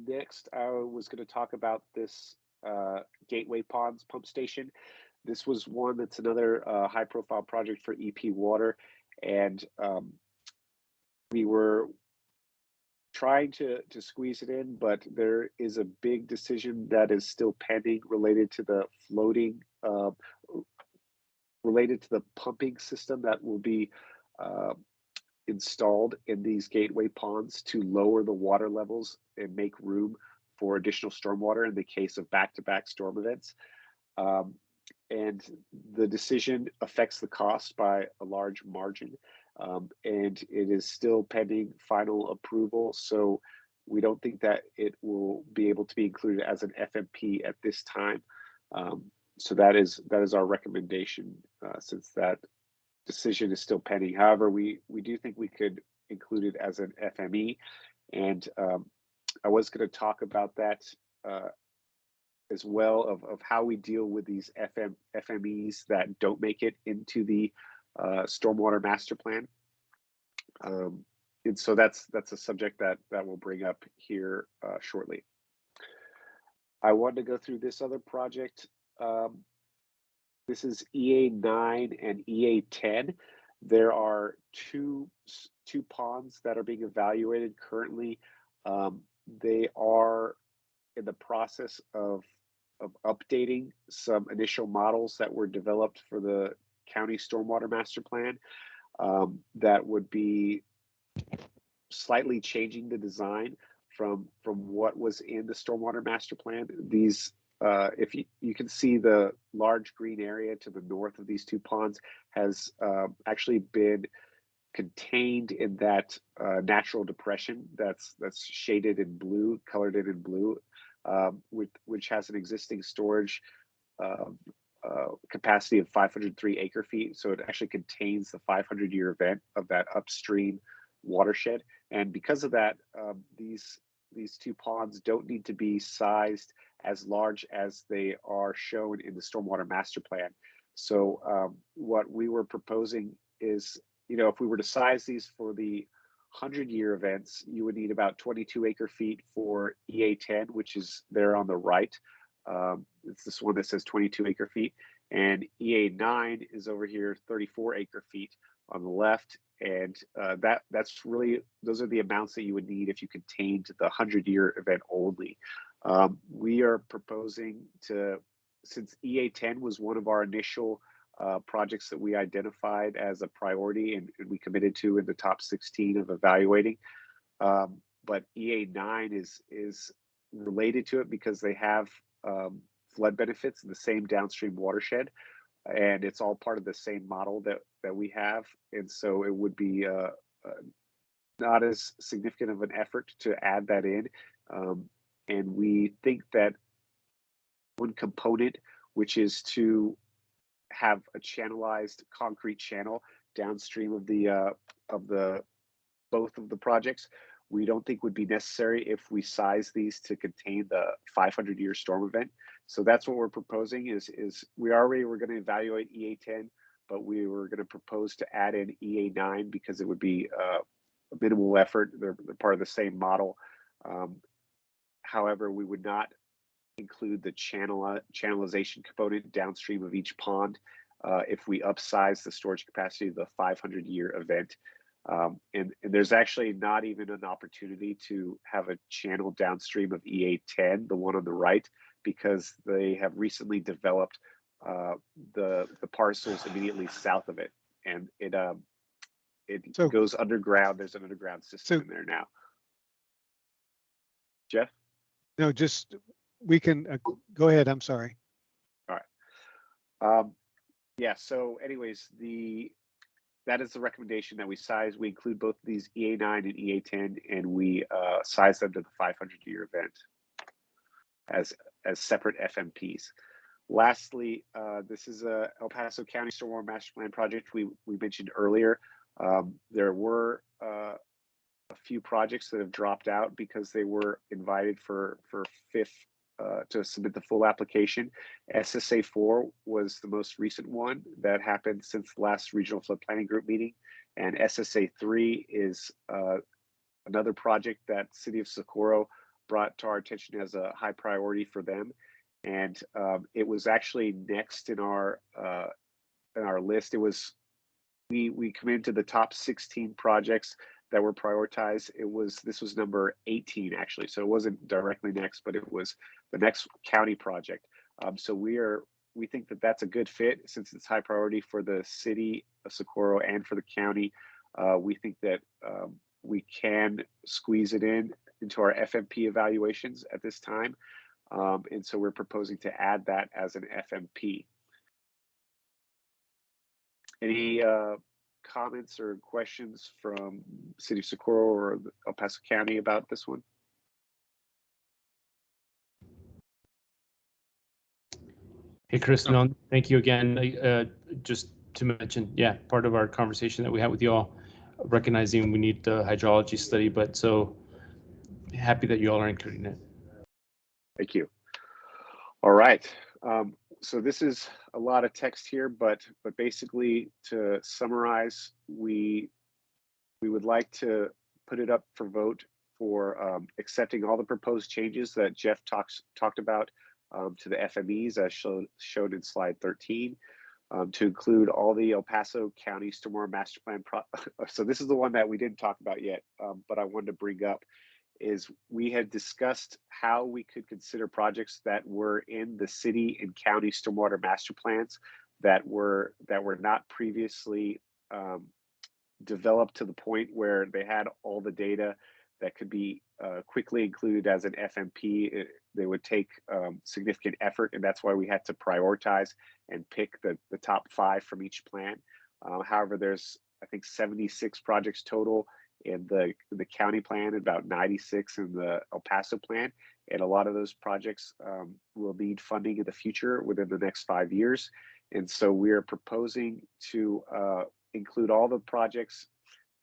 Next, I was going to talk about this Gateway Ponds pump station. This was one that's another high-profile project for EP Water, and we were trying to squeeze it in, but there is a big decision that is still pending related to the floating, related to the pumping system that will be installed in these gateway ponds to lower the water levels and make room for additional stormwater in the case of back-to-back storm events. And the decision affects the cost by a large margin. And it is still pending final approval. So we don't think that it will be able to be included as an FMP at this time. So that is our recommendation since that decision is still pending. However, we do think we could include it as an FME. And I was going to talk about that as well of how we deal with these FMEs that don't make it into the stormwater master plan. And so that's a subject that we'll bring up here shortly. I wanted to go through this other project. This is EA9 and EA10. There are two ponds that are being evaluated currently. They are in the process of updating some initial models that were developed for the county stormwater master plan that would be slightly changing the design from what was in the stormwater master plan. These if you can see the large green area to the north of these two ponds has actually been contained in that natural depression that's shaded in blue, colored in blue, which has an existing storage capacity of 503 acre feet. So it actually contains the 500-year event of that upstream watershed. And because of that, these two ponds don't need to be sized as large as they are shown in the stormwater master plan. So what we were proposing is, if we were to size these for the 100-year events, you would need about 22 acre feet for EA10, which is there on the right. It's this one that says 22 acre feet, and EA9 is over here, 34 acre feet on the left. And that's really, those are the amounts that you would need if you contained the 100-year event only. We are proposing to, since EA10 was one of our initial projects that we identified as a priority and we committed to in the top 16 of evaluating, but EA9 is related to it because they have flood benefits in the same downstream watershed, and it's all part of the same model that we have. And so it would be not as significant of an effort to add that in. And we think that one component, which is to have a channelized concrete channel downstream of both of the projects, we don't think would be necessary if we size these to contain the 500-year storm event. So that's what we're proposing is we already were going to evaluate EA10, but we were going to propose to add in EA9 because it would be a minimal effort. They're part of the same model. However, we would not include the channelization component downstream of each pond if we upsize the storage capacity of the 500-year event. And there's actually not even an opportunity to have a channel downstream of EA10, the one on the right, because they have recently developed the parcels immediately south of it, and it goes underground. There's an underground system in there now. Jeff? No, just we can go ahead. I'm sorry. All right. Yeah. So, anyways, that is the recommendation that we size. We include both of these EA9 and EA10, and we size them to the 500-year event as separate FMPs. Lastly, this is a El Paso County Stormwater Master Plan project we mentioned earlier. There were a few projects that have dropped out because they were invited for fifth to submit the full application. SSA4 was the most recent one that happened since the last Regional Flood Planning Group meeting. And SSA3 is another project that City of Socorro brought to our attention as a high priority for them. And it was actually next in our list. It was, we committed to the top 16 projects that were prioritized. This was number 18 actually, so it wasn't directly next, but it was the next county project. So we think that that's a good fit since it's high priority for the City of Socorro and for the county. We think that we can squeeze it into our FMP evaluations at this time, and so we're proposing to add that as an FMP. Any comments or questions from City of Socorro or El Paso County about this one? Hey, Chris, no, thank you again. Just to mention, yeah, part of our conversation that we had with you all, recognizing we need the hydrology study, but so happy that you all are including it. Thank you. All right. So this is a lot of text here, but basically to summarize, we would like to put it up for vote for accepting all the proposed changes that Jeff talked about to the FMEs as showed in slide 13, to include all the El Paso County Stormwater Master Plan. So this is the one that we didn't talk about yet, but I wanted to bring up. Is we had discussed how we could consider projects that were in the city and county stormwater master plans that were not previously developed to the point where they had all the data that could be quickly included as an FMP. They would take significant effort, and that's why we had to prioritize and pick the top 5 from each plan. However, there's, I think, 76 projects total in the county plan, about 96 in the El Paso plan. And a lot of those projects will need funding in the future within the next 5 years. And so we're proposing to include all the projects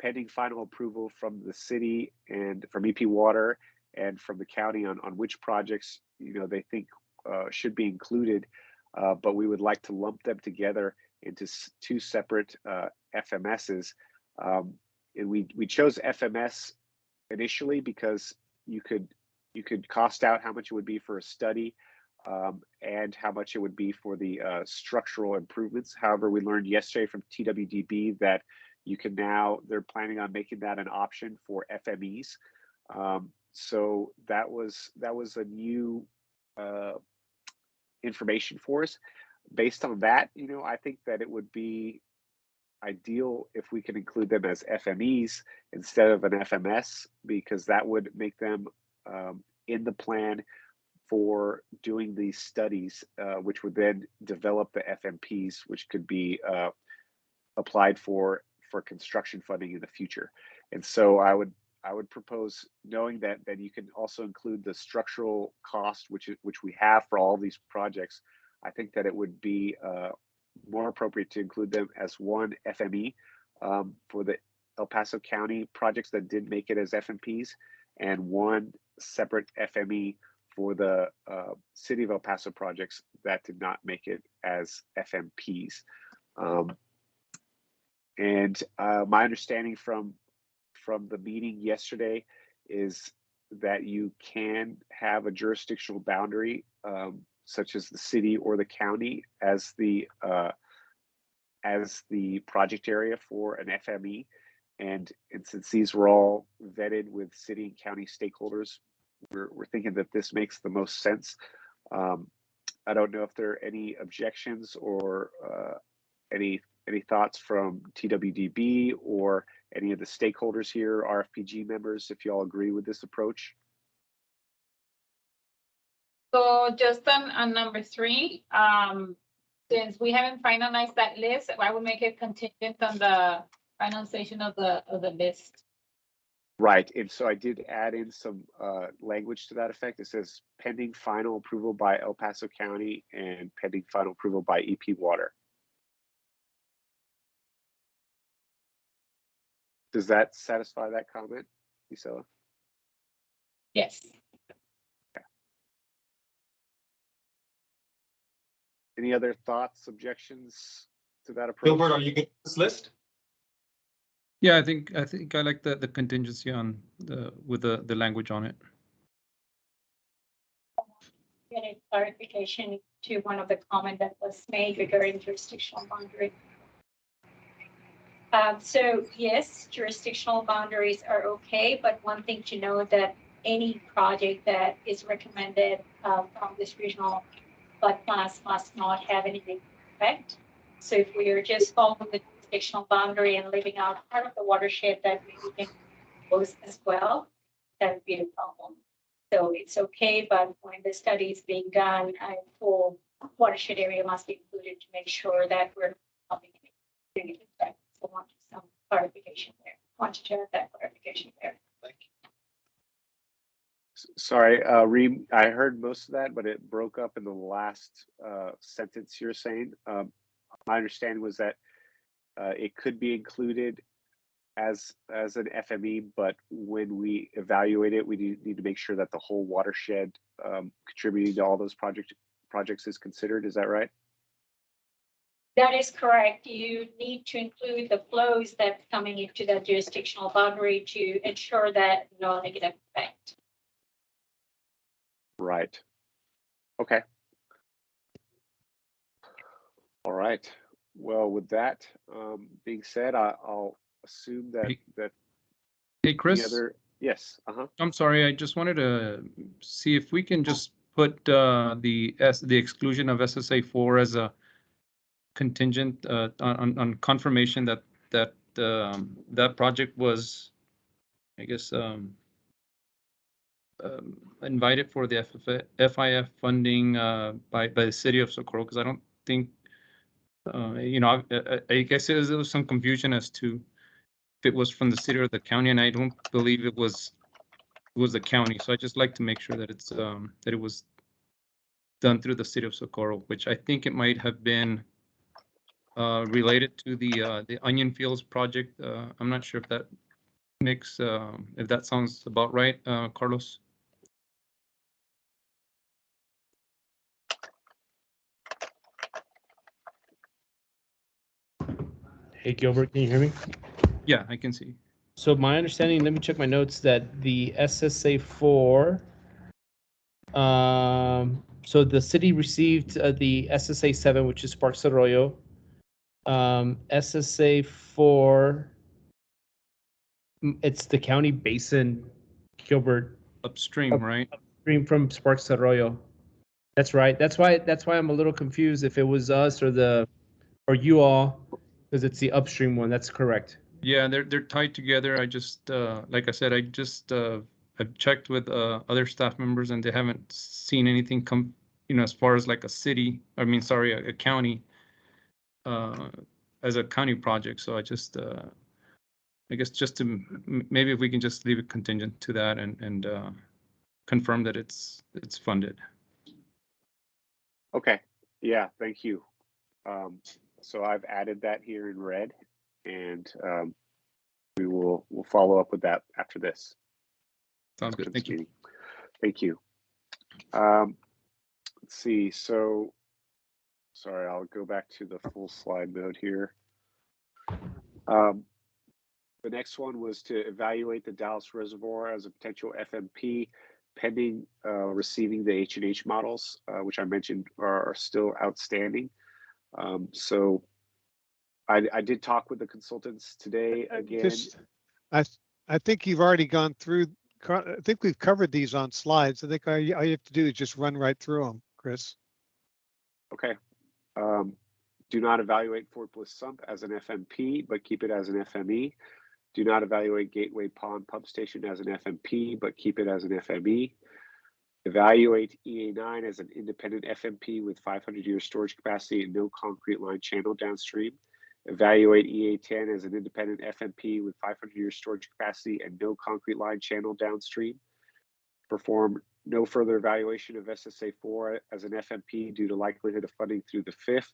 pending final approval from the city and from EP Water and from the county on which projects, you know, they think should be included. But we would like to lump them together into 2 separate FMSs. And we chose FMS initially because you could cost out how much it would be for a study and how much it would be for the structural improvements. However, we learned yesterday from TWDB that you can now, they're planning on making that an option for FMEs. So that was a new information for us. Based on that, you know, I think that it would be ideal if we can include them as FMEs instead of an FMS, because that would make them in the plan for doing these studies, which would then develop the FMPs, which could be applied for construction funding in the future. And so I would propose, knowing that you can also include the structural cost, which we have for all these projects. I think that it would be more appropriate to include them as one FME for the El Paso County projects that did make it as FMPs, and one separate FME for the City of El Paso projects that did not make it as FMPs. And my understanding from the meeting yesterday is that you can have a jurisdictional boundary, such as the city or the county, as the project area for an FME. And since these were all vetted with city and county stakeholders, we're thinking that this makes the most sense. I don't know if there are any objections or any thoughts from TWDB or any of the stakeholders here, RFPG members, if you all agree with this approach. So just on number 3, since we haven't finalized that list, I would make it contingent on the finalization of the list. Right, and so I did add in some language to that effect. It says pending final approval by El Paso County and pending final approval by EP Water. Does that satisfy that comment, Isela? Yes. Okay. Any other thoughts, objections to that approach? Gilbert, are you good with this list? Yeah, I think I like the contingency on with the language on it. Get a clarification to one of the comments that was made regarding jurisdictional boundary. So yes, jurisdictional boundaries are okay, but one thing to know that any project that is recommended from this regional flood class must not have any effect. So if we are just following the jurisdictional boundary and leaving out part of the watershed that we can close as well, that would be the problem. So it's okay, but when the study is being done, a full watershed area must be included to make sure that we're helping any effect. So I want some clarification there. Wanted to have that clarification there. Thank you. Sorry, Reem, I heard most of that, but it broke up in the last sentence you're saying. My understanding was that it could be included as an FME, but when we evaluate it, we need to make sure that the whole watershed contributing to all those projects is considered. Is that right? That is correct. You need to include the flows that's coming into that jurisdictional boundary to ensure that no negative effect. Right. Okay. All right. Well, with that being said, I'll assume that Hey, Chris. Yes. I'm sorry. I just wanted to see if we can just put the exclusion of SSA4 as a contingent on confirmation that that project was, I guess, invited for the FIF funding by the city of Socorro, because I don't think, you know, I guess there was some confusion as to if it was from the city or the county, and I don't believe it was the county. So I just like to make sure that it's that it was done through the city of Socorro, which I think it might have been related to the Onion Fields project. I'm not sure if that makes if that sounds about right, Carlos. Hey, Gilbert, can you hear me? Yeah, I can see. So my understanding, let me check my notes, that the SSA 4, so the city received the SSA 7, which is Sparks Arroyo. SSA 4, it's the county basin, Gilbert. Upstream, right? Upstream from Sparks Arroyo. That's right. That's why I'm a little confused if it was us or you all, because it's the upstream one. That's correct. Yeah, they're tied together. I just like I said, I've checked with other staff members, and they haven't seen anything come, you know, as far as like a city. I mean, sorry, a county as a county project. So I just I guess just to maybe if we can just leave it contingent to that and confirm that it's funded. Okay, yeah, thank you. So I've added that here in red, and we'll follow up with that after this. Sounds good. Thank you. Thank you. Let's see. So, sorry, I'll go back to the full slide mode here. The next one was to evaluate the Dallas Reservoir as a potential FMP pending receiving the H&H models, which I mentioned are still outstanding. So I did talk with the consultants today again. I think you've already gone through. I think we've covered these on slides. I think all you have to do is just run right through them, Chris. Okay. Do not evaluate Fort Bliss Sump as an FMP, but keep it as an FME. Do not evaluate Gateway Pond Pump Station as an FMP, but keep it as an FME. Evaluate EA9 as an independent FMP with 500-year storage capacity and no concrete line channel downstream. Evaluate EA10 as an independent FMP with 500-year storage capacity and no concrete line channel downstream. Perform no further evaluation of SSA4 as an FMP due to likelihood of funding through the FIF,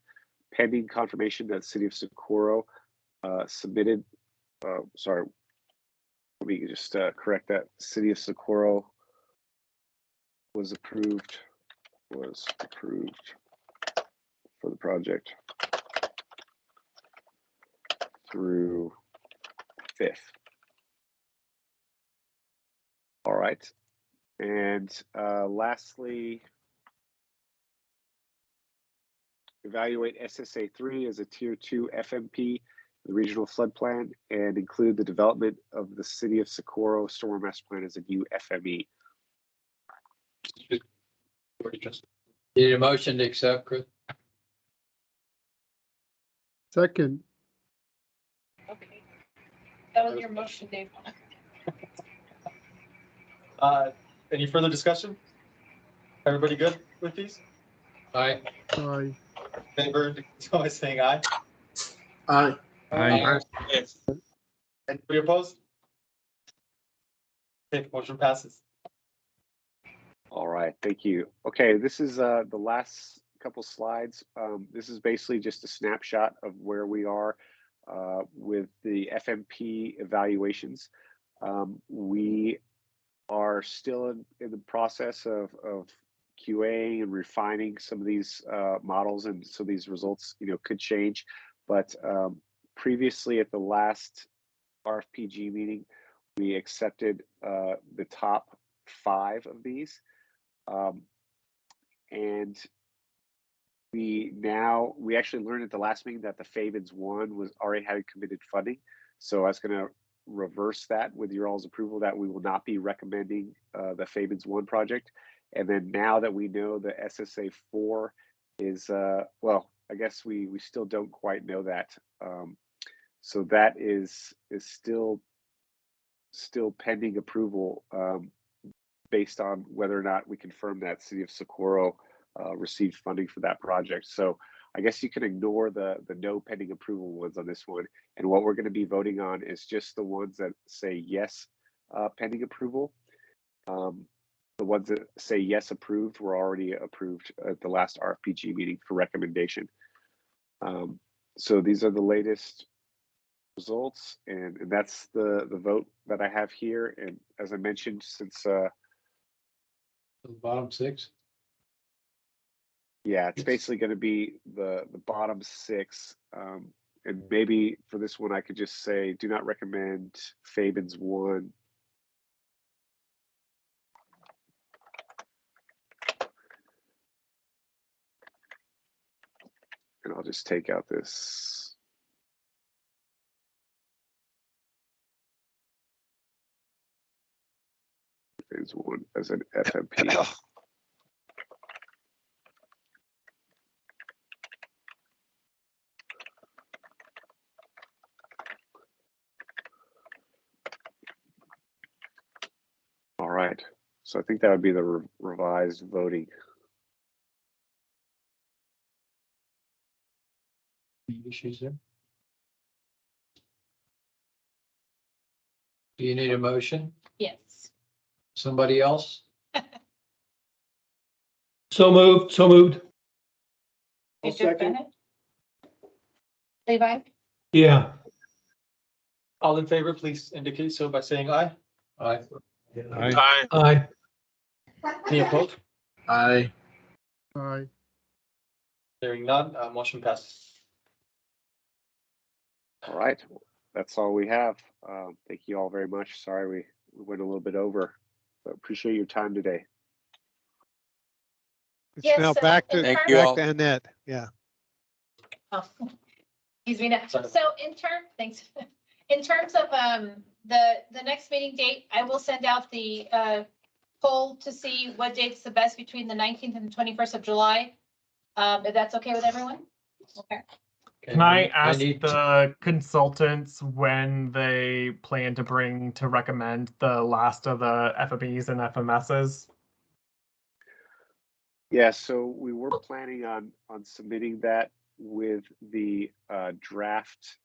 pending confirmation that City of Socorro submitted. Sorry, let me just correct that. City of Socorro was approved for the project through FIF. All right. And lastly, evaluate SSA3 as a Tier 2 FMP, the regional flood plan, and include the development of the City of Socorro Storm Master Plan as a new FME. Need a motion to accept, Chris? Second. Okay. That was your motion, Dave. Any further discussion? Everybody good with these? Aye. Aye. Favor, always saying aye. Aye. Aye. Anybody opposed? Okay, motion passes. All right, thank you. Okay, this is the last couple slides. This is basically just a snapshot of where we are with the FMP evaluations. We are still in the process of QA and refining some of these models, and so these results, you know, could change. But previously at the last RFPG meeting, we accepted the top 5 of these. And we actually learned at the last meeting that the FAVENS 1 was already had committed funding. So I was going to reverse that with your all's approval, that we will not be recommending the FAVENS 1 project. And then now that we know the SSA 4 is, well, I guess we still don't quite know that. So that is still pending approval. based on whether or not we confirm that City of Socorro received funding for that project. So I guess you can ignore the no pending approval ones on this one. And what we're going to be voting on is just the ones that say yes pending approval. The ones that say yes approved were already approved at the last RFPG meeting for recommendation. So these are the latest results, and that's the vote that I have here. And as I mentioned, since The bottom six. yeah, it's basically going to be the bottom six. And maybe for this one, I could just say, do not recommend Fabens 1. And I'll just take out this. Fabens 1 as an FMP. All right, so I think that would be the revised voting. Any issues there? Do you need a motion? Yes. Somebody else? So moved, so moved. I'll second. Levi? Yeah. All in favor, please indicate so by saying aye. Aye. Aye. Aye. Any opposed? Aye. Aye. Hearing none, motion passes. All right, that's all we have. Thank you all very much. Sorry we went a little bit over, but appreciate your time today. It's Yes, now so back in to, terms- back to Annette. Yeah. Oh, excuse me. Sorry. So thanks. In terms of the next meeting date, I will send out the poll to see what date's the best between the 19th and the 21st of July. If that's okay with everyone? Okay. Can I ask need the consultants when they plan to bring to recommend the last of the FMEs and FMSs? Yeah, so we were planning on submitting that with the draft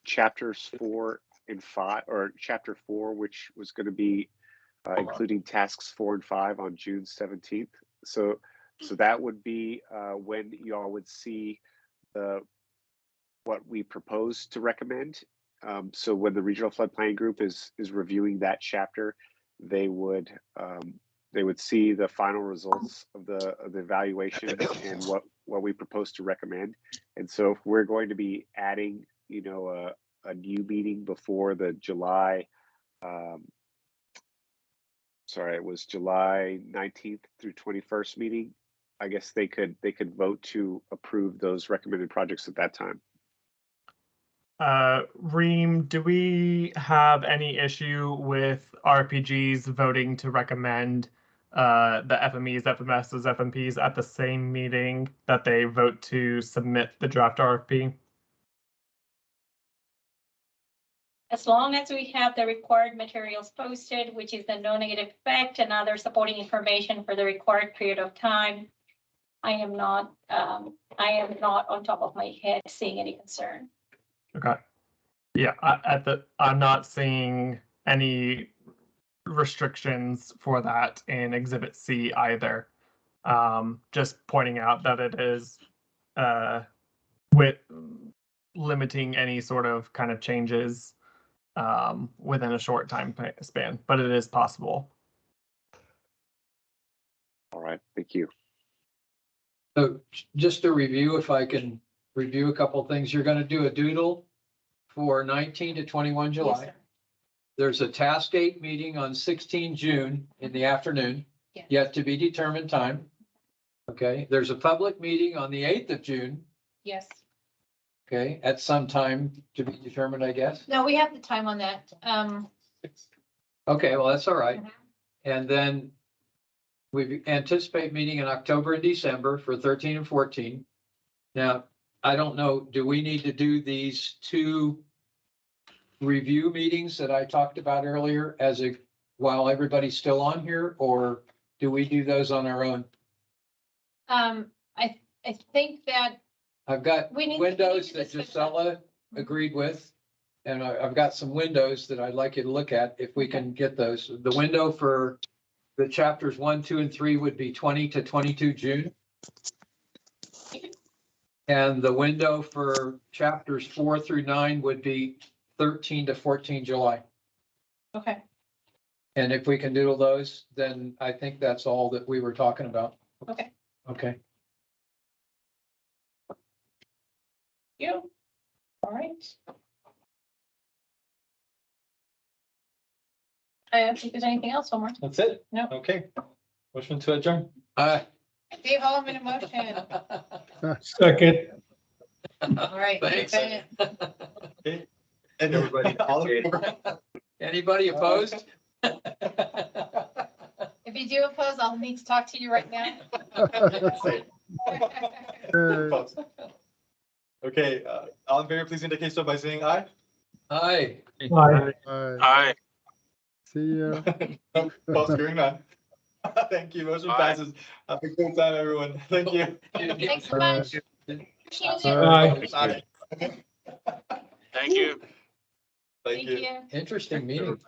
chapters 4 and 5, or chapter 4, which was going to be including tasks 4 and 5 on June 17th. So that would be when y'all would see what we propose to recommend. So when the Regional Flood Planning Group is reviewing that chapter, they would see the final results of the evaluation and what we propose to recommend. And so if we're going to be adding, a new meeting before the July, it was July 19th through 21st meeting, I guess they could vote to approve those recommended projects at that time. Reem, do we have any issue with RPGs voting to recommend the FMEs, FMSs, FMPs at the same meeting that they vote to submit the draft RFP? As long as we have the required materials posted, which is the no negative effect and other supporting information for the required period of time, I am not on top of my head seeing any concern. Okay. Yeah, I'm not seeing any restrictions for that in Exhibit C either. Just pointing out that it is with limiting any sort of kind of changes within a short time span, but it is possible. All right, thank you. So just to review, if I can review a couple of things, you're going to do a doodle for 19 to 21 July. Yes, sir. There's a task 8 meeting on 16 June in the afternoon, Yes. yet to be determined time. Okay, there's a public meeting on the 8th of June, Yes. okay, at some time to be determined, I guess. No, we have the time on that. Okay, well, that's all right. Mhm. And then we anticipate meeting in October and December for 13 and 14. Now, I don't know, do we need to do these 2 review meetings that I talked about earlier as a while everybody's still on here, or do we do those on our own? I think that I've got We need- windows we that need to discuss Gisela agreed with. And I've got some windows that I'd like you to look at if we can get those. The window for the chapters 1, 2, and 3 would be 20 to 22 June. And the window for chapters 4 through 9 would be 13 to 14 July. Okay. And if we can doodle those, then I think that's all that we were talking about. Okay. Okay. You. All right. I don't think there's anything else, Omar. That's it? No. Okay. Motion to adjourn. Dave Holloman, a motion. Second. All right. Thanks. okay. Okay. And everybody, all in favor? Anybody opposed? If you do oppose, I'll need to talk to you right now. Okay, all in favor, please indicate so by saying aye. Aye. Aye. Aye. See ya. Opposed, hearing none. Thank you. Motion passes. Have a good time, everyone. Thank you. Thanks so much. Appreciate you. Aye. Aye. Thank you. Thank you. Interesting meeting.